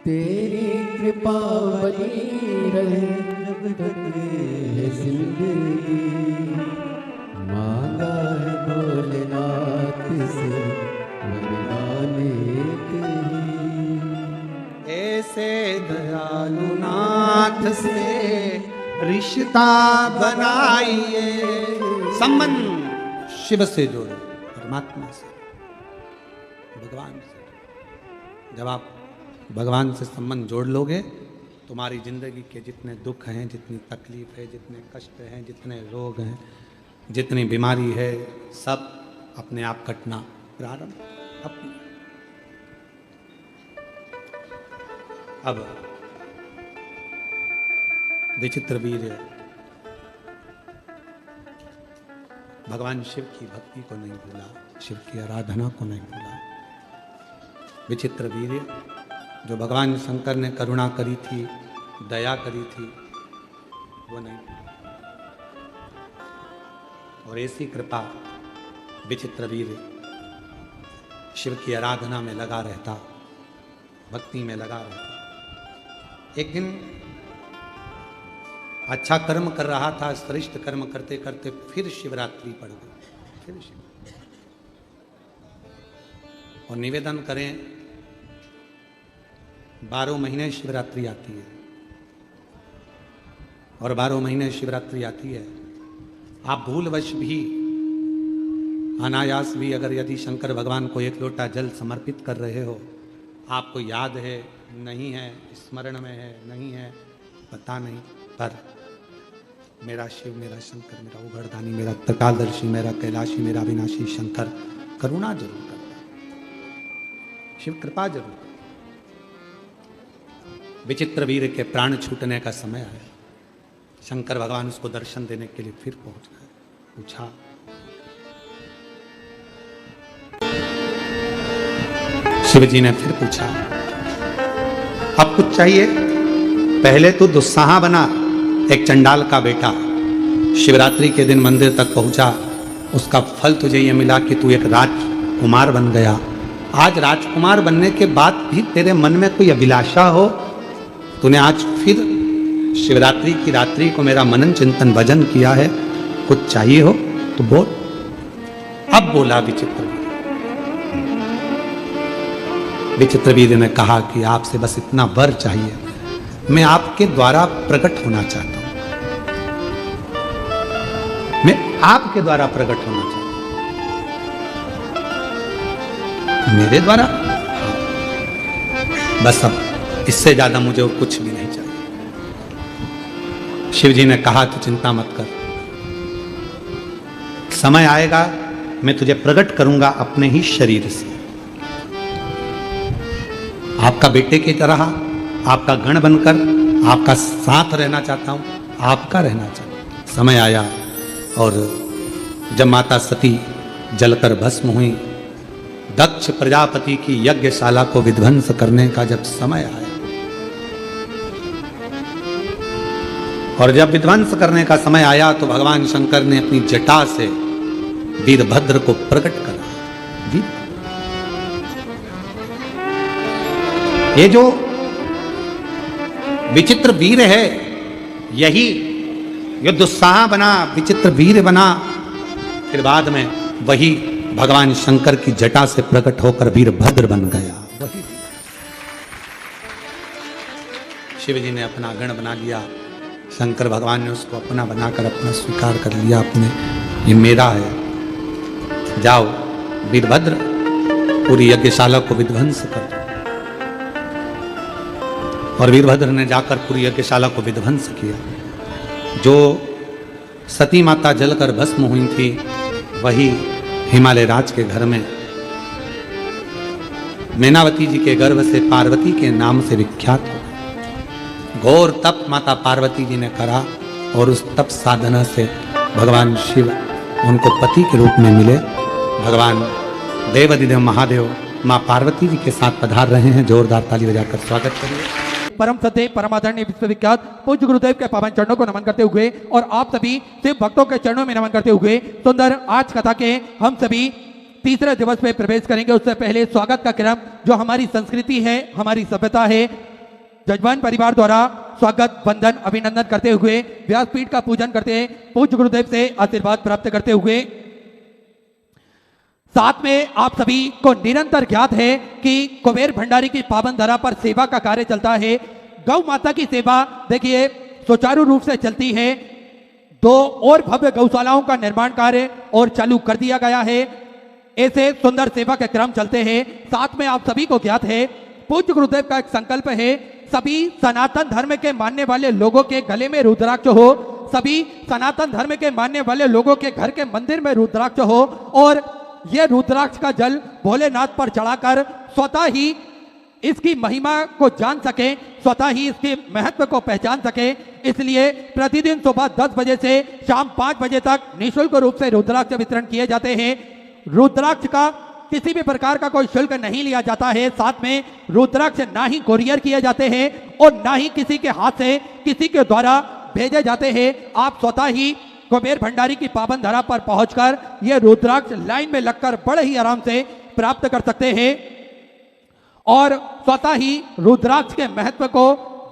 S2: तेरी कृपा बनी रहे जब तक है जिंदगी। मांगा है भोलेनाथ से वरदान
S1: ऐसे दयालु नाथ से रिश्ता बनाइए। संबंध शिव से जोड़ो, परमात्मा से, भगवान से। जब आप भगवान से संबंध जोड़ लोगे, तुम्हारी जिंदगी के जितने दुख हैं, जितनी तकलीफ है, जितने कष्ट हैं, जितने रोग हैं, जितनी बीमारी है, सब अपने आप कटना प्रारंभ। अपने अब विचित्र वीर भगवान शिव की भक्ति को नहीं भूला, शिव की आराधना को नहीं भूला। विचित्र वीर जो भगवान शंकर ने करुणा करी थी, दया करी थी, वो नहीं। और ऐसी कृपा विचित्र वीर शिव की आराधना में लगा रहता, भक्ति में लगा रहता। एक दिन अच्छा कर्म कर रहा था, श्रेष्ठ कर्म करते करते फिर शिवरात्रि पड़ गई। फिर शिव और निवेदन करें, 12 महीने शिवरात्रि आती है और 12 महीने शिवरात्रि आती है। आप भूलवश भी, अनायास भी अगर यदि शंकर भगवान को एक लोटा जल समर्पित कर रहे हो, आपको याद है नहीं है, स्मरण में है नहीं है, पता नहीं, पर मेरा शिव, मेरा शंकर, मेरा उघड़दानी, मेरा त्रिकालदर्शी, मेरा कैलाशी, मेरा अविनाशी शंकर करुणा जरूर करता है, शिव कृपा जरूर करता है। विचित्र वीर के प्राण छूटने का समय आया। शंकर भगवान उसको दर्शन देने के लिए फिर पहुंच गए। पूछा, शिव जी ने फिर पूछा, अब कुछ चाहिए? पहले तू दुस्साहा बना, एक चंडाल का बेटा। शिवरात्रि के दिन मंदिर तक पहुंचा, उसका फल तुझे ये मिला कि तू एक राजकुमार बन गया। आज राजकुमार बनने के बाद भी तेरे मन में कोई अभिलाषा हो, तूने आज फिर शिवरात्रि की रात्रि को मेरा मनन चिंतन भजन किया है, कुछ चाहिए हो तो बोल। अब बोला विचित्र वीर। विचित्र वीर ने कहा कि आपसे बस इतना वर चाहिए, मैं आपके द्वारा प्रकट होना चाहता हूं, मैं आपके द्वारा प्रकट होना चाहता हूं। मेरे द्वारा? बस अब इससे ज्यादा मुझे और कुछ भी नहीं चाहिए। शिव जी ने कहा कि चिंता मत कर, समय आएगा मैं तुझे प्रकट करूंगा अपने ही शरीर से। आपका बेटे की तरह, आपका गण बनकर आपका साथ रहना चाहता हूं, आपका रहना चाहता हूं। समय आया और जब माता सती जलकर भस्म हुई, दक्ष प्रजापति की यज्ञशाला को विध्वंस करने का जब समय आया और जब विध्वंस करने का समय आया तो भगवान शंकर ने अपनी जटा से वीरभद्र को प्रकट करा। ये जो विचित्र वीर है, यही जो दुस्साह बना, विचित्र वीर बना, फिर बाद में वही भगवान शंकर की जटा से प्रकट होकर वीरभद्र बन गया। वही शिव जी ने अपना गण बना लिया, शंकर भगवान ने उसको अपना बनाकर अपना स्वीकार कर लिया। अपने ये मेरा है, जाओ वीरभद्र पूरी यज्ञशाला को विध्वंस कर दो। और वीरभद्र ने जाकर पूरी यज्ञशाला को विध्वंस किया। जो सती माता जलकर भस्म हुई थी वही हिमालय राज के घर में मैनावती जी के गर्भ से पार्वती के नाम से विख्यात हो गए। घोर तप माता पार्वती जी ने करा और उस तप साधना से भगवान शिव उनको पति के रूप में मिले। भगवान देवाधिदेव महादेव माँ पार्वती जी के साथ पधार रहे हैं। जोरदार ताली बजाकर स्वागत करिए।
S3: परम सत्य परमादरणीय विश्वविख्यात पूज्य गुरुदेव के पावन चरणों को नमन करते हुए और आप सभी शिव भक्तों के चरणों में नमन करते हुए सुंदर आज कथा के हम सभी तीसरे दिवस में प्रवेश करेंगे। उससे पहले स्वागत का क्रम जो हमारी संस्कृति है, हमारी सभ्यता है, जजमान परिवार द्वारा स्वागत वंदन अभिनंदन करते हुए व्यासपीठ का पूजन करते पूज्य गुरुदेव से आशीर्वाद प्राप्त करते हुए साथ में आप सभी को निरंतर ज्ञात है कि कुबेर भंडारी की पावन धरा पर सेवा का कार्य चलता है। गौ माता की सेवा देखिए सुचारू रूप से चलती है। 2 और भव्य गौशालाओं का निर्माण कार्य और चालू कर दिया गया है। ऐसे सुंदर सेवा के क्रम चलते हैं। साथ में आप सभी को ज्ञात है पूज्य गुरुदेव का एक संकल्प है, सभी सनातन धर्म के मानने वाले लोगों के गले में रुद्राक्ष हो, सभी सनातन धर्म के मानने वाले लोगों के घर के मंदिर में रुद्राक्ष हो और यह रुद्राक्ष का जल भोलेनाथ पर चढ़ाकर स्वतः ही इसकी महिमा को जान सके, स्वतः ही इसके महत्व को पहचान सके। इसलिए प्रतिदिन सुबह 10 बजे से शाम 5 बजे तक निःशुल्क रूप से रुद्राक्ष वितरण किए जाते हैं। रुद्राक्ष का किसी भी प्रकार का कोई शुल्क नहीं लिया जाता है। साथ में रुद्राक्ष ना ही कोरियर किए जाते हैं और ना ही किसी के हाथ से किसी के द्वारा भेजे जाते हैं। आप स्वतः ही कुबेर भंडारी की पावन धरा पर पहुंचकर यह रुद्राक्ष लाइन में लगकर बड़े ही आराम से प्राप्त कर सकते हैं और स्वतः ही रुद्राक्ष के महत्व को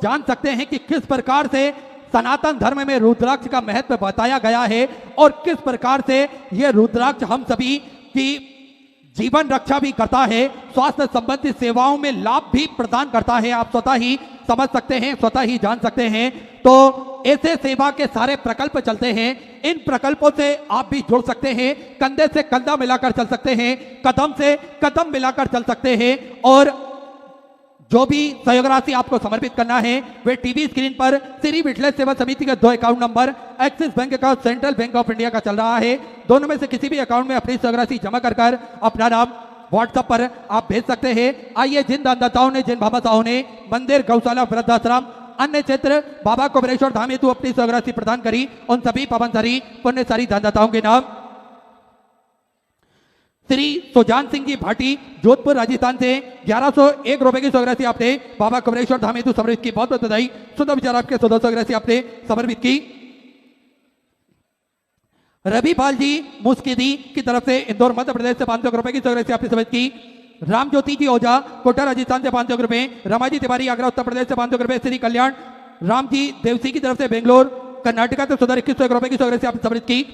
S3: जान सकते हैं कि किस प्रकार से सनातन धर्म में रुद्राक्ष का महत्व बताया गया है और किस प्रकार से यह रुद्राक्ष हम सभी की जीवन रक्षा भी करता है, स्वास्थ्य संबंधी सेवाओं में लाभ भी प्रदान करता है। आप स्वतः ही समझ सकते हैं, स्वतः ही जान सकते हैं। तो ऐसे सेवा के सारे प्रकल्प चलते हैं। इन प्रकल्पों से आप भी जुड़ सकते हैं, कंधे से कंधा मिलाकर चल सकते हैं, कदम से कदम मिलाकर चल सकते हैं और जो भी सहयोग राशि आपको समर्पित करना है वे टीवी स्क्रीन पर श्री विठलेश सेवा समिति के 2 अकाउंट नंबर एक्सिस बैंक का सेंट्रल बैंक ऑफ इंडिया का चल रहा है। दोनों में से किसी भी अकाउंट में अपनी सहयोग राशि जमा कर अपना नाम व्हाट्सएप पर आप भेज सकते हैं। आइए जिन दानदाताओं ने, जिन भामाशाहों ने मंदिर, गौशाला, वृद्धाश्रम, अन्य क्षेत्र बाबा कुबेरेश्वर धाम हेतु अपनी सहयोग राशि प्रदान करी, उन सभी पावनसारी पुण्यसारी दानदाताओं के नाम श्री सुजान सिंह जी भाटी जोधपुर राजस्थान से 1101 रुपए की सहयोग राशि आपने बाबा कुबेरेश्वर धाम हेतु समर्पित की। बहुत बहुत बधाई। सुंदर विचार आपके 100 सहयोग राशि आपने समर्पित की। रविपाल जी मुस्किदी की तरफ से इंदौर मध्य प्रदेश से 500 रुपए की सहयोग राशि आपने समर्पित की। राम ज्योति जी ओझा कोटा राजस्थान से 500 रुपए। रमाजी तिवारी आगरा उत्तर प्रदेश से 500 रुपए। श्री कल्याण राम जी देवसी की तरफ से बेंगलोर कर्नाटका से 2100 रुपए की सहयोग राशि आपने समर्पित की।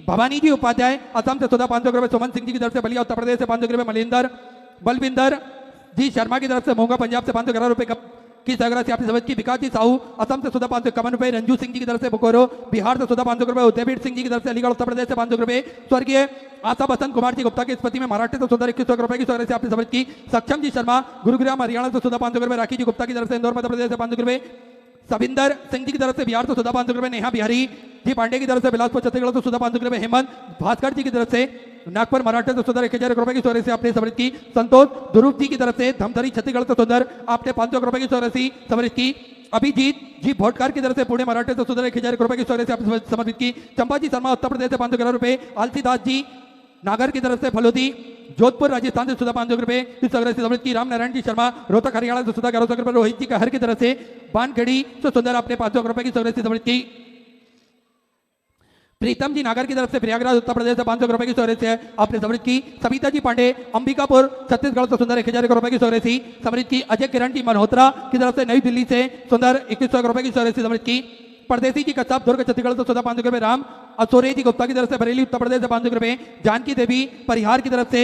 S3: भवानी जी उपाध्याय असम से 500 रुपए। सुमन सिंह जी की तरफ से बलिया उत्तर प्रदेश से 500 रुपए। मलिंदर बलविंदर जी शर्मा की तरफ से मोगा पंजाब से 511 रुपए की सहयोग राशि आपने समझ की। विकास जी साहू असम से 551 रुपए। रंजू सिंह जी की तरफ से बोकोरो बिहार से 500 रुपए। उदयवीर सिंह जी की तरफ से अलीगढ़ उत्तर प्रदेश से 500 रुपए। स्वर्गीय आशा बसंत कुमार जी गुप्ता की स्मृति में महाराष्ट्र से 2100 रुपए की सहयोग राशि आपने समझ की। सक्षम जी शर्मा गुरुग्राम हरियाणा से 500 रुपए। राखी जी गुप्ता की तरफ से इंदौर मध्य प्रदेश से 500 रुपए। सविंदर सिंह जी की तरफ से बिहार से 500 रुपए। नेहा बिहारी जी पांडे की तरफ से बिलासपुर छत्तीसगढ़ से 500 रुपए। हेमंत भास्कर जी की तरफ से नागपुर महाराष्ट्र से 1000 रुपए की सहयोग राशि आपने समर्पित की। संतोष ध्रुव जी की तरफ से धमतरी छत्तीसगढ़ से सुंदर आपने 500 रुपए की सहयोग राशि समर्पित की। अभिजीत जी भोटकर की तरफ से पुणे महाराष्ट्र से 1000 रुपए की सहयोग राशि आपने समर्पित की। चंपा जी शर्मा उत्तर प्रदेश से 511 रुपए। आलसीदास जी नागर की तरफ से फलोदी जोधपुर राजस्थान से 500 रुपए की सहयोग राशि समर्पित की। राम नारायण जी शर्मा रोहतक हरियाणा से 1100 रुपए। रोहित जी कहर की तरफ से बानखेड़ी से सुंदर आपने 500 रुपए की सहयोग राशि समर्पित की। प्रीतम जी नागर की तरफ से प्रयागराज उत्तर प्रदेश से 500 रुपए की सहयोग राशि आपने समर्पित की। सविता जी पांडे अंबिकापुर छत्तीसगढ़ से सुंदर 1000 रुपए की सहयोग राशि समर्पित की। अजय किरण जी मल्होत्रा की तरफ से नई दिल्ली से सुंदर 2100 रुपए की सहयोग राशि समर्पित की। परदेसी जी कश्यप दुर्ग छत्तीसगढ़ से 500 रुपए। राम असोरे जी गुप्ता की तरफ से बरेली उत्तर प्रदेश से 500 रुपए। जानकी देवी परिहार की तरफ से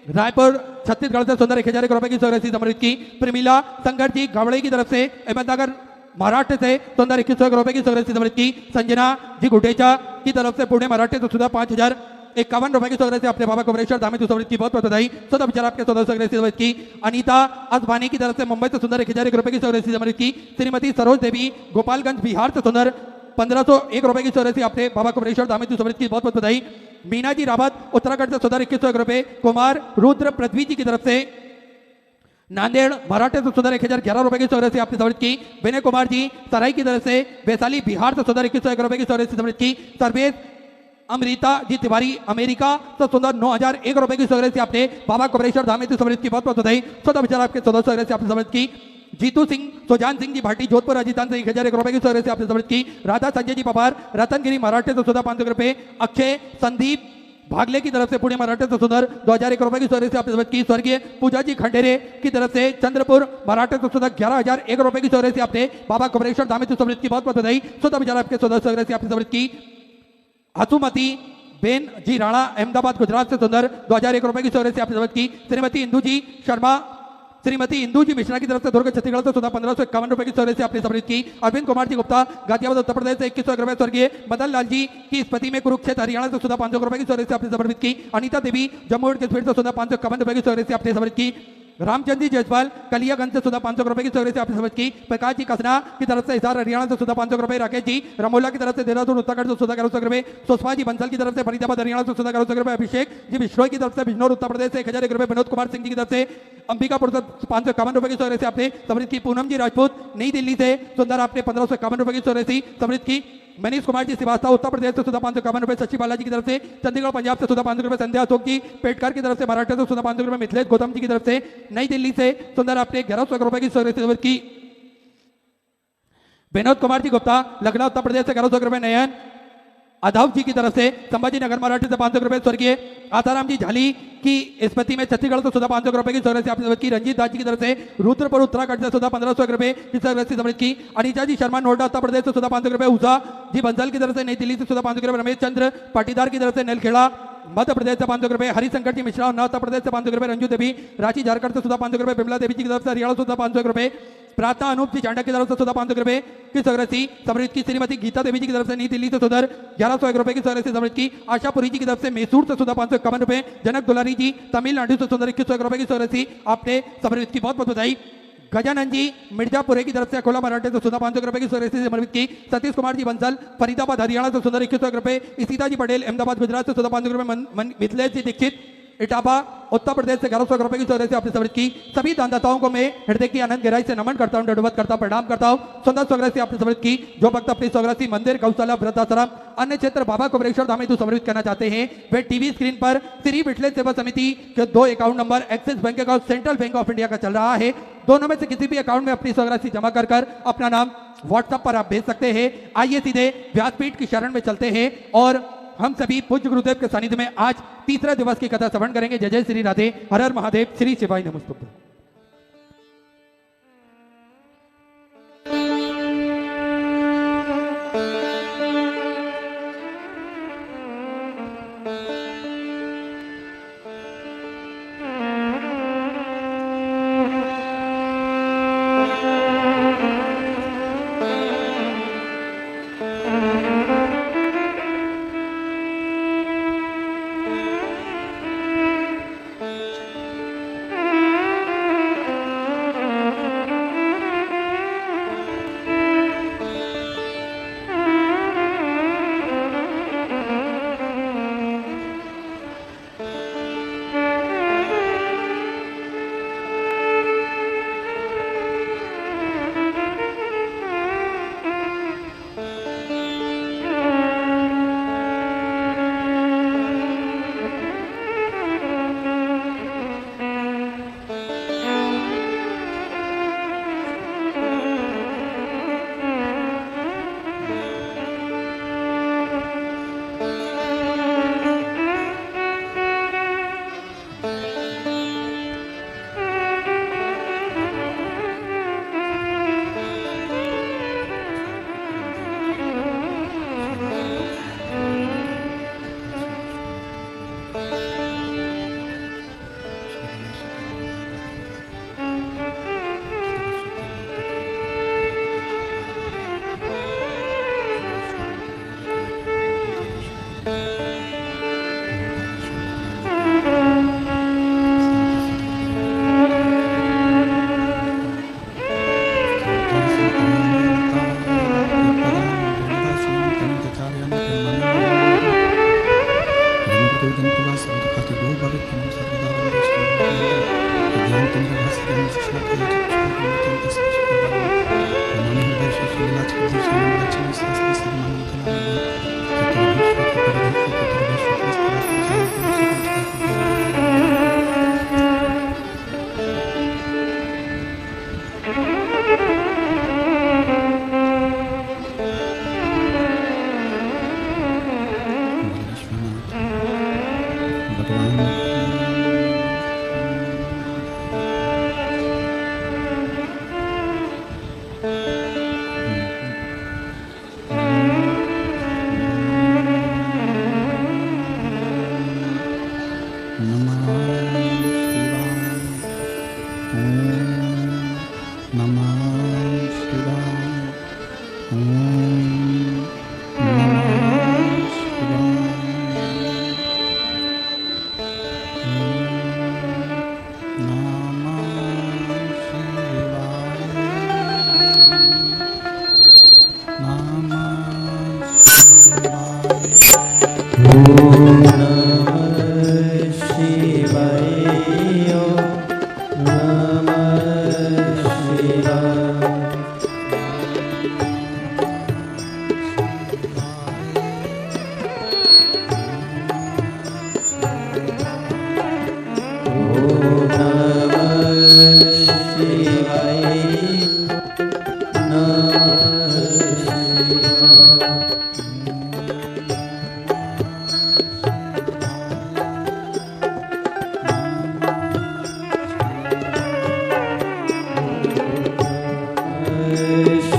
S3: रायपुर छत्तीसगढ़ से सुंदर 1000 रुपए की सहयोग राशि समर्पित की। प्रमिला संगर जी गावड़े की तरफ से अहमदनगर महाराष्ट्र से सुंदर 2100 रुपए की सहयोग राशि समर्पित की। संजना जी गुडेचा की तरफ से पुणे महाराष्ट्र से सुधा 5051 रुपए की सहयोग राशि अपने बाबा कुबेरेश्वर धाम हेतु समर्पित की। बहुत बहुत बधाई। सदा विचार आपके 100 सहयोग राशि समर्पित की। अनीता असबानी की तरफ से मुंबई से सुंदर 1000 रुपए की सहयोग राशि समर्पित की। श्रीमती सरोज देवी गोपालगंज बिहार से सुंदर 1501 की चौरासी आपने बाबा कुमरेश्वर दामेदू समृद्ध की बहुत बहुत बधाई। मीना जी रावत उत्तराखंड से 2101 कुमार रुद्र पृथ्वी जी की तरफ से नांदेड़ मराठे से 1111 की चौरासी आपने समृद्ध की। विनय कुमार जी सराई की तरफ से वैशाली बिहार से 2101 की चौरासी समृद्ध की। सर्वेश अमृता जी तिवारी अमेरिका से 9001 की चौरासी आपने बाबा कुमरेश्वर दामेदू समृद्ध की बहुत बहुत बधाई। 14 विचार आपके 1400 आपने समृद्ध की। जीतू सिंह सुजान सिंह जी भाटी जोधपुर राजस्थान से 1001 की चौरासी आपने समृद्ध की। राधा संजय जी पवार रतनगिरी मराठे से 500 अक्षय संदीप भागले की तरफ से पुणे मराठे से 2001 की चौरासी आपने समृद्ध की। स्वर्गीय पूजा जी खंडेरे की तरफ से चंद्रपुर मराठे से 11,001 की चौरासी आपने बाबा कुमरेश्वर दामेदू समृद्ध की बहुत बहुत बधाई। 14 विचार आपके 1400 आपने समृद्ध की। हसुमती बेन जी राणा अहमदाबाद गुजरात से 2001 की चौरासी आपने समृद्ध की। श्रीमती इंदू जी शर्मा श्रीमती इंदू जी मिश्रा की तरफ से दुर्ग छत्तीसगढ़ से 1551 की चौरासी आपने समृद्ध की। अरविंद कुमार जी गुप्ता गाजियाबाद उत्तर प्रदेश से 2100 स्वर्गीय मदन लाल जी की स्मृति में कुरुक्षेत्र हरियाणा से 500 की चौरासी आपने समर्पित की। अनीता देवी जम्मू एंड कश्मीर से 551 की चौरासी आपने समर्पित की। रामचंद्र जी जयसवाल कलियागंज से 500 की चौरासी आपने समझ की। प्रकाश जी कसना की तरफ से हिसार हरियाणा से 500 राकेश जी रमोला की तरफ से देहरादून उत्तराखंड से 1100 सुषमा जी बंसल की तरफ से फरीदाबाद हरियाणा से 1100 अभिषेक जी बिश्नोई की तरफ से बिजनौर उत्तर प्रदेश से 1001 विनोद कुमार सिंह जी की तरफ से अंबिकापुर से 551 की चौरासी आपने समृद्ध की। पूनम जी राजपूत नई दिल्ली से सुंदर आपने 1551 की चौरासी समृद्ध की। मनीष कुमार जी श्रीवास्तव उत्तर प्रदेश से 551 सची बालाजी की तरफ से। चंडीगढ़ पंजाब से 500 संध्या अशोक जी पेटकर की तरफ से मराठा से 500 मिथिलेश गौतम जी की तरफ से। नई दिल्ली से सुंदर आपने 1100 की चौरासी की। विनोद कुमार जी गुप्ता लखनऊ उत्तर प्रदेश से 1100 नयन अधव जी की तरफ से। संभाजी नगर मराठी से 500 स्वर्गीय आसाराम जी झाली की स्मृति में छत्तीसगढ़ से 500 की चौरासी आपने समृद्ध की। रंजीत दास जी की तरफ से रुद्रपुर उत्तराखंड से 1500 की चौरासी समृद्ध की। अनिता जी शर्मा नोएडा उत्तर प्रदेश से 500 उषा जी बंसल की तरफ से नई दिल्ली से 500 रमेश चंद्र पाटीदार की तरफ से नलखेड़ा मध्य प्रदेश से 500 हरिशंकर जी मिश्रा उत्तर प्रदेश से 500 रंजू देवी रांची झारखंड से 500 बिमला देवी जी की तरफ से हरियाणा से 500 प्रार्थना अनूप जी चांडा की तरफ से 500 की चौरासी समृद्ध की। श्रीमती गीता देवी जी की तरफ से नई दिल्ली से 1101 की चौरासी समृद्ध की। आशापुरी जी की तरफ से मैसूर से 551 जनक दुलारी जी तमिलनाडु से 2101 की चौरासी आपने समृद्ध की बहुत बहुत बधाई। गजानंद जी मिर्जापुरे की तरफ से अकोला मराठे से 500 की चौरासी से समर्पित की। सतीश कुमार जी बंसल फरीदाबाद हरियाणा से 2101। इसीता जी पटेल अहमदाबाद गुजरात से 500 मिथिलेश जी दीक्षित इटापा उत्तर प्रदेश से 1100 की चौरासी आपने समृद्ध की। सभी दानदाताओं को मैं हृदय की आनंद गहराई से नमन करता हूं, दंडवत करता हूं, प्रणाम करता हूं। सुंदर चौरासी आपने समृद्ध की। जो भक्त अपनी चौरासी मंदिर गौशाला वृद्धाश्रम अन्य क्षेत्र बाबा कुमरेश्वर धामेदू समर्पित करना चाहते हैं वे टीवी स्क्रीन पर श्री विठलेश सेवा समिति के 2 account number axis bank account central bank of India का चल रहा है। दोनों में से किसी भी अकाउंट में अपनी चौरासी जमा कर अपना नाम व्हाट्सएप पर आप भेज सकते हैं। आइए सीधे व्यासपीठ की शरण में चलते हैं और हम सभी पूज्य गुरुदेव के सानिध्य में आज तीसरा दिवस की कथा श्रवण करेंगे। जय जय श्री राधे, हर हर महादेव, श्री शिवाय नमस्तुभ्यं।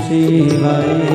S2: शिवाय